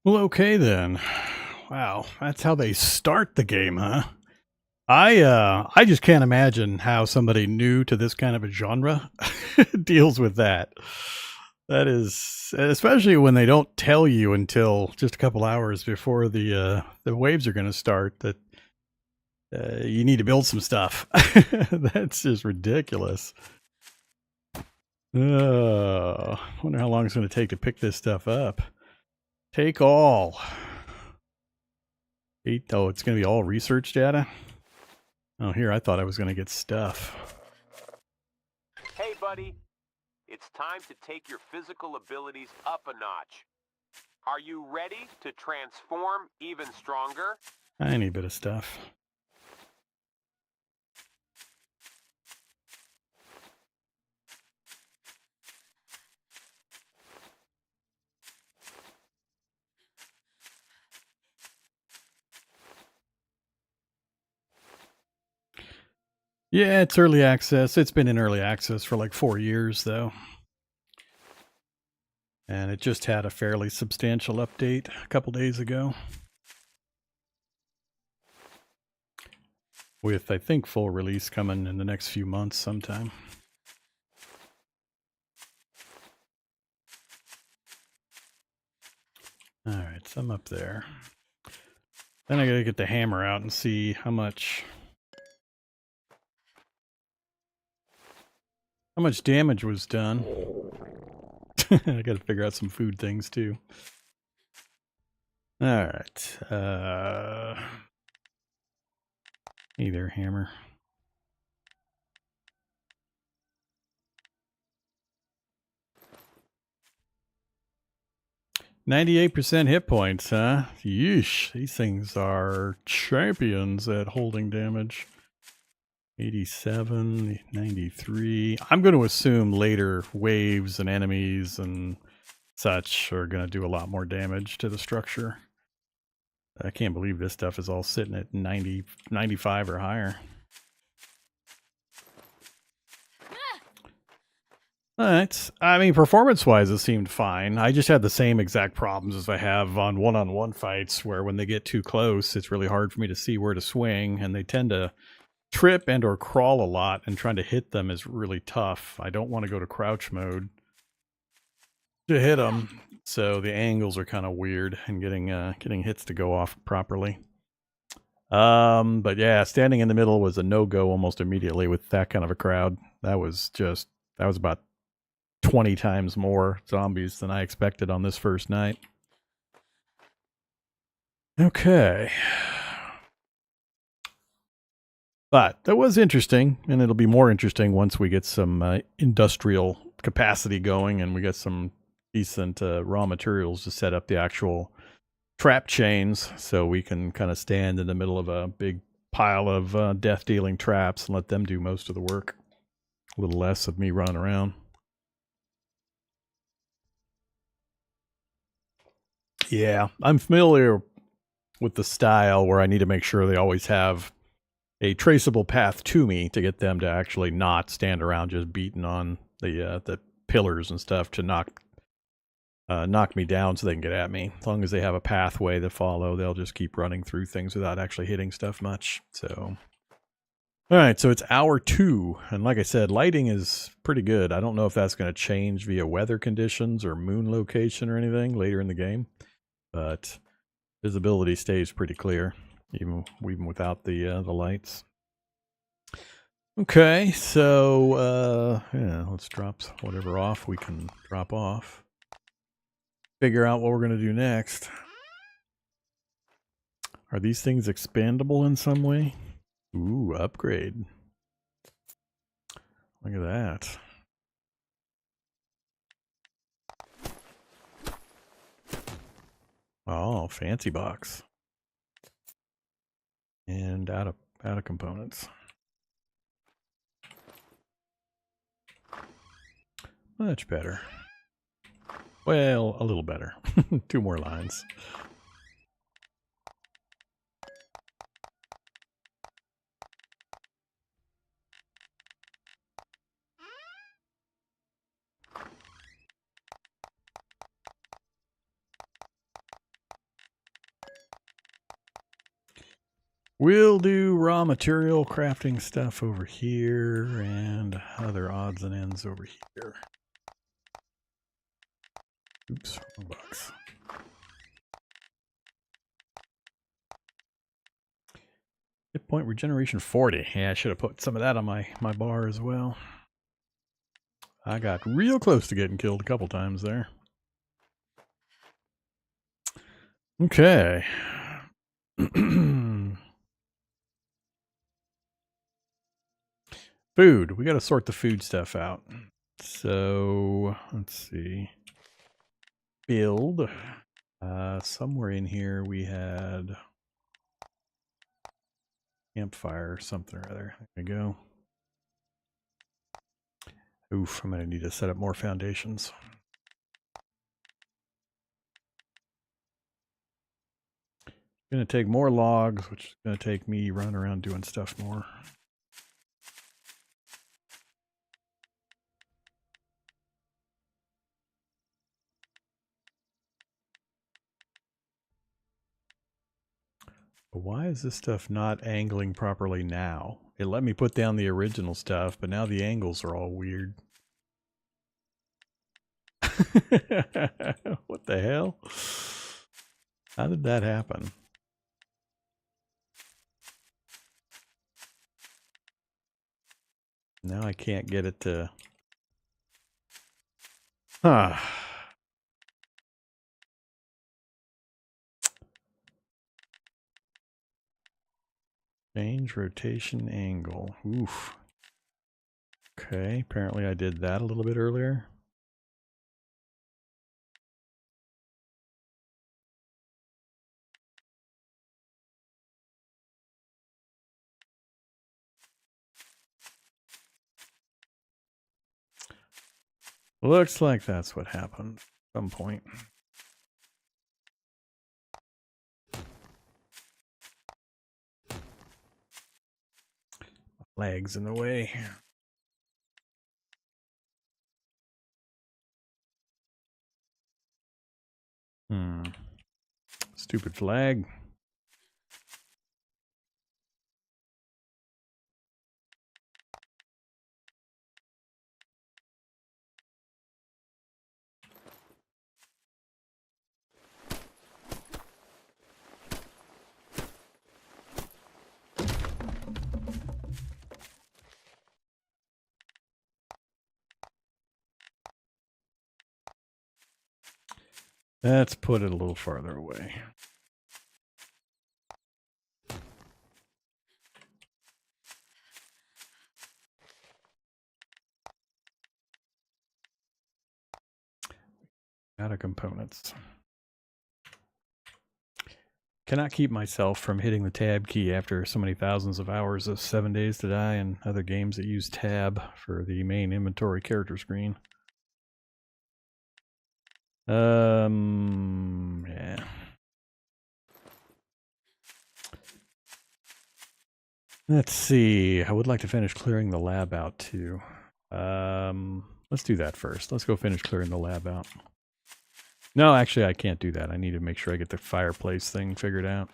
Well, okay then. Wow, that's how they start the game, huh? I just can't imagine how somebody new to this kind of a genre deals with that. That is, especially when they don't tell you until just a couple hours before the waves are going to start that you need to build some stuff. That's just ridiculous. Wonder how long it's going to take to pick this stuff up. Take all. Oh, it's going to be all research data? Oh, here, I thought I was going to get stuff. Hey, buddy. It's time to take your physical abilities up a notch. Are you ready to transform even stronger? Tiny bit of stuff. Yeah, it's early access. It's been in early access for like 4 years, though. And it just had a fairly substantial update a couple days ago. With, I think, full release coming in the next few months sometime. Alright, so I'm up there. Then I gotta get the hammer out and see how much damage was done. I gotta figure out some food things too. Alright. Hey there, hammer. %98 hit points, huh? Yeesh. These things are champions at holding damage. 87, 93. I'm going to assume later waves and enemies and such are going to do a lot more damage to the structure. I can't believe this stuff is all sitting at 90, 95 or higher. Alright. I mean, performance-wise, it seemed fine. I just had the same exact problems as I have on one-on-one fights, where when they get too close, it's really hard for me to see where to swing, and they tend to trip and or crawl a lot, and trying to hit them is really tough. I don't want to go to crouch mode to hit them, so the angles are kind of weird, and getting hits to go off properly. But yeah, standing in the middle was a no-go almost immediately with that kind of a crowd. That was about 20 times more zombies than I expected on this first night. Okay. But that was interesting, and it'll be more interesting once we get some industrial capacity going and we get some decent raw materials to set up the actual trap chains, so we can kind of stand in the middle of a big pile of death-dealing traps and let them do most of the work. A little less of me running around. Yeah, I'm familiar with the style where I need to make sure they always have a traceable path to me to get them to actually not stand around just beating on the pillars and stuff to knock me down so they can get at me. As long as they have a pathway to follow, they'll just keep running through things without actually hitting stuff much. So, all right, so it's hour 2, and like I said, lighting is pretty good. I don't know if that's going to change via weather conditions or moon location or anything later in the game, but visibility stays pretty clear, even without the lights. Okay, so yeah, let's drop whatever off we can drop off. Figure out what we're going to do next. Are these things expandable in some way? Ooh, upgrade. Look at that. Oh, fancy box. And out of components. Much better. Well, a little better. 2 more lines. We'll do raw material crafting stuff over here and other odds and ends over here. Oops, wrong box. Hit point regeneration 40. Yeah, I should have put some of that on my bar as well. I got real close to getting killed a couple times there. Okay. Food. We got to sort the food stuff out. So, let's see. Build. Somewhere in here we had campfire or something or other. There we go. Oof, I'm going to need to set up more foundations. Going to take more logs, which is going to take me running around doing stuff more. But why is this stuff not angling properly now? It let me put down the original stuff, but now the angles are all weird. What the hell? How did that happen? Now I can't get it to... Huh. Change rotation angle. Oof. Okay, apparently I did that a little bit earlier. Looks like that's what happened at some point. Flag's in the way. Stupid flag. Let's put it a little farther away. Out of components. Cannot keep myself from hitting the tab key after so many thousands of hours of 7 Days to Die and other games that use tab for the main inventory character screen. Yeah. Let's see. I would like to finish clearing the lab out too. Let's do that first. Let's go finish clearing the lab out. No, actually, I can't do that. I need to make sure I get the fireplace thing figured out.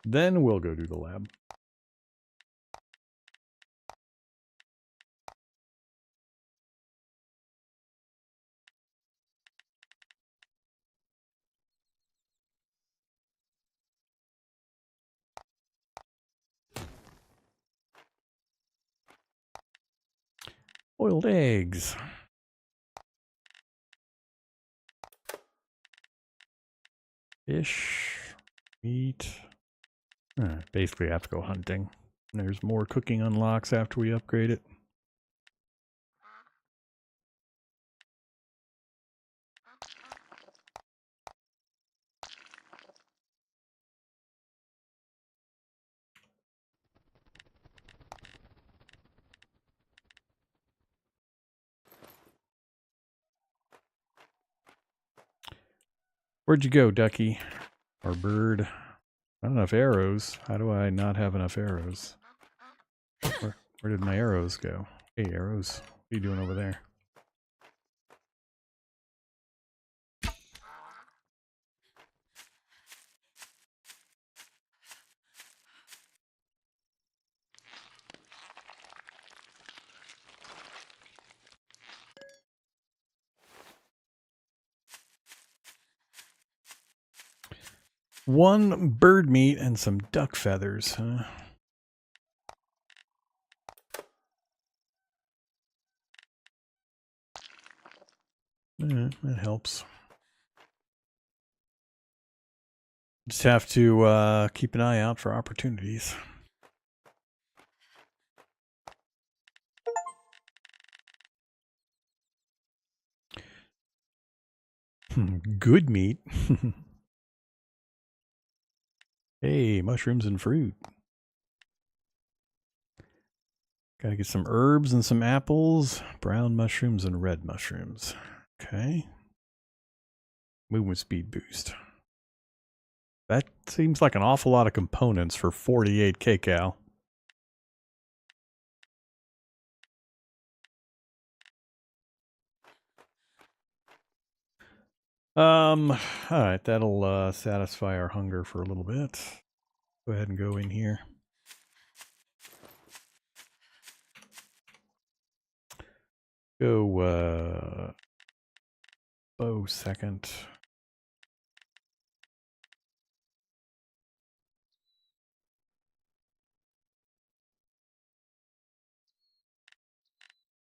Then we'll go do the lab. Boiled eggs. Fish. Meat. Basically, I have to go hunting. There's more cooking unlocks after we upgrade it. Where'd you go, ducky? Or bird? Not enough arrows. How do I not have enough arrows? Where did my arrows go? Hey, arrows. What are you doing over there? 1 bird meat and some duck feathers, huh? Yeah, that helps. Just have to keep an eye out for opportunities. Good meat. Hey, mushrooms and fruit. Gotta get some herbs and some apples, brown mushrooms and red mushrooms. Okay. Movement speed boost. That seems like an awful lot of components for 48 kcal. Alright, that'll satisfy our hunger for a little bit. Go ahead and go in here. Go, bow second.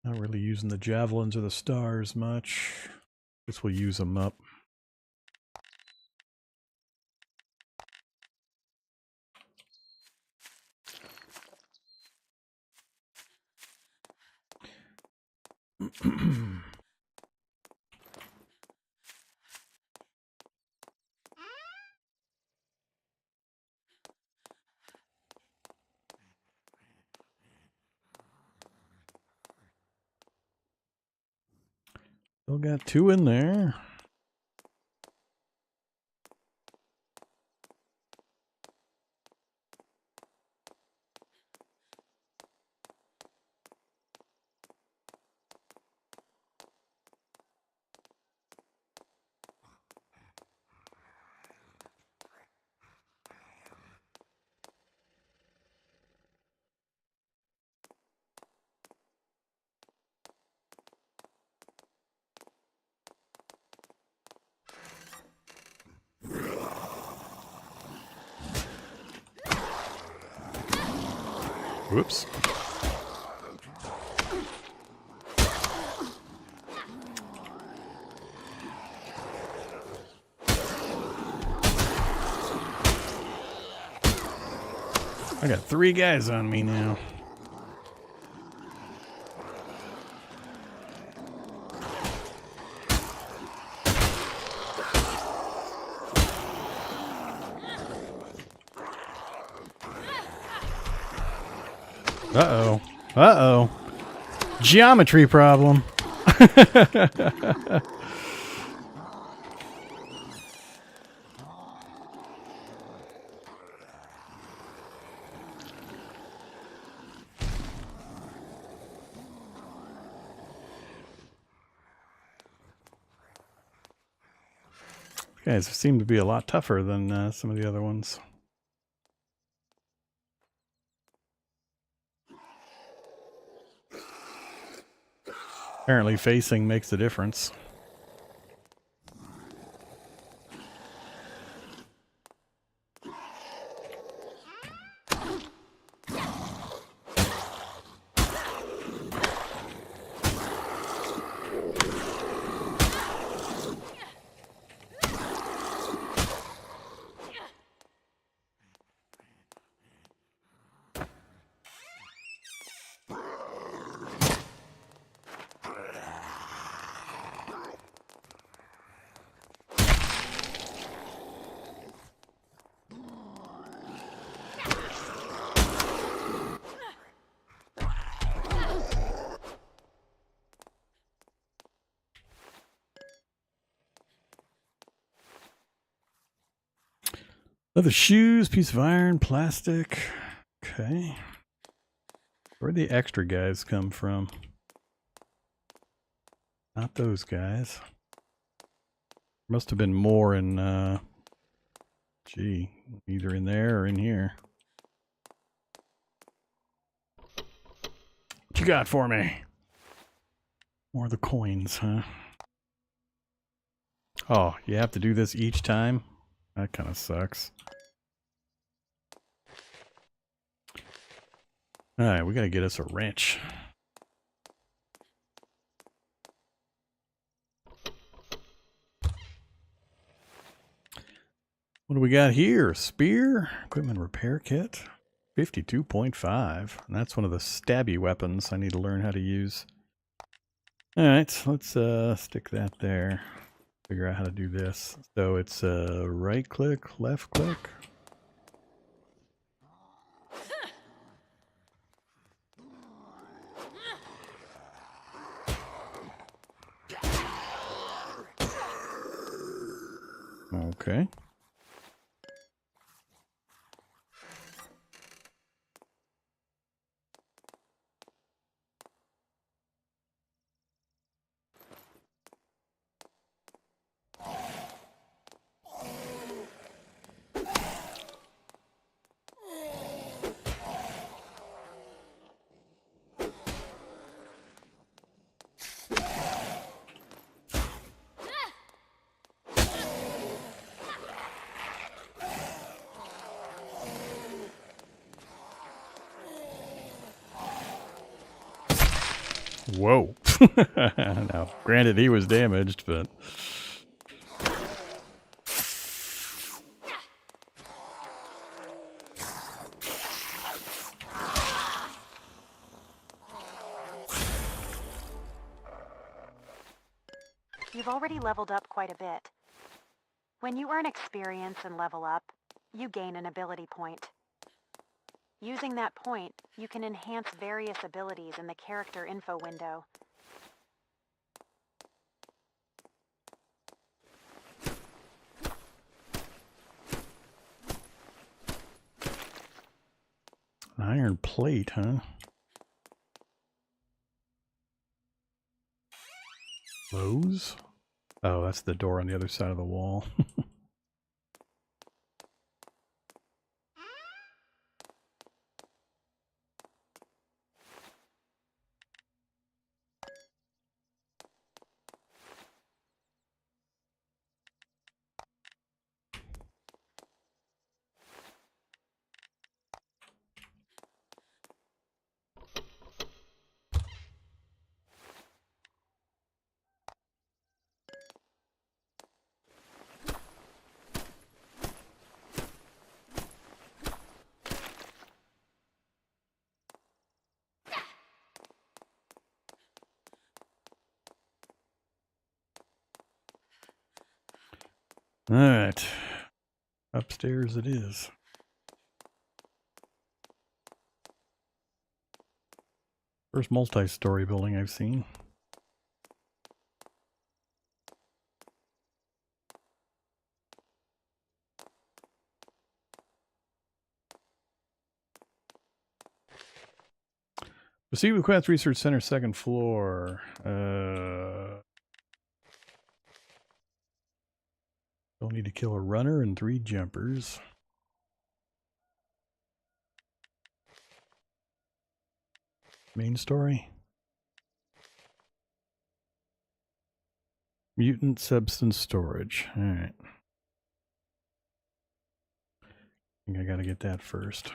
Not really using the javelins or the stars much. Guess we'll use them up. Still got 2 in there. Whoops. I got 3 guys on me now. Uh-oh. Uh-oh. Geometry problem. Guys seem to be a lot tougher than some of the other ones. Apparently facing makes a difference. Leather shoes, piece of iron, plastic. Okay. Where'd the extra guys come from? Not those guys. Must have been more in, gee, either in there or in here. What you got for me? More of the coins, huh? Oh, you have to do this each time? That kind of sucks. Alright, we gotta get us a wrench. What do we got here? Spear? Equipment repair kit? 52.5. And that's one of the stabby weapons I need to learn how to use. Alright, let's stick that there. Figure out how to do this. So it's right click, left click. Okay. Whoa. Now, granted, he was damaged, but... You've already leveled up quite a bit. When you earn experience and level up, you gain an ability point. Using that point, you can enhance various abilities in the character info window. An iron plate, huh? Close? Oh, that's the door on the other side of the wall. Alright. Upstairs it is. First multi-story building I've seen. Proceed with Quest Research Center, second floor. Don't need to kill a runner and 3 jumpers. Main story. Mutant substance storage. Alright. I think I gotta get that first.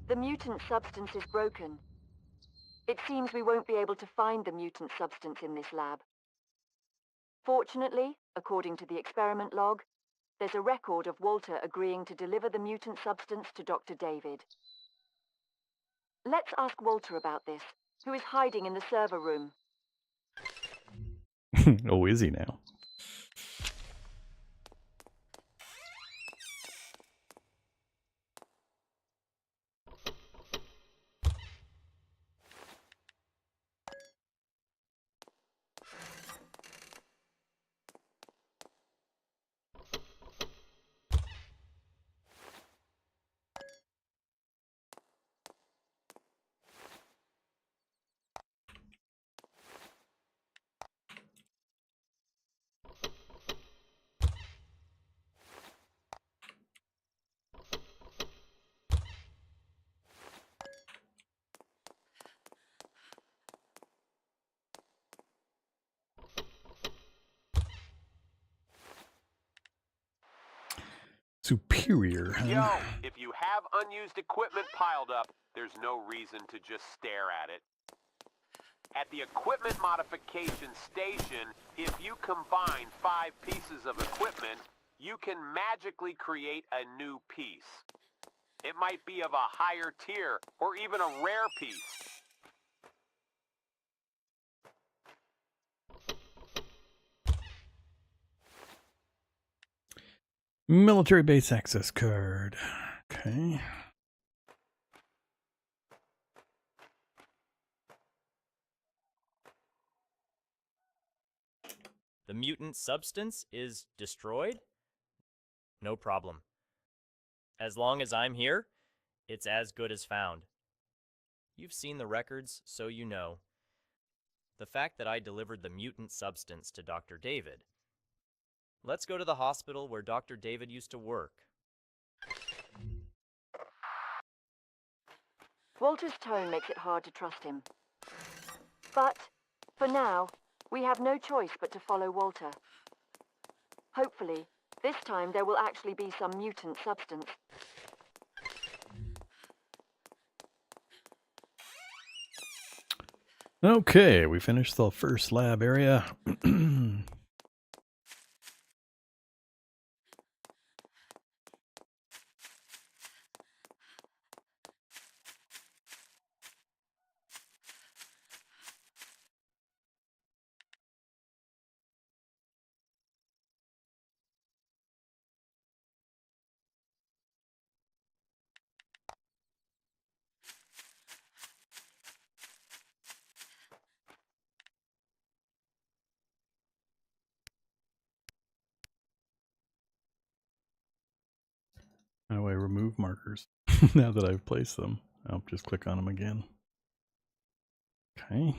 The mutant substance is broken. It seems we won't be able to find the mutant substance in this lab. Fortunately, according to the experiment log, there's a record of Walter agreeing to deliver the mutant substance to Dr. David. Let's ask Walter about this, who is hiding in the server room. Oh, is he now? Superior, huh? Yo, if you have unused equipment piled up, there's no reason to just stare at it. At the equipment modification station, if you combine 5 pieces of equipment, you can magically create a new piece. It might be of a higher tier, or even a rare piece. Military base access card. Okay. The mutant substance is destroyed? No problem. As long as I'm here, it's as good as found. You've seen the records, so you know. The fact that I delivered the mutant substance to Dr. David. Let's go to the hospital where Dr. David used to work. Walter's tone makes it hard to trust him. But, for now, we have no choice but to follow Walter. Hopefully, this time there will actually be some mutant substance. Okay, we finished the first lab area. How do I remove markers now that I've placed them? I'll just click on them again. Okay.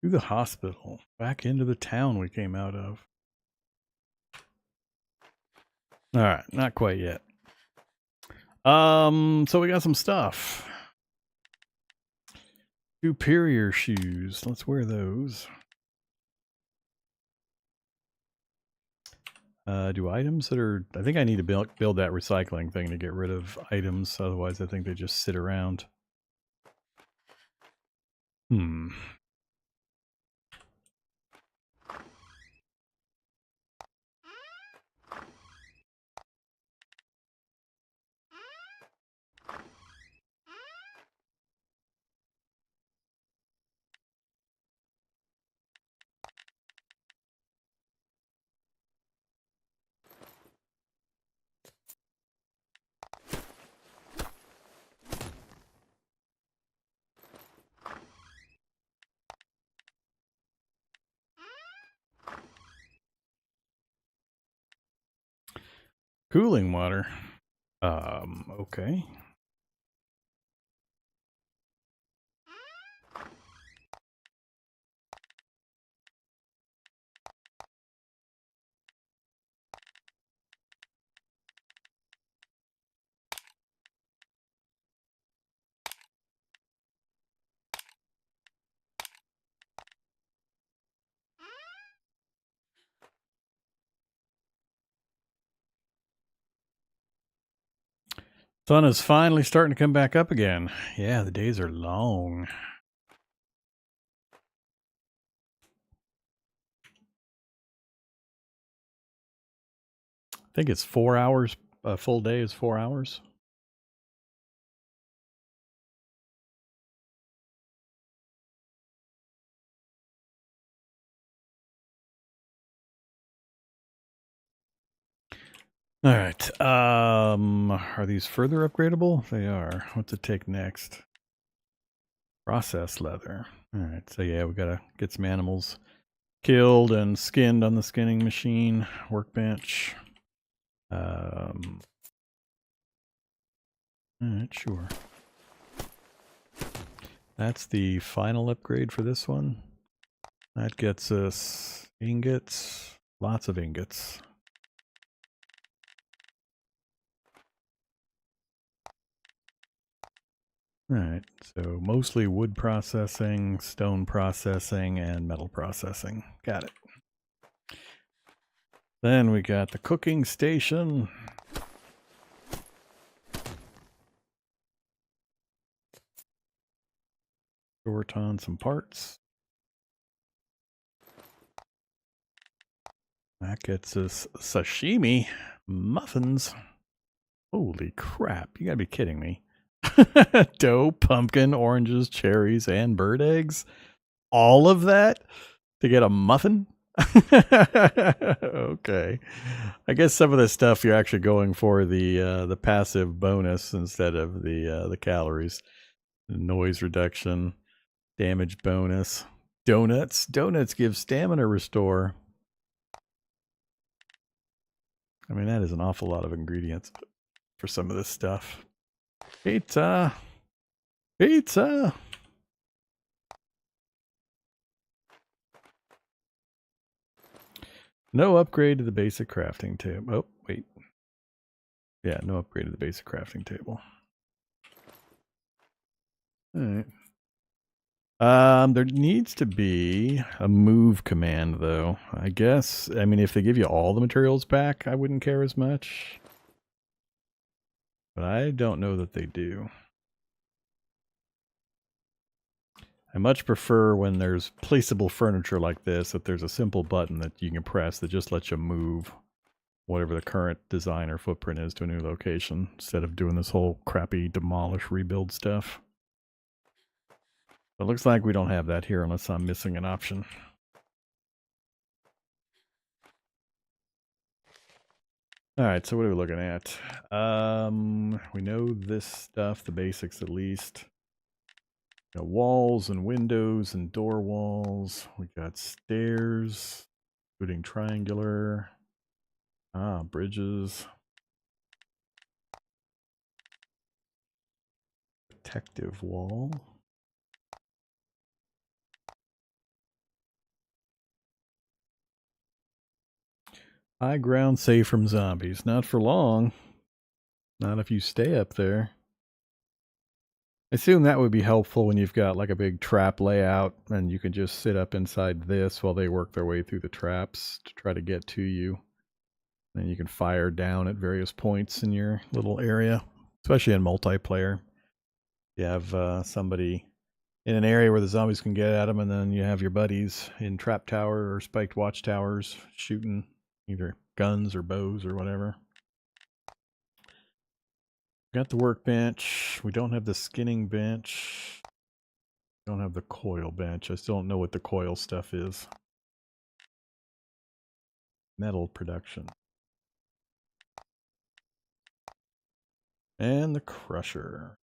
Through the hospital, back into the town we came out of. All right, not quite yet. So we got some stuff. Superior shoes. Let's wear those. Do items that are... I think I need to build that recycling thing to get rid of items. Otherwise, I think they just sit around. Cooling water. Okay. Sun is finally starting to come back up again. Yeah, the days are long. I think it's 4 hours. A full day is 4 hours. All right. Are these further upgradable? They are. What's it take next? Processed leather. All right. So yeah, we gotta get some animals killed and skinned on the skinning machine. Workbench. All right, sure. That's the final upgrade for this one. That gets us ingots. Lots of ingots. Alright, so mostly wood processing, stone processing, and metal processing. Got it. Then we got the cooking station. Sort on some parts. That gets us sashimi muffins. Holy crap, you gotta be kidding me. Dough, pumpkin, oranges, cherries, and bird eggs. All of that to get a muffin? Okay. I guess some of this stuff you're actually going for the passive bonus instead of the calories. Noise reduction, damage bonus. Donuts. Donuts give stamina restore. I mean, that is an awful lot of ingredients for some of this stuff. Pizza. Pizza. No upgrade to the basic crafting table. Oh, wait. Yeah, no upgrade to the basic crafting table. Alright. There needs to be a move command, though. I guess, I mean, if they give you all the materials back, I wouldn't care as much. But I don't know that they do. I much prefer when there's placeable furniture like this, that there's a simple button that you can press that just lets you move whatever the current design or footprint is to a new location, instead of doing this whole crappy demolish, rebuild stuff. It looks like we don't have that here unless I'm missing an option. Alright, so what are we looking at? We know this stuff, the basics at least. We got walls and windows and door walls. We got stairs, including triangular. Bridges. Protective wall. High ground safe from zombies. Not for long. Not if you stay up there. I assume that would be helpful when you've got like a big trap layout and you can just sit up inside this while they work their way through the traps to try to get to you. Then you can fire down at various points in your little area, especially in multiplayer. You have somebody in an area where the zombies can get at them, and then you have your buddies in trap tower or spiked watchtowers shooting either guns or bows or whatever. Got the workbench. We don't have the skinning bench. Don't have the coil bench. I still don't know what the coil stuff is. Metal production. And the crusher.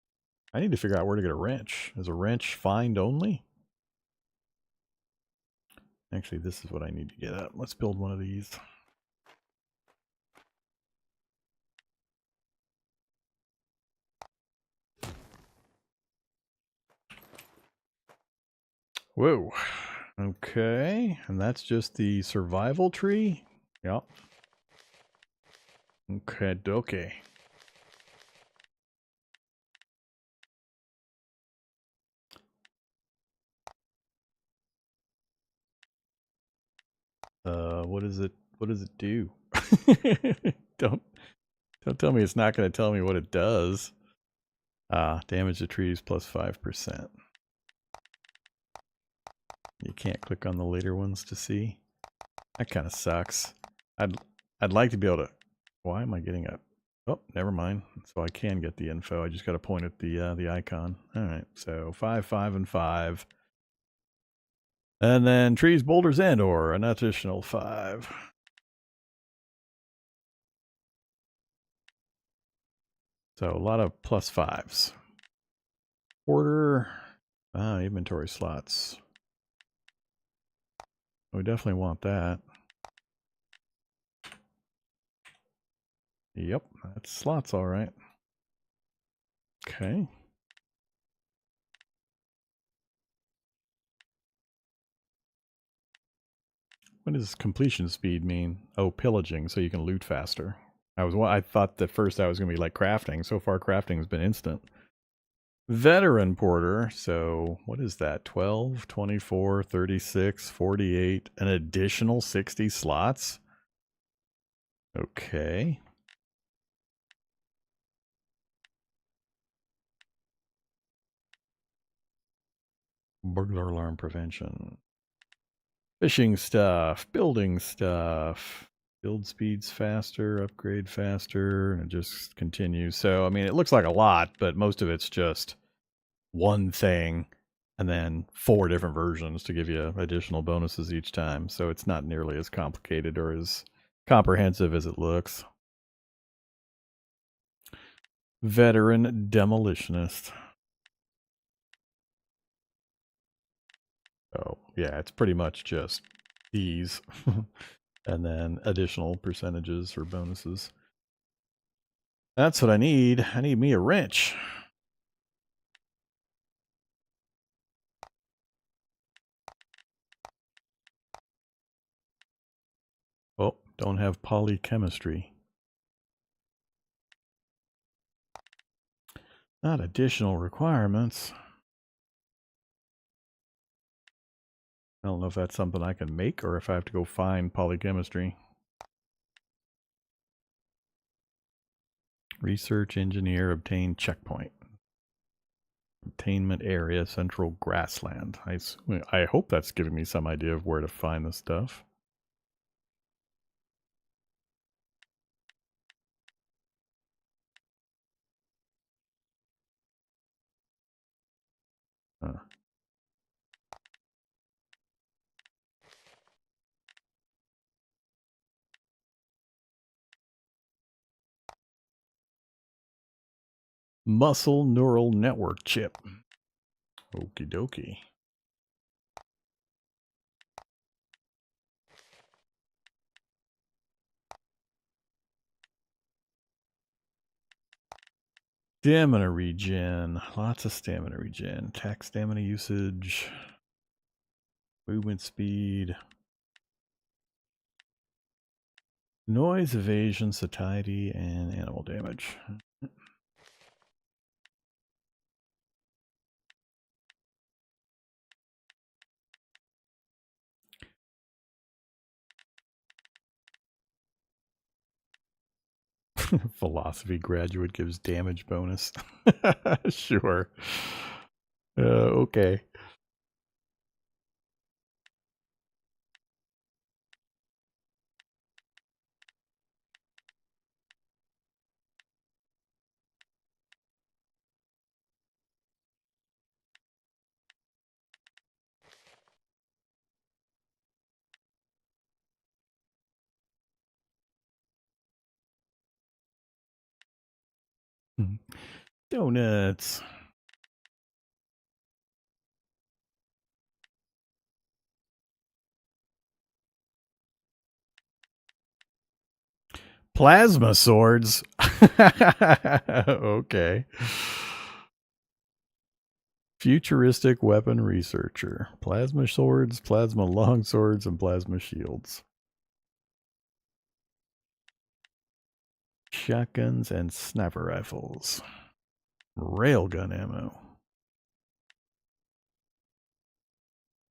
I need to figure out where to get a wrench. Is a wrench find only? Actually, this is what I need to get at. Let's build one of these. Whoa. Okay. And that's just the survival tree? Yep. Okay, okay. What does it do? Don't Don't tell me it's not going to tell me what it does. Damage to trees plus 5%. You can't click on the later ones to see. That kind of sucks. I'd like to be able to. Why am I getting a? Oh, never mind. So I can get the info. I just got to point at the icon. All right. So 5, 5, and 5, and then trees, boulders, and/or an additional 5. So a lot of plus 5s. Order. Inventory slots. We definitely want that. Yep, that's slots, all right. Okay. What does completion speed mean? Oh, pillaging, so you can loot faster. I thought at first that was going to be like crafting. So far, crafting has been instant. Veteran porter, so what is that? 12, 24, 36, 48, an additional 60 slots? Okay. Burglar alarm prevention. Fishing stuff, building stuff. Build speeds faster, upgrade faster, and it just continues. So, I mean, it looks like a lot, but most of it's just one thing and then 4 different versions to give you additional bonuses each time. So it's not nearly as complicated or as comprehensive as it looks. Veteran demolitionist. Oh, yeah, it's pretty much just these and then additional percentages or bonuses. That's what I need. I need me a wrench. Oh, don't have polychemistry. Not additional requirements. I don't know if that's something I can make or if I have to go find polychemistry. Research engineer obtain checkpoint. Obtainment area, central grassland. I hope that's giving me some idea of where to find this stuff. Huh. Muscle neural network chip. Okie dokie. Stamina regen. Lots of stamina regen. Attack stamina usage. Movement speed. Noise, evasion, satiety, and animal damage. Philosophy graduate gives damage bonus. Sure. Okay. Donuts. Plasma swords. Okay. Futuristic weapon researcher. Plasma swords, plasma longswords, and plasma shields. Shotguns and sniper rifles. Railgun ammo.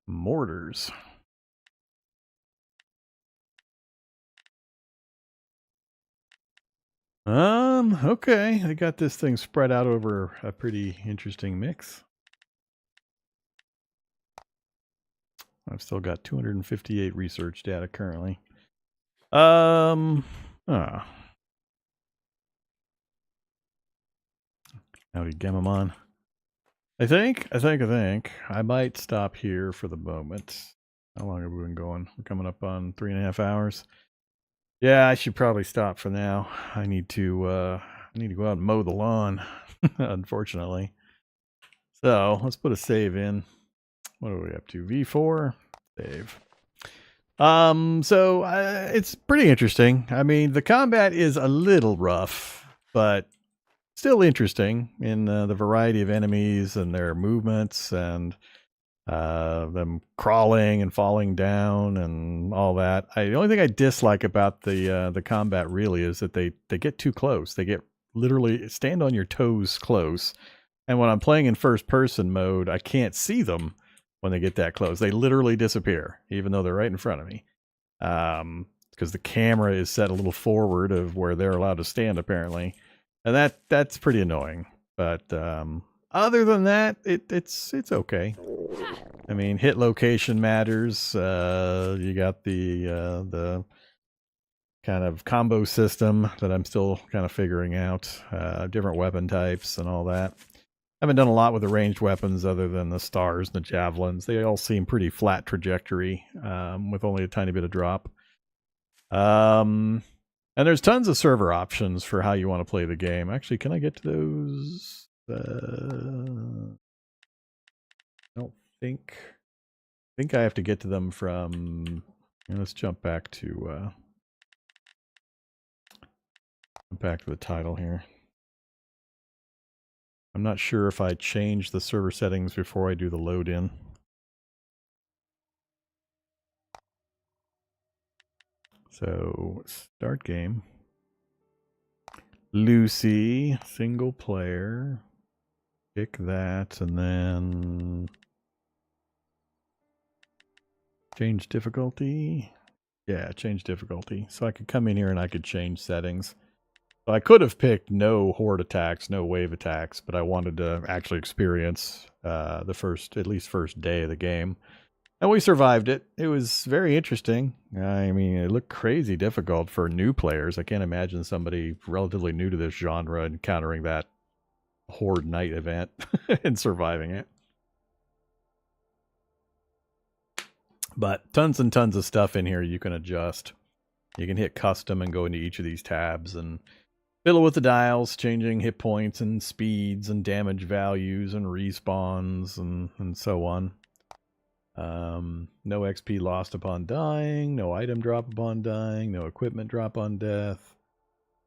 Mortars. Okay. They got this thing spread out over a pretty interesting mix. I've still got 258 research data currently. Howdy Gemimon. I think I might stop here for the moment. How long have we been going? We're coming up on 3.5 hours. Yeah, I should probably stop for now. I need to go out and mow the lawn, unfortunately. So let's put a save in. What are we up to? V4 save. So it's pretty interesting. I mean, the combat is a little rough, but still interesting in the variety of enemies and their movements and them crawling and falling down and all that. The only thing I dislike about the combat really is that they get too close. They get literally stand on your toes close. And when I'm playing in first person mode, I can't see them when they get that close. They literally disappear, even though they're right in front of me. Because the camera is set a little forward of where they're allowed to stand, apparently. And that's pretty annoying. But other than that, it's okay. I mean, hit location matters. You got the kind of combo system that I'm still kind of figuring out. Different weapon types and all that. I haven't done a lot with the ranged weapons other than the stars and the javelins. They all seem pretty flat trajectory with only a tiny bit of drop. And there's tons of server options for how you want to play the game. Actually, can I get to those? I don't think. I think I have to get to them from. Let's jump back to the title here. I'm not sure if I change the server settings before I do the load in. So start game. Lucy, single player. Pick that and then change difficulty. Yeah, change difficulty. So I could come in here and I could change settings. So I could have picked no horde attacks, no wave attacks, but I wanted to actually experience the first day of the game. And we survived it. It was very interesting. I mean, it looked crazy difficult for new players. I can't imagine somebody relatively new to this genre encountering that horde night event and surviving it. But tons and tons of stuff in here you can adjust. You can hit custom and go into each of these tabs and fiddle with the dials, changing hit points and speeds and damage values and respawns and so on. No XP lost upon dying, no item drop upon dying, no equipment drop on death.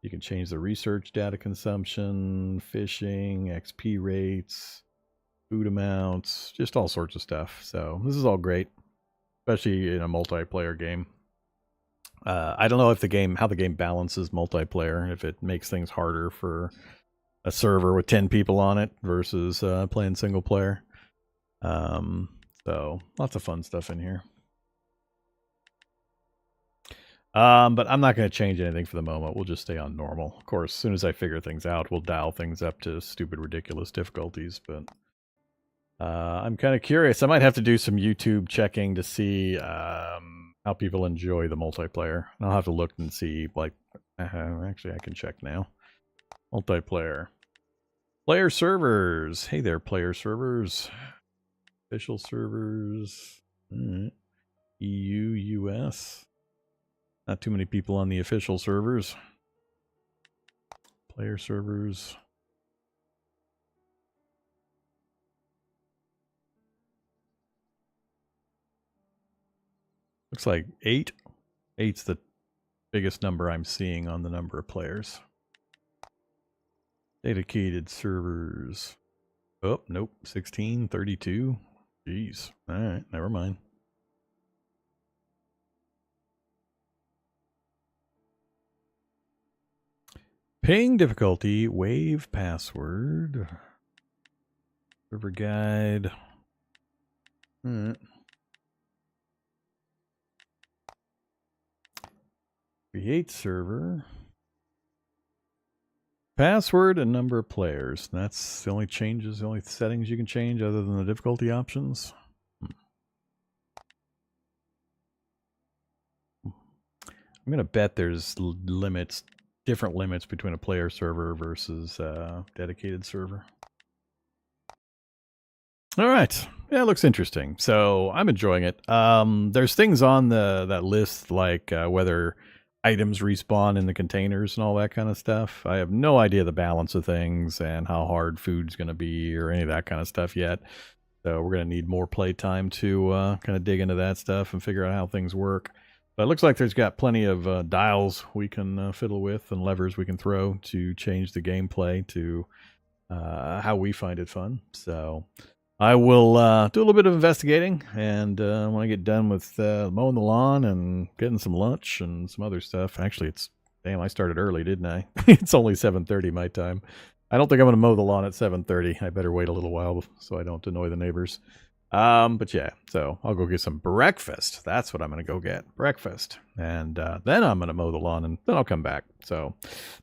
You can change the research data consumption, fishing, XP rates, food amounts, just all sorts of stuff. So this is all great, especially in a multiplayer game. I don't know if how the game balances multiplayer, if it makes things harder for a server with 10 people on it versus playing single player. So lots of fun stuff in here. But I'm not going to change anything for the moment. We'll just stay on normal. Of course, as soon as I figure things out, we'll dial things up to stupid, ridiculous difficulties. But I'm kind of curious. I might have to do some YouTube checking to see how people enjoy the multiplayer. And I'll have to look and see, like, actually I can check now. Multiplayer. Player servers. Hey there, player servers. Official servers. EU, US. Not too many people on the official servers. Player servers. Looks like 8. 8's the biggest number I'm seeing on the number of players. Dedicated servers. Oh, nope. 16, 32. Jeez. Alright, never mind. Ping difficulty, wave password. Server guide. Alright. Create server. Password and number of players. That's the only changes, the only settings you can change other than the difficulty options. I'm going to bet there's limits, different limits between a player server versus a dedicated server. All right. Yeah, it looks interesting. So I'm enjoying it. There's things on that list like whether items respawn in the containers and all that kind of stuff. I have no idea the balance of things and how hard food's going to be or any of that kind of stuff yet. So we're going to need more playtime to kind of dig into that stuff and figure out how things work. But it looks like there's got plenty of dials we can fiddle with and levers we can throw to change the gameplay to how we find it fun. So I will do a little bit of investigating, and when I get done with mowing the lawn and getting some lunch and some other stuff. Actually, damn, I started early, didn't I? It's only 7:30 my time. I don't think I'm going to mow the lawn at 7:30. I better wait a little while so I don't annoy the neighbors. But yeah, so I'll go get some breakfast. That's what I'm going to go get, breakfast. And then I'm going to mow the lawn, and then I'll come back. So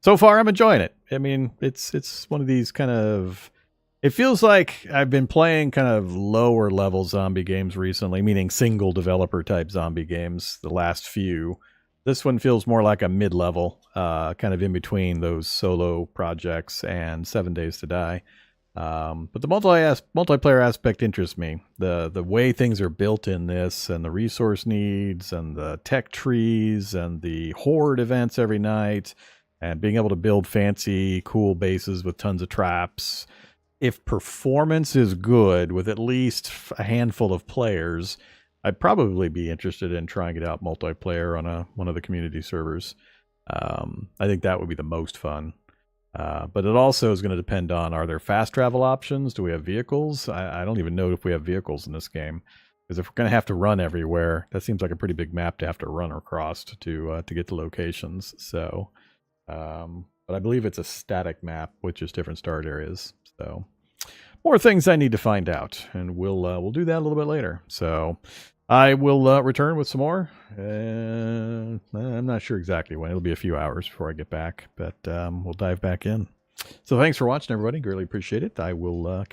far I'm enjoying it. I mean, it's one of these kind of... It feels like I've been playing kind of lower level zombie games recently, meaning single developer type zombie games, the last few. This one feels more like a mid-level, kind of in between those solo projects and 7 Days to Die. But the multiplayer aspect interests me. The way things are built in this, and the resource needs, and the tech trees, and the horde events every night, and being able to build fancy, cool bases with tons of traps. If performance is good with at least a handful of players, I'd probably be interested in trying it out multiplayer on one of the community servers. I think that would be the most fun. But it also is going to depend on, are there fast travel options? Do we have vehicles? I don't even know if we have vehicles in this game. Because if we're going to have to run everywhere, that seems like a pretty big map to have to run across to get to locations. So, but I believe it's a static map with just different start areas. So, more things I need to find out, and we'll do that a little bit later. So, I will return with some more. I'm not sure exactly when. It'll be a few hours before I get back, but we'll dive back in. So, thanks for watching, everybody. Greatly appreciate it. I will